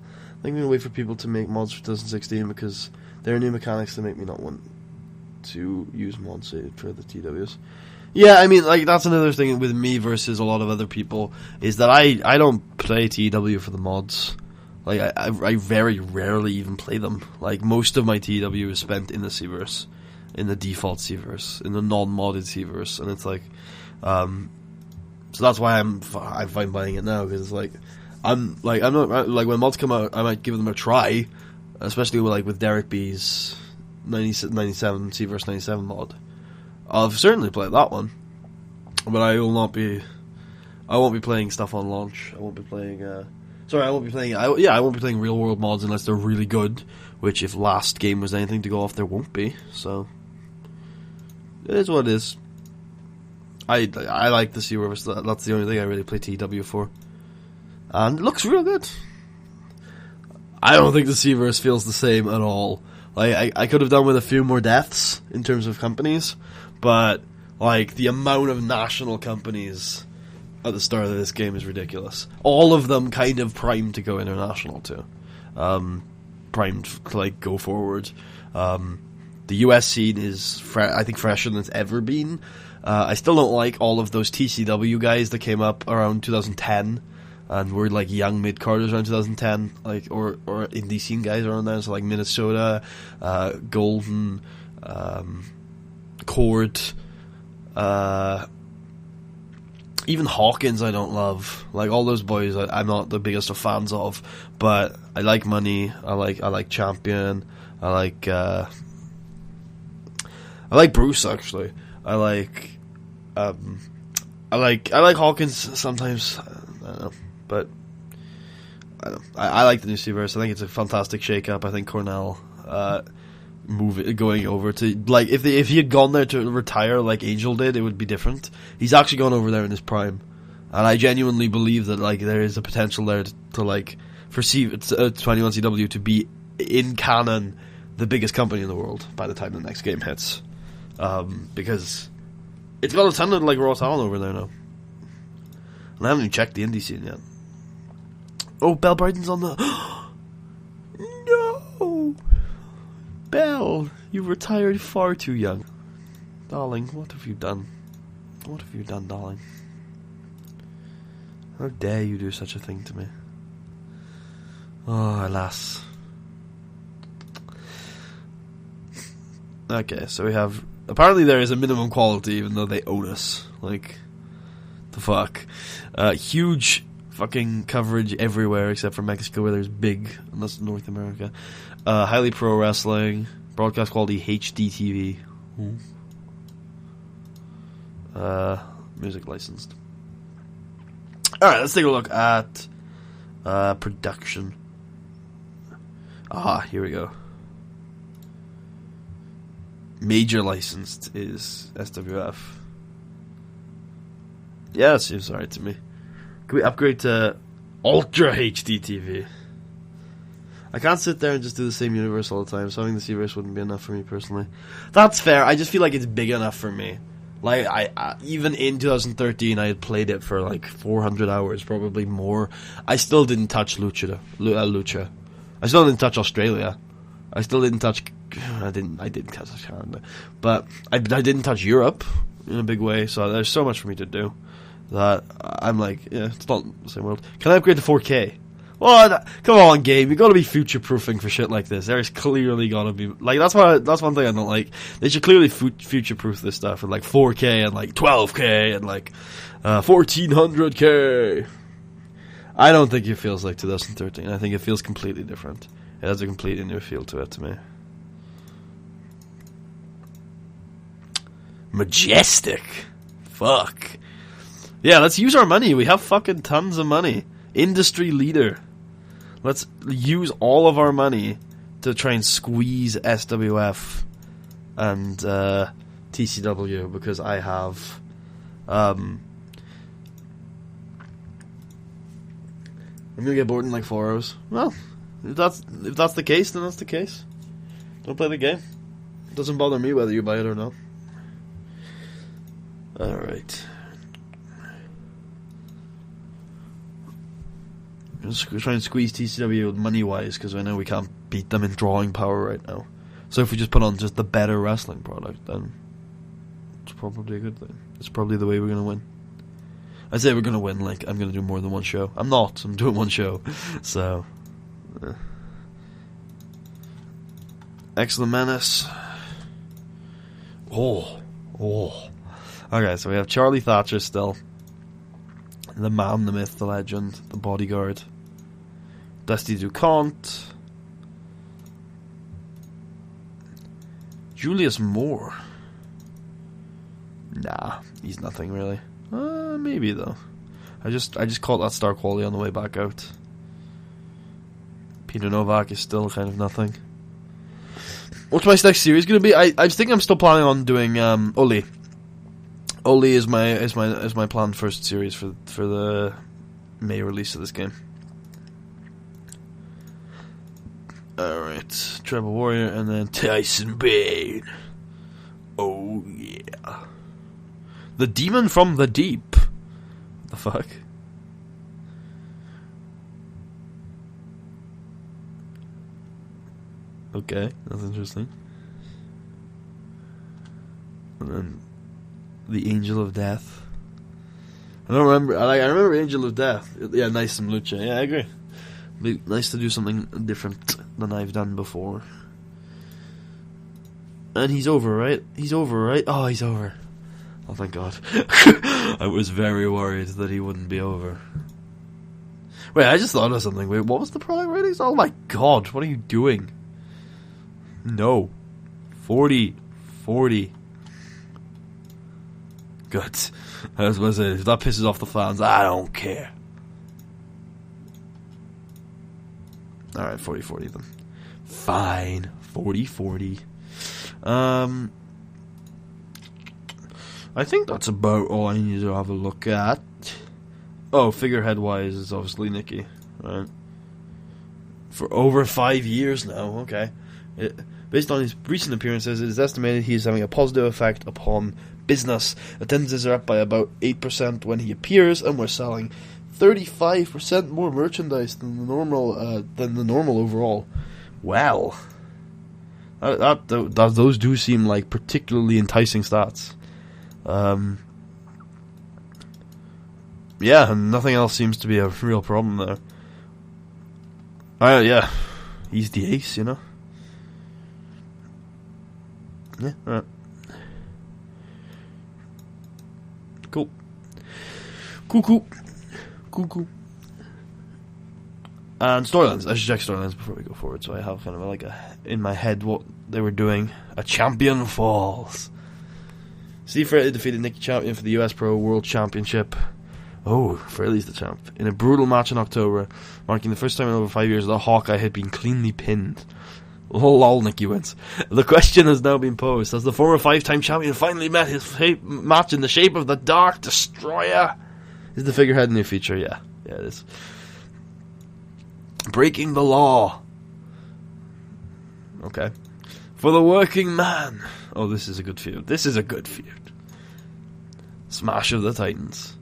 I think I'm going to wait for people to make mods for 2016 because there are new mechanics that make me not want to use mods for the TWs. Yeah, I mean, like, that's another thing with me versus a lot of other people, is that I don't play TEW for the mods. Like, I very rarely even play them. Like, most of my TEW is spent in the Seaverse, in the default Seaverse, in the non-modded Seaverse, and it's like, so that's why I'm fine buying it now, because it's like, I'm not, like, when mods come out, I might give them a try, especially with Derek B's 97 Seaverse 97 mod. I'll certainly play that one, but I won't be playing stuff on launch. I won't be playing, I won't be playing real world mods unless they're really good, which if last game was anything to go off, there won't be, so it is what it is. I like the Seaverse, that's the only thing I really play TW for. And it looks real good. I don't think the Seaverse feels the same at all. Like, I could have done with a few more deaths in terms of companies, but, like, the amount of national companies at the start of this game is ridiculous. All of them kind of primed to go international, too. Primed to, like, go forward. The US scene is, I think, fresher than it's ever been. I still don't like all of those TCW guys that came up around 2010 and were like young mid-carders around 2010, like or indie scene guys around there, so like Minnesota, Golden, Court, even Hawkins I don't love. Like all those boys I'm not the biggest of fans of, but I like Money, I like Champion, I like Bruce actually. I like Hawkins sometimes. I don't know, but I like the new Seaverse. I think it's a fantastic shake-up. I think Cornell going over to, like, if he had gone there to retire like Angel did, it would be different. He's actually gone over there in his prime, and I genuinely believe that like there is a potential there to like for 21CW to be in canon the biggest company in the world by the time the next game hits. Because it's got a ton of like raw talent over there now, and I haven't even checked the indie scene yet. Oh, Bell Brighton's on the. No, Bell, you retired far too young, darling. What have you done? What have you done, darling? How dare you do such a thing to me? Oh, alas. Okay, so we have. Apparently there is a minimum quality, even though they own us. Like, the fuck. Huge fucking coverage everywhere except for Mexico, where there's big, and that's North America. Highly pro wrestling, broadcast quality HD TV. Music licensed. Alright, let's take a look at production. Here we go. Major licensed is SWF. Yeah, that seems alright to me. Can we upgrade to Ultra HD TV? I can't sit there and just do the same universe all the time, so having the Seaverse wouldn't be enough for me personally. That's fair, I just feel like it's big enough for me. Like, I even in 2013, I had played it for like 400 hours, probably more. I still didn't touch Lucha. I still didn't touch Australia. I still didn't touch. I did touch Canada, but I didn't touch Europe in a big way. So there's so much for me to do that I'm like, yeah, it's not the same world. Can I upgrade to 4K? Well, come on, game. You got to be future proofing for shit like this. There's clearly got to be like that's one thing I don't like. They should clearly future proof this stuff with like 4K and like 12K and like 1400K. I don't think it feels like 2013. I think it feels completely different. It has a completely new feel to it to me. Majestic. Fuck. Yeah, let's use our money. We have fucking tons of money. Industry leader. Let's use all of our money to try and squeeze SWF and TCW because I have I'm gonna get bored in like 4 hours. Well, if that's the case, then that's the case. Don't play the game. It doesn't bother me whether you buy it or not. Alright. Just try and squeeze TCW money-wise, because I know we can't beat them in drawing power right now. So if we just put on just the better wrestling product, then it's probably a good thing. It's probably the way we're going to win. I say we're going to win, like, I'm going to do more than one show. I'm not. I'm doing one show. So... Excellent Menace. Oh. Okay, so we have Charlie Thatcher still. The man, the myth, the legend, the bodyguard. Dusty DuCont. Julius Moore. Nah, he's nothing really. Maybe though. I just caught that star quality on the way back out. Peter Novak is still kind of nothing. What's my next series going to be? I think I'm still planning on doing Oli. Oli is my planned first series for the May release of this game. Alright, Tribal Warrior, and then Tyson Bane. Oh, yeah. The Demon from the Deep. What the fuck? Okay, that's interesting. And then the Angel of Death. I don't remember. I remember Angel of Death. Yeah, nice and lucha. Yeah, I agree. Be nice to do something different than I've done before. And he's over, right? He's over, right? Oh, he's over. Oh, thank God. I was very worried that he wouldn't be over. Wait, I just thought of something. Wait, what was the product ratings? Oh my God, what are you doing? No. 40. Good. I was going to say, if that pisses off the fans, I don't care. Alright, 40-40 then. Fine. 40-40. I think that's about all I need to have a look at. Oh, figurehead-wise, it's obviously Nikki. Right? For over 5 years now, okay. Based on his recent appearances, it is estimated he is having a positive effect upon business. Attendances are up by about 8% when he appears, and we're selling 35% more merchandise than the normal overall. Well, those do seem like particularly enticing stats. Yeah, and nothing else seems to be a real problem there. Yeah, he's the ace, you know. Yeah, alright. Cool. And storylines. I should check storylines before we go forward, so I have kind of like in my head what they were doing. A champion falls. Steve Fraley defeated Nicky Champion for the US Pro World Championship. Oh, Fraley's the champ. In a brutal match in October, marking the first time in over 5 years that Hawkeye had been cleanly pinned. Lol, Nicky wins. The question has now been posed. Has the former 5-time champion finally met his match in the shape of the Dark Destroyer? Is the figurehead a new feature? Yeah. Yeah, it is. Breaking the law. Okay. For the working man. Oh, this is a good feud. Smash of the Titans.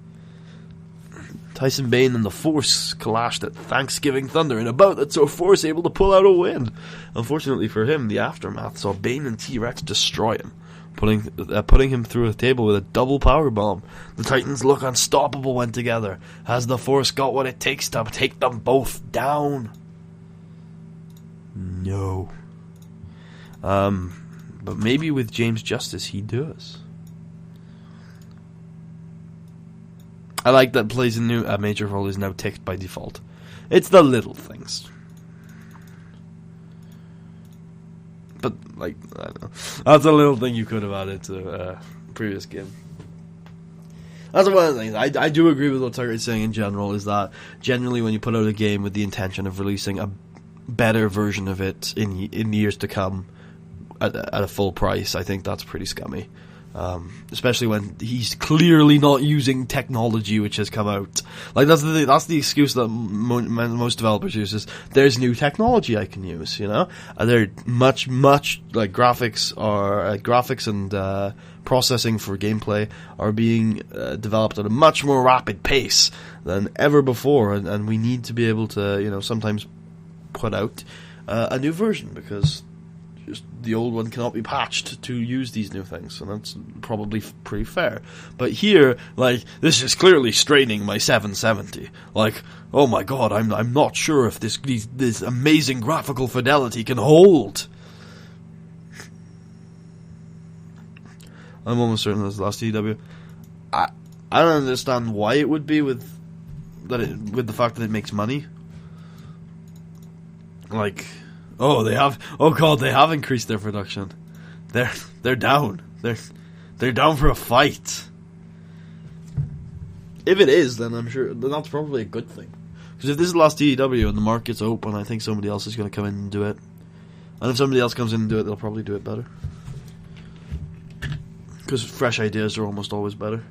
Tyson Bane and the Force clashed at Thanksgiving Thunder in a bout that saw Force able to pull out a win. Unfortunately for him, the aftermath saw Bane and T-Rex destroy him, putting him through a table with a double power bomb. The Titans look unstoppable when together. Has the Force got what it takes to take them both down? No. But maybe with James Justice he does. I like that plays a major role is now ticked by default. It's the little things. But, like, I don't know. That's a little thing you could have added to a previous game. That's one of the things. I do agree with what Tucker is saying in general, is that generally when you put out a game with the intention of releasing a better version of it in years to come at a full price, I think that's pretty scummy. Especially when he's clearly not using technology which has come out. Like that's the excuse that most developers use, is there's new technology I can use. You know, they're much like graphics and processing for gameplay are being developed at a much more rapid pace than ever before, and we need to be able to sometimes put out a new version, because just the old one cannot be patched to use these new things, and that's probably pretty fair. But here, like, this is clearly straining my 770. Like, oh my god, I'm not sure if this amazing graphical fidelity can hold. I'm almost certain that's the last TEW. I don't understand why it would be with the fact that it makes money. Like, they have increased their production. They're down. They're down for a fight. If it is, then I'm sure that's probably a good thing. Because if this is the last TEW and the market's open, I think somebody else is going to come in and do it. And if somebody else comes in and do it, they'll probably do it better. Because fresh ideas are almost always better.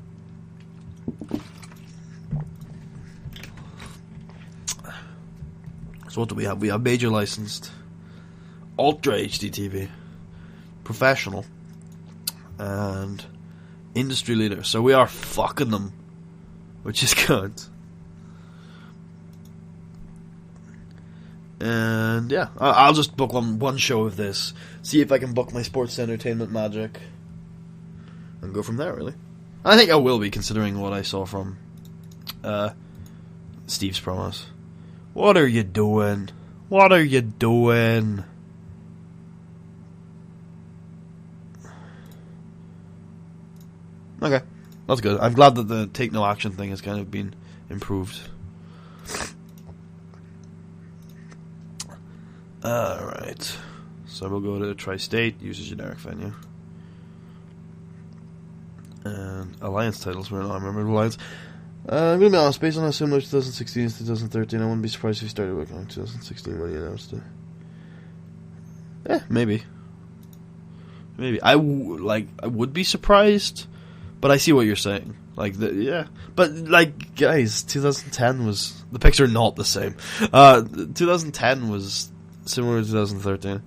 So what do we have? We have Major licensed. Ultra HD TV. Professional. And industry leader. So we are fucking them. Which is good. And yeah, I'll just book one show of this. See if I can book my sports entertainment magic. And go from there, really. I think I will be, considering what I saw from Steve's promos. What are you doing? What are you doing? Okay, that's good. I'm glad that the take no action thing has kind of been improved. Alright. So we'll go to Tri-State, use a generic venue. And Alliance titles, we're not a member of Alliance. I'm going to be honest, based on how similar 2016 is to 2013, I wouldn't be surprised if he started working on 2016 when he announced it. Maybe. Maybe. I would be surprised, but I see what you're saying. Yeah. But, guys, 2010 was... The picks are not the same. 2010 was similar to 2013.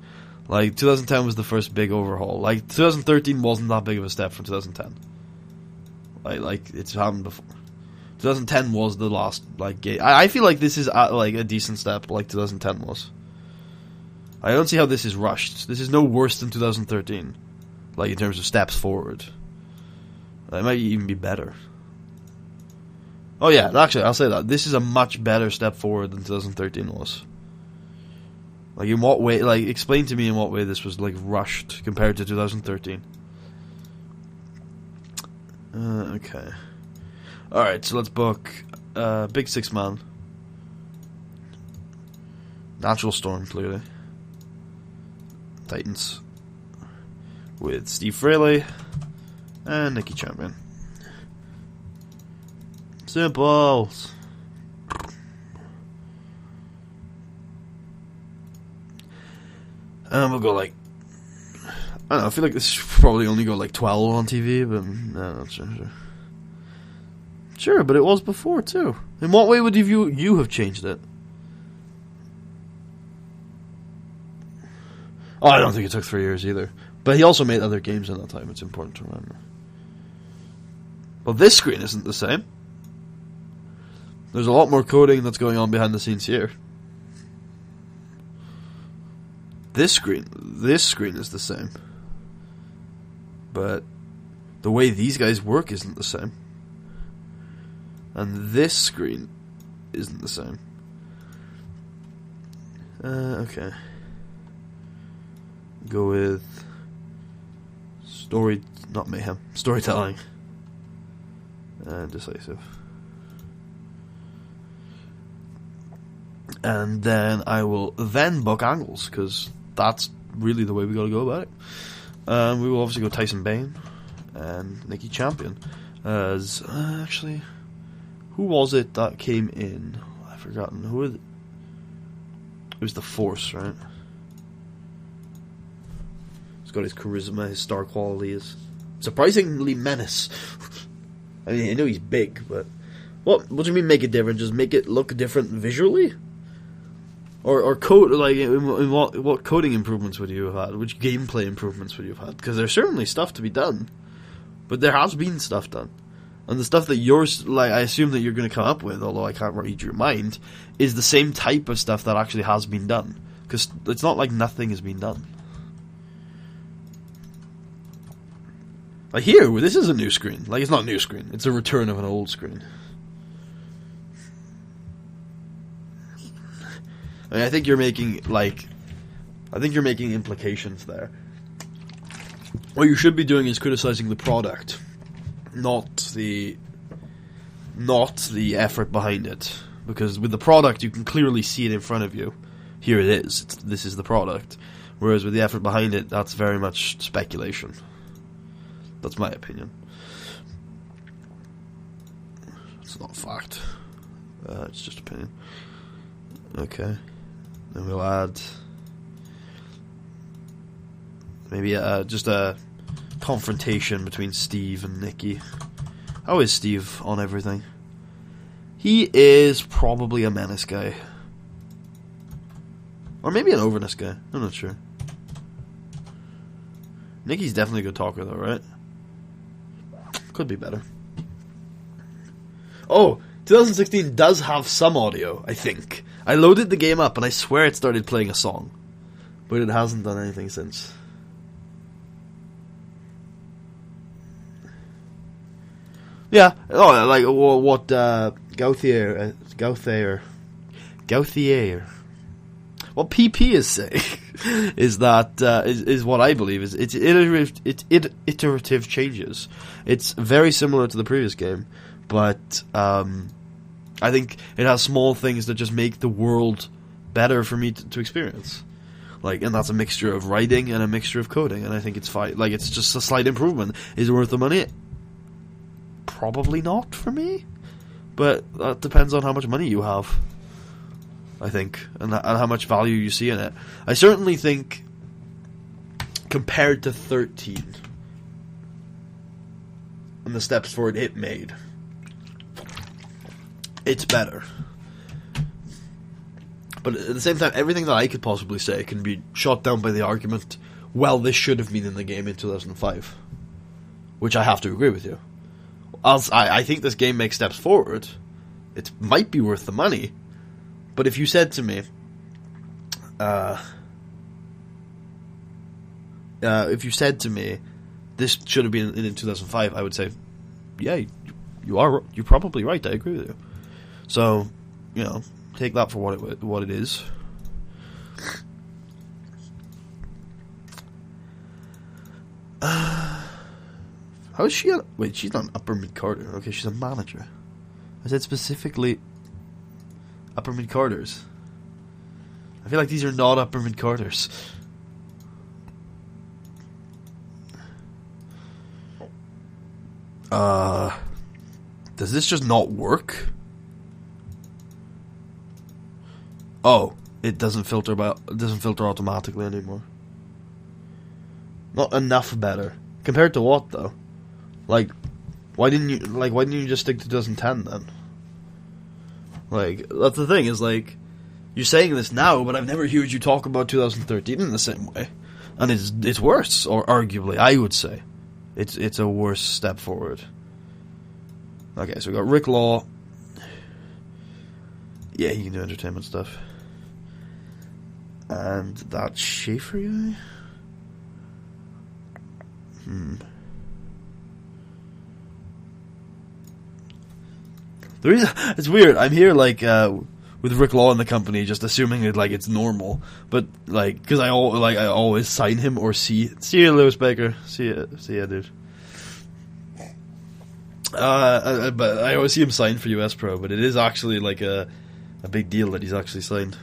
2010 was the first big overhaul. 2013 wasn't that big of a step from 2010. It's happened before. 2010 was the last, game. I feel like this is, a decent step, like 2010 was. I don't see how this is rushed. This is no worse than 2013. In terms of steps forward. It might even be better. Oh yeah, actually, I'll say that. This is a much better step forward than 2013 was. In what way, explain to me in what way this was, rushed compared to 2013. Okay. Alright, so let's book, big 6-man. Natural Storm, clearly. Titans. With Steve Fraley and Nikki Champion. Simples. And we'll go I don't know, I feel like this should probably only go 12 on TV, but no, not sure. Sure, but it was before too. In what way would you have changed it? Oh, I don't think it took 3 years either. But he also made other games in that time, it's important to remember. Well, this screen isn't the same. There's a lot more coding that's going on behind the scenes here. This screen is the same. But the way these guys work isn't the same. And this screen isn't the same. Okay. Go with storytelling. And decisive. And then I will book angles, because that's really the way we got to go about it. We will obviously go Tyson Bane and Nikki Champion as actually, who was it that came in? I've forgotten who. It was the Force, right? He's got his charisma, his star quality is surprisingly menace. I mean, I know he's big, but what do you mean make it different? Just make it look different visually? Or code, in what coding improvements would you have had? Which gameplay improvements would you have had? Because there's certainly stuff to be done. But there has been stuff done. And the stuff that I assume that you're going to come up with, although I can't read your mind, is the same type of stuff that actually has been done. Because it's not like nothing has been done. Here, this is a new screen. It's not a new screen. It's a return of an old screen. I mean, I think you're making implications there. What you should be doing is criticizing the product, not the effort behind it. Because with the product, you can clearly see it in front of you. Here it is. This is the product. Whereas with the effort behind it, that's very much speculation. That's my opinion. It's not fact. It's just opinion. Okay. Then we'll add maybe just a confrontation between Steve and Nikki. How is Steve on everything? He is probably a menace guy. Or maybe an overness guy. I'm not sure. Nikki's definitely a good talker, though, right? Could be better. Oh, 2016 does have some audio, I think. I loaded the game up, and I swear it started playing a song. But it hasn't done anything since. Yeah, oh, like what Gauthier, what PP is saying is that is what I believe is it's iterative changes. It's very similar to the previous game, but I think it has small things that just make the world better for me to experience. Like, and that's a mixture of writing and a mixture of coding, and I think it's fine. Like, it's just a slight improvement. Is it worth the money? Probably not for me, but that depends on how much money you have, I think, and how much value you see in it. I certainly think, compared to 13, and the steps forward it made, it's better. But at the same time, everything that I could possibly say can be shot down by the argument, well, this should have been in the game in 2005. Which I have to agree with you. I think this game makes steps forward. It might be worth the money. But if you said to me, this should have been in 2005, I would say, yeah, you're probably right, I agree with you. So, you know, take that for what it is. How is she? Wait, she's not an upper mid Carter. Okay, she's a manager. I said specifically upper mid Carters. I feel like these are not upper mid Carters. Does this just not work? Oh, it doesn't filter automatically anymore. Not enough better. Compared to what though? Like, why didn't you just stick to 2010 then? Like, that's the thing, is like, you're saying this now, but I've never heard you talk about 2013 in the same way. And it's worse, or arguably, I would say. It's a worse step forward. Okay, so we got Rick Law. Yeah, he can do entertainment stuff. And that Schaefer guy? It's weird. I'm here like with Rick Law in the company, just assuming it like it's normal. But like, because I always sign him or see you, Lewis Baker. See ya, dude. But I always see him sign for US Pro. But it is actually like a big deal that he's actually signed.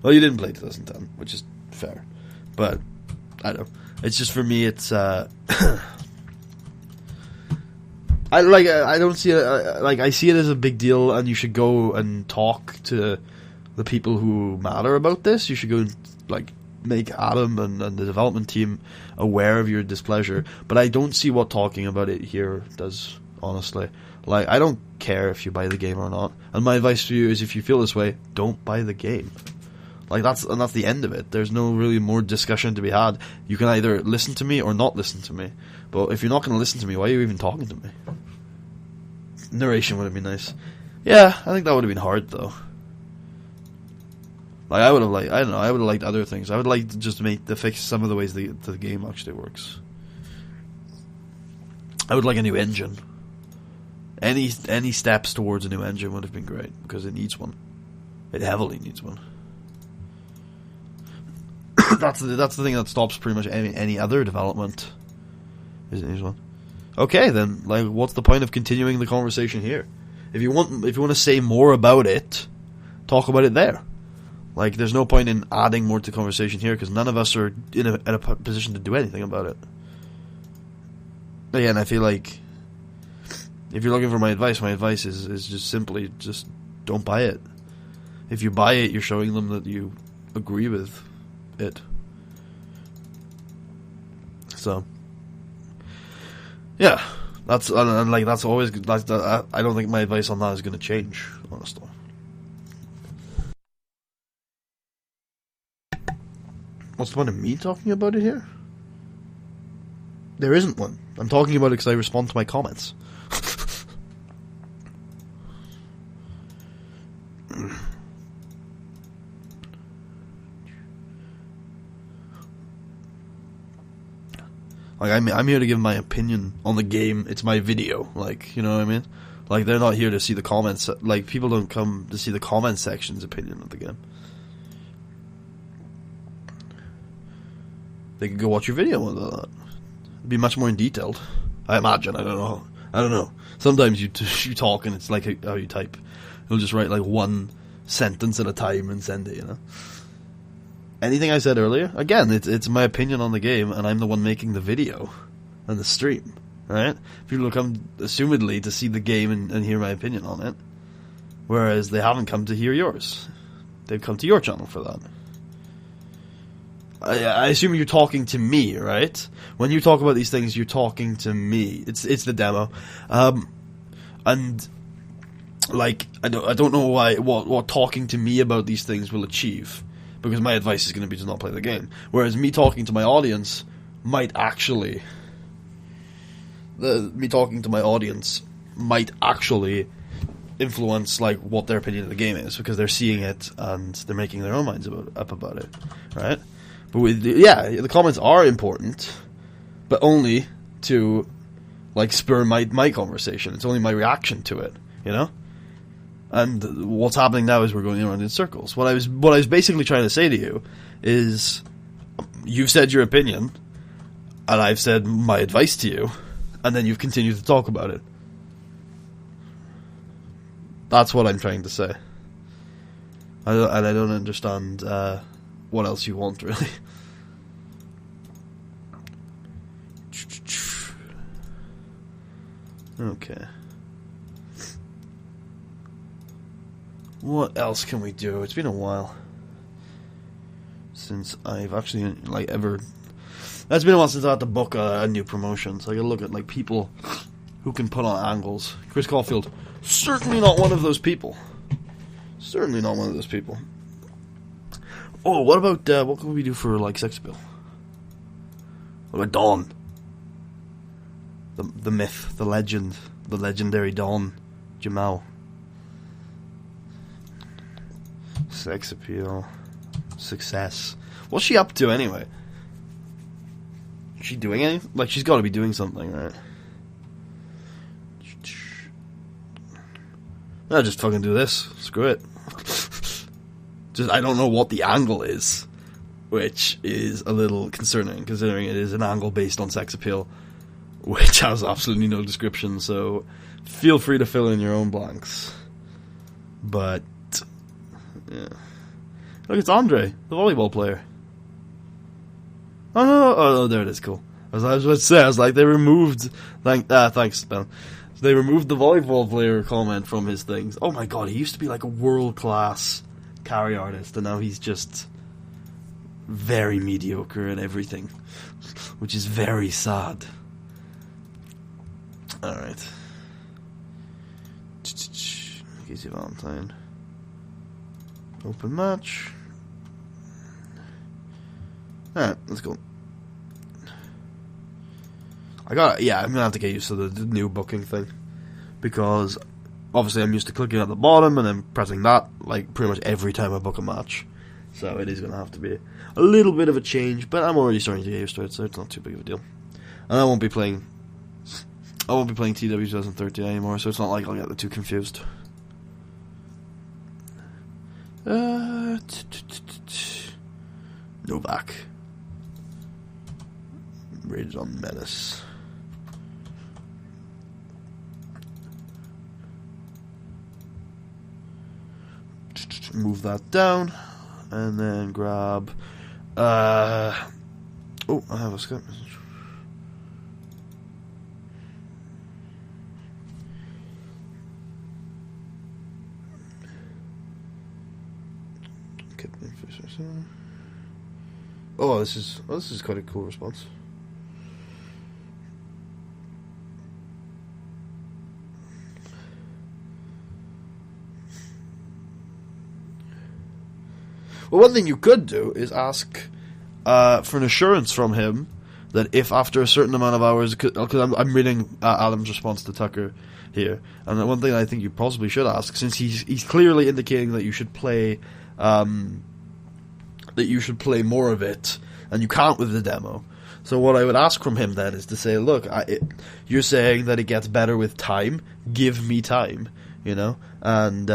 Well, you didn't play 2010, which is fair. But I don't know. It's just for me. It's I don't see it, I see it as a big deal, and you should go and talk to the people who matter about this. You should go and, like, make Adam and the development team aware of your displeasure. But I don't see what talking about it here does, honestly. Like, I don't care if you buy the game or not. And my advice to you is, if you feel this way, don't buy the game. Like, that's the end of it. There's no really more discussion to be had. You can either listen to me or not listen to me. But if you're not going to listen to me, why are you even talking to me? Narration would have been nice. Yeah, I think that would have been hard, though. Like, I would have liked other things. I would like to just fix some of the ways the game actually works. I would like a new engine. Any steps towards a new engine would have been great, because it needs one. It heavily needs one. That's the thing that stops pretty much any other development. Is it needs one? Okay, then, like, what's the point of continuing the conversation here? If you want to say more about it, talk about it there. Like, there's no point in adding more to the conversation here, because none of us are in a position to do anything about it. Again, I feel like if you're looking for my advice is just simply just don't buy it. If you buy it, you're showing them that you agree with it. So, yeah, that's always. I don't think my advice on that is going to change, honestly. What's the point of me talking about it here? There isn't one. I'm talking about it because I respond to my comments. Like, I'm here to give my opinion on the game. It's my video. Like, you know what I mean? Like, they're not here to see the comments. Like, people don't come to see the comment section's opinion of the game. They could go watch your video on that. It'd be much more detailed. I imagine. I don't know. Sometimes you talk and it's like how you type. You'll just write like one sentence at a time and send it, you know? Anything I said earlier, again, it's my opinion on the game, and I'm the one making the video and the stream, right? People will come, assumedly, to see the game and hear my opinion on it, whereas they haven't come to hear yours. They've come to your channel for that. I assume you're talking to me, right? When you talk about these things, you're talking to me. It's the demo, and like I don't know what talking to me about these things will achieve. Because my advice is going to be to not play the game. Whereas me talking to my audience might actually... me talking to my audience might actually influence like what their opinion of the game is. Because they're seeing it and they're making their own minds up about it. Right? But the comments are important. But only to like spur my conversation. It's only my reaction to it. You know? And what's happening now is we're going around in circles. What I was basically trying to say to you is, you've said your opinion, and I've said my advice to you, and then you've continued to talk about it. That's what I'm trying to say. I don't understand what else you want, really. Okay. What else can we do? It's been a while since I've actually ever. It's been a while since I had to book a new promotion. So I gotta look at like people who can put on angles. Chris Caulfield, certainly not one of those people. Certainly not one of those people. Oh, what about what can we do for like sex appeal? What about Dawn? The myth, the legend, the legendary Dawn Jamal. Sex appeal. Success. What's she up to anyway? Is she doing anything? Like, she's got to be doing something, right? I'll just fucking do this. Screw it. I don't know what the angle is, which is a little concerning, considering it is an angle based on sex appeal, which has absolutely no description, so feel free to fill in your own blanks. But yeah. Look, it's Andre, the volleyball player. Oh no! Oh, there it is. Cool. I was about to say, I was like, they removed. Thanks, Ben. They removed the volleyball player comment from his things. Oh my god, he used to be like a world class carry artist, and now he's just very mediocre at everything, which is very sad. All right. Casey Valentine. Open match. Alright, let's go. I'm gonna have to get used to the new booking thing. Because, obviously I'm used to clicking at the bottom and then pressing that, like, pretty much every time I book a match. So it is gonna have to be a little bit of a change, but I'm already starting to get used to it, so it's not too big of a deal. And I won't be playing TEW 2013 anymore, so it's not like I'll get the two confused. Novak. Rated on Menace. Move that down. And then grab... oh, I have a Skype message. Oh, this is quite a cool response. Well, one thing you could do is ask for an assurance from him that if after a certain amount of hours, because I'm reading Adam's response to Tucker here, and the one thing I think you possibly should ask, since he's clearly indicating that you should play more of it, and you can't with the demo. So what I would ask from him then is to say, look, you're saying that it gets better with time. Give me time, you know? And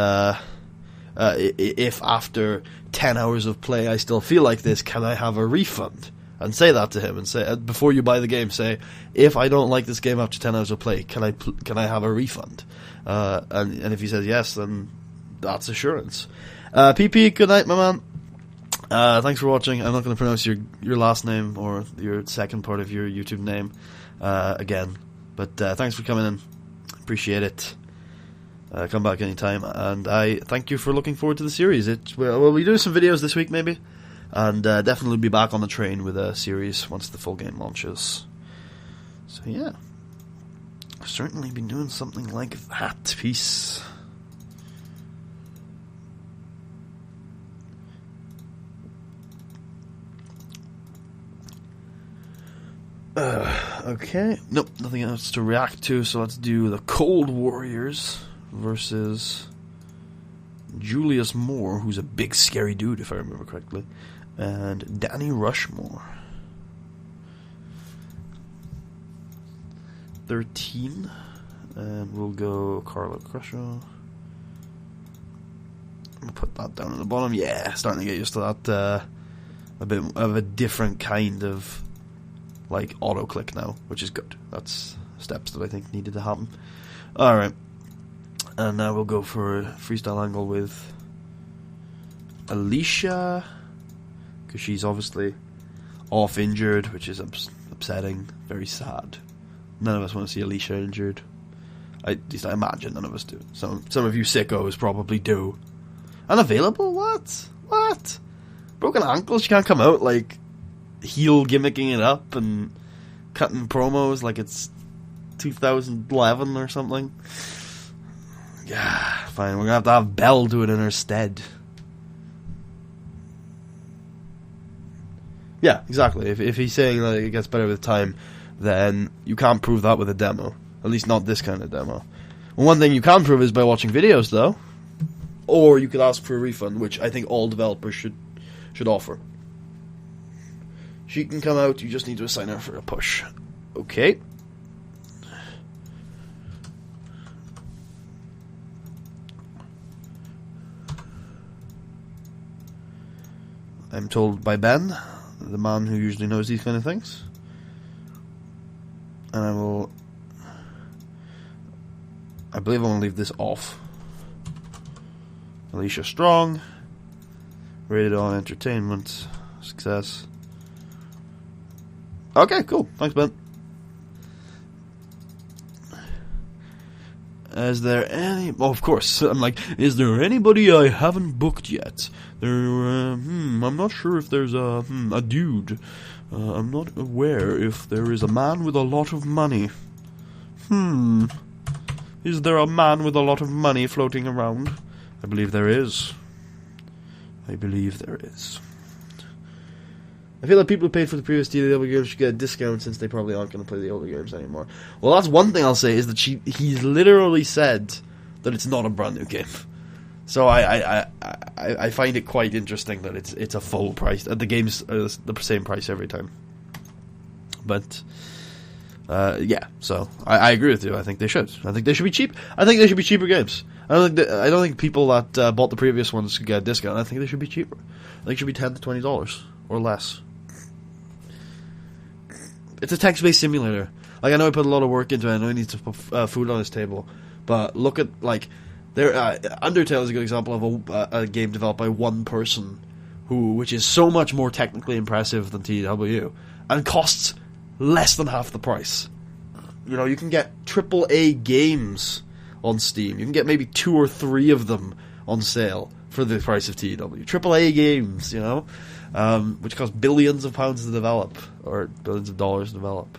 if after 10 hours of play I still feel like this, can I have a refund? And say that to him, and say before you buy the game, say, if I don't like this game after 10 hours of play, can I have a refund? And if he says yes, then that's assurance. PP, good night, my man. Thanks for watching. I'm not going to pronounce your last name or your second part of your YouTube name again. But thanks for coming in. Appreciate it. Come back anytime. And I thank you for looking forward to the series. We'll be doing some videos this week, maybe. And definitely be back on the train with a series once the full game launches. So yeah. I've certainly been doing something like that. Peace. Okay. Nope, nothing else to react to, so let's do the Cold Warriors versus Julius Moore, who's a big scary dude, if I remember correctly, and Danny Rushmore. 13, and we'll go Carlo Crusher. I'll put that down at the bottom. Yeah, starting to get used to that. A bit of a different kind of like auto click now, which is good. That's steps that I think needed to happen. Alright, and now we'll go for a freestyle angle with Alicia, because she's obviously off injured, which is upsetting, very sad. None of us want to see Alicia injured. At least I imagine none of us do. Some of you sickos probably do. Unavailable? What? Broken ankle? She can't come out like heel gimmicking it up and cutting promos like it's 2011 or something. Yeah, fine. We're gonna have to have Belle do it in her stead. Yeah, exactly. If he's saying that it gets better with time, then you can't prove that with a demo. At least not this kind of demo. Well, one thing you can prove is by watching videos, though. Or you could ask for a refund, which I think all developers should offer. She can come out, you just need to assign her for a push. Okay. I'm told by Ben, the man who usually knows these kind of things. And I believe I'm going to leave this off. Alicia Strong. Rated on entertainment. Success. Okay, cool. Thanks, Ben. Is there any... Oh, of course. I'm like, is there anybody I haven't booked yet? I'm not sure if there's a dude. I'm not aware if there is a man with a lot of money. Is there a man with a lot of money floating around? I believe there is. I feel like people who paid for the previous TEW games should get a discount since they probably aren't going to play the older games anymore. Well, that's one thing I'll say, is that he's literally said that it's not a brand new game. So I find it quite interesting that it's a full price. The games are the same price every time. But yeah, so I agree with you. I think they should. I think they should be cheap. I think they should be cheaper games. I don't think people that bought the previous ones should get a discount. I think they should be cheaper. I think it should be $10 to $20 or less. It's a text-based simulator. Like, I know I put a lot of work into it. I know he needs to put food on his table. But look at, like, Undertale is a good example of a game developed by one person, which is so much more technically impressive than TEW, and costs less than half the price. You know, you can get AAA games on Steam. You can get maybe 2 or 3 of them on sale for the price of TEW. AAA games, you know, which cost billions of pounds to develop, or billions of dollars to develop.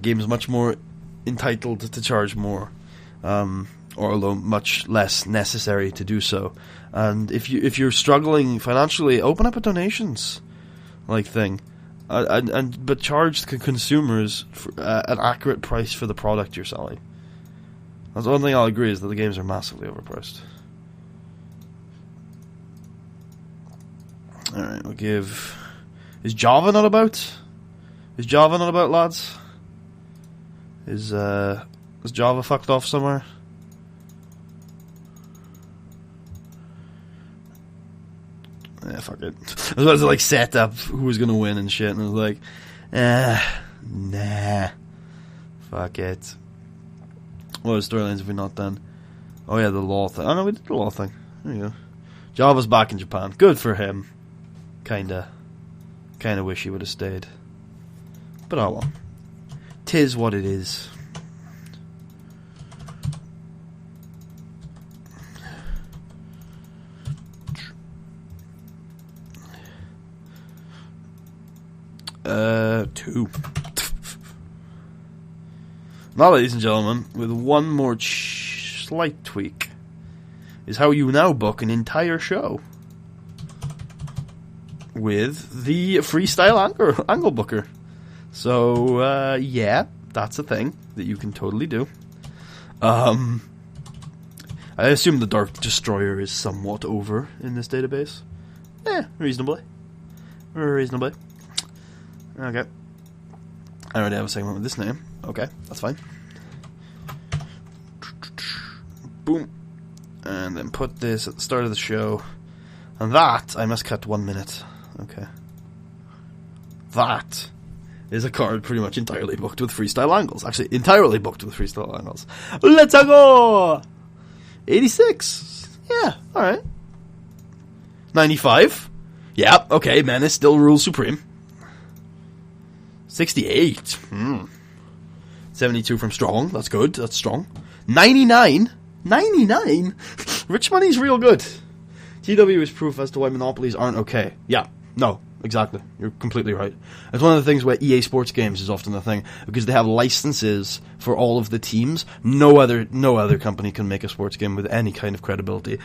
Games much more entitled to charge more, or although much less necessary to do so. And if you're struggling financially, open up a donations. like thing, but charge consumers for, an accurate price for the product you're selling. That's one thing I'll agree is that the games are massively overpriced. All right, we'll give. Is Java not about? Is Java not about, lads? Is Java fucked off somewhere? Yeah, fuck it. I was about to like set up who was gonna win and shit, and I was like, nah, fuck it. What storylines have we not done? Oh yeah, the law thing. Oh no, we did the law thing. There you go. Java's back in Japan. Good for him. Kinda wish he would have stayed. But oh well. 'Tis what it is. Two. Now, ladies and gentlemen, with one more slight tweak, is how you now book an entire show with the freestyle angle booker. So, yeah, that's a thing that you can totally do. I assume the Dark Destroyer is somewhat over in this database. Reasonably. Reasonably. Okay. I already have a segment with this name. Okay, that's fine. Boom. And then put this at the start of the show. And that, I must cut 1 minute. Okay. That is a card pretty much entirely booked with freestyle angles. Actually, entirely booked with freestyle angles. Let's go! 86. Yeah, alright. 95. Yeah, okay, Menace still rules supreme. 68. 72 from Strong. That's good. That's strong. 99. 99? Rich Money's real good. TEW is proof as to why monopolies aren't okay. Yeah. No. Exactly. You're completely right. It's one of the things where EA Sports games is often the thing, because they have licenses for all of the teams. No other company can make a sports game with any kind of credibility.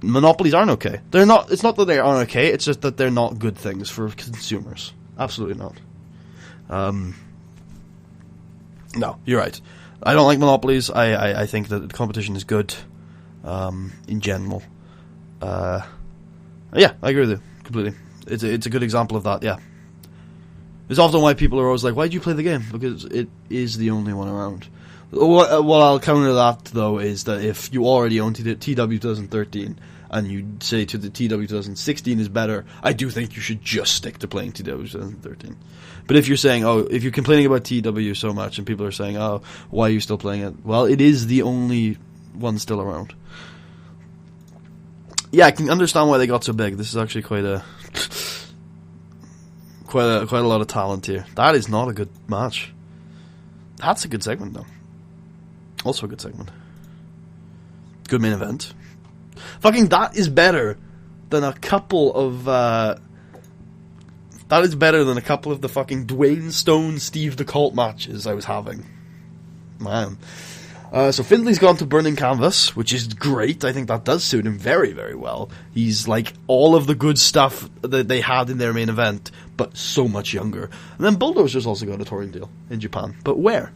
Monopolies aren't okay. They're not. It's not that they aren't okay. It's just that they're not good things for consumers. Absolutely not. No, you're right. I don't like monopolies. I think that the competition is good, in general. Yeah, I agree with you completely. It's a good example of that. Yeah, it's often why people are always like, "Why do you play the game?" Because it is the only one around. What I'll counter that though is that if you already own TEW 2013 and you say to the TEW 2016 is better, I do think you should just stick to playing TEW 2013. But if you're saying, if you're complaining about TEW so much and people are saying, why are you still playing it? Well, it is the only one still around. Yeah, I can understand why they got so big. This is actually quite a lot of talent here. That is not a good match. That's a good segment though. Also a good segment. Good main event. Fucking that is better than a couple of the fucking Dwayne Stone Steve the Cult matches I was having. Man. So Findlay's gone to Burning Canvas, which is great. I think that does suit him very, very well. He's like all of the good stuff that they had in their main event, but so much younger. And then Bulldozer's also got a touring deal in Japan. But where?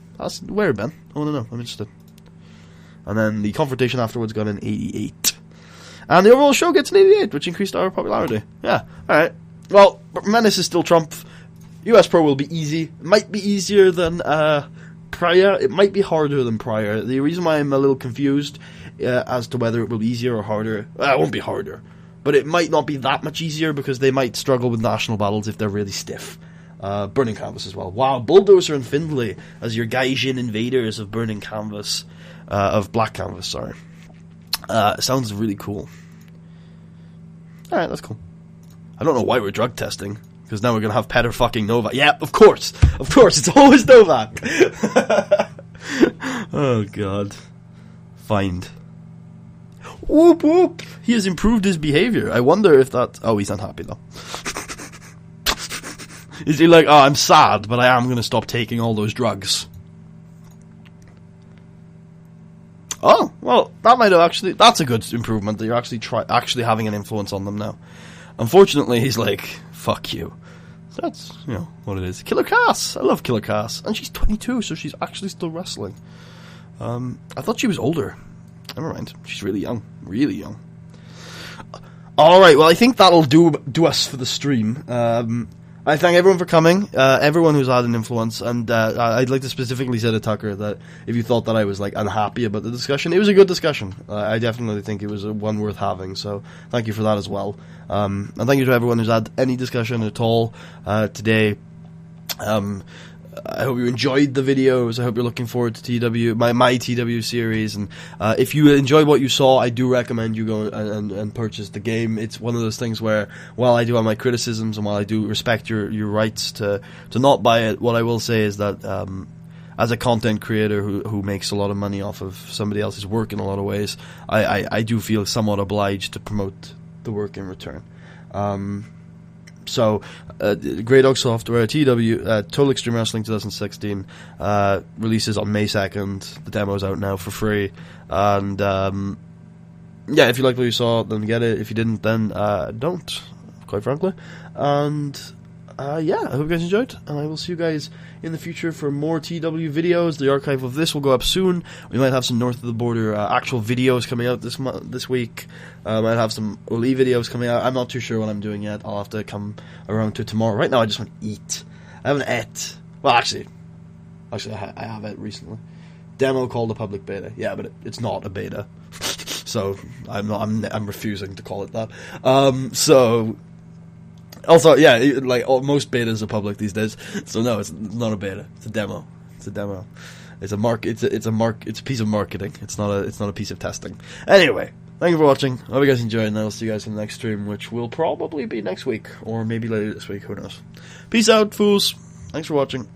Where, Ben? I want to know. I'm interested. And then the confrontation afterwards got an 88. And the overall show gets an 88, which increased our popularity. Yeah, alright. Well, Menace is still Trump. US Pro will be easy. It might be easier than prior. It might be harder than prior. The reason why I'm a little confused as to whether it will be easier or harder, it won't be harder. But it might not be that much easier because they might struggle with national battles if they're really stiff. Burning Canvas as well. Wow, Bulldozer and Findlay as your Gaijin invaders of Burning Canvas. Of Black Canvas, sorry. Sounds really cool. Alright, that's cool. I don't know why we're drug testing, because now we're going to have Petter fucking Novak. Yeah, of course, it's always Novak. Oh, God. Find. Whoop, whoop. He has improved his behavior. I wonder if that... Oh, he's unhappy, though. Is he like, I'm sad, but I am going to stop taking all those drugs? Oh, well, that might have actually... That's a good improvement, that you're actually having an influence on them now. Unfortunately, he's like, fuck you. So that's, what it is. Killer Cass! I love Killer Cass. And she's 22, so she's actually still wrestling. I thought she was older. Never mind. She's really young. Really young. Alright, well, I think that'll do us for the stream. I thank everyone for coming, everyone who's had an influence, and I'd like to specifically say to Tucker that if you thought that I was unhappy about the discussion, it was a good discussion. I definitely think it was one worth having, so thank you for that as well. And thank you to everyone who's had any discussion at all today. I hope you enjoyed the videos. I hope you're looking forward to TEW, my TEW series. And if you enjoyed what you saw, I do recommend you go and purchase the game. It's one of those things where, while I do have my criticisms and while I do respect your rights to not buy it, what I will say is that as a content creator who makes a lot of money off of somebody else's work in a lot of ways, I do feel somewhat obliged to promote the work in return. So, Grey Dog Software, TEW, Total Extreme Wrestling 2016, releases on May 2nd. The demo's out now for free. And, yeah, if you liked what you saw, then get it. If you didn't, then don't, quite frankly. And, yeah, I hope you guys enjoyed. And I will see you guys in the future for more TEW videos. The archive of this will go up soon. We might have some North of the Border actual videos coming out this week. I might have some Oli videos coming out. I'm not too sure what I'm doing yet. I'll have to come around to it tomorrow. Right now I just want to eat. I haven't ate. Well, actually I have ate recently. Demo called a public beta. Yeah, but it's not a beta. So I'm refusing to call it that. So also, yeah, most betas are public these days. So no, it's not a beta. It's a demo. It's a demo. It's a piece of marketing. It's not a piece of testing. Anyway, thank you for watching. I hope you guys enjoyed, and I'll see you guys in the next stream, which will probably be next week or maybe later this week. Who knows? Peace out, fools. Thanks for watching.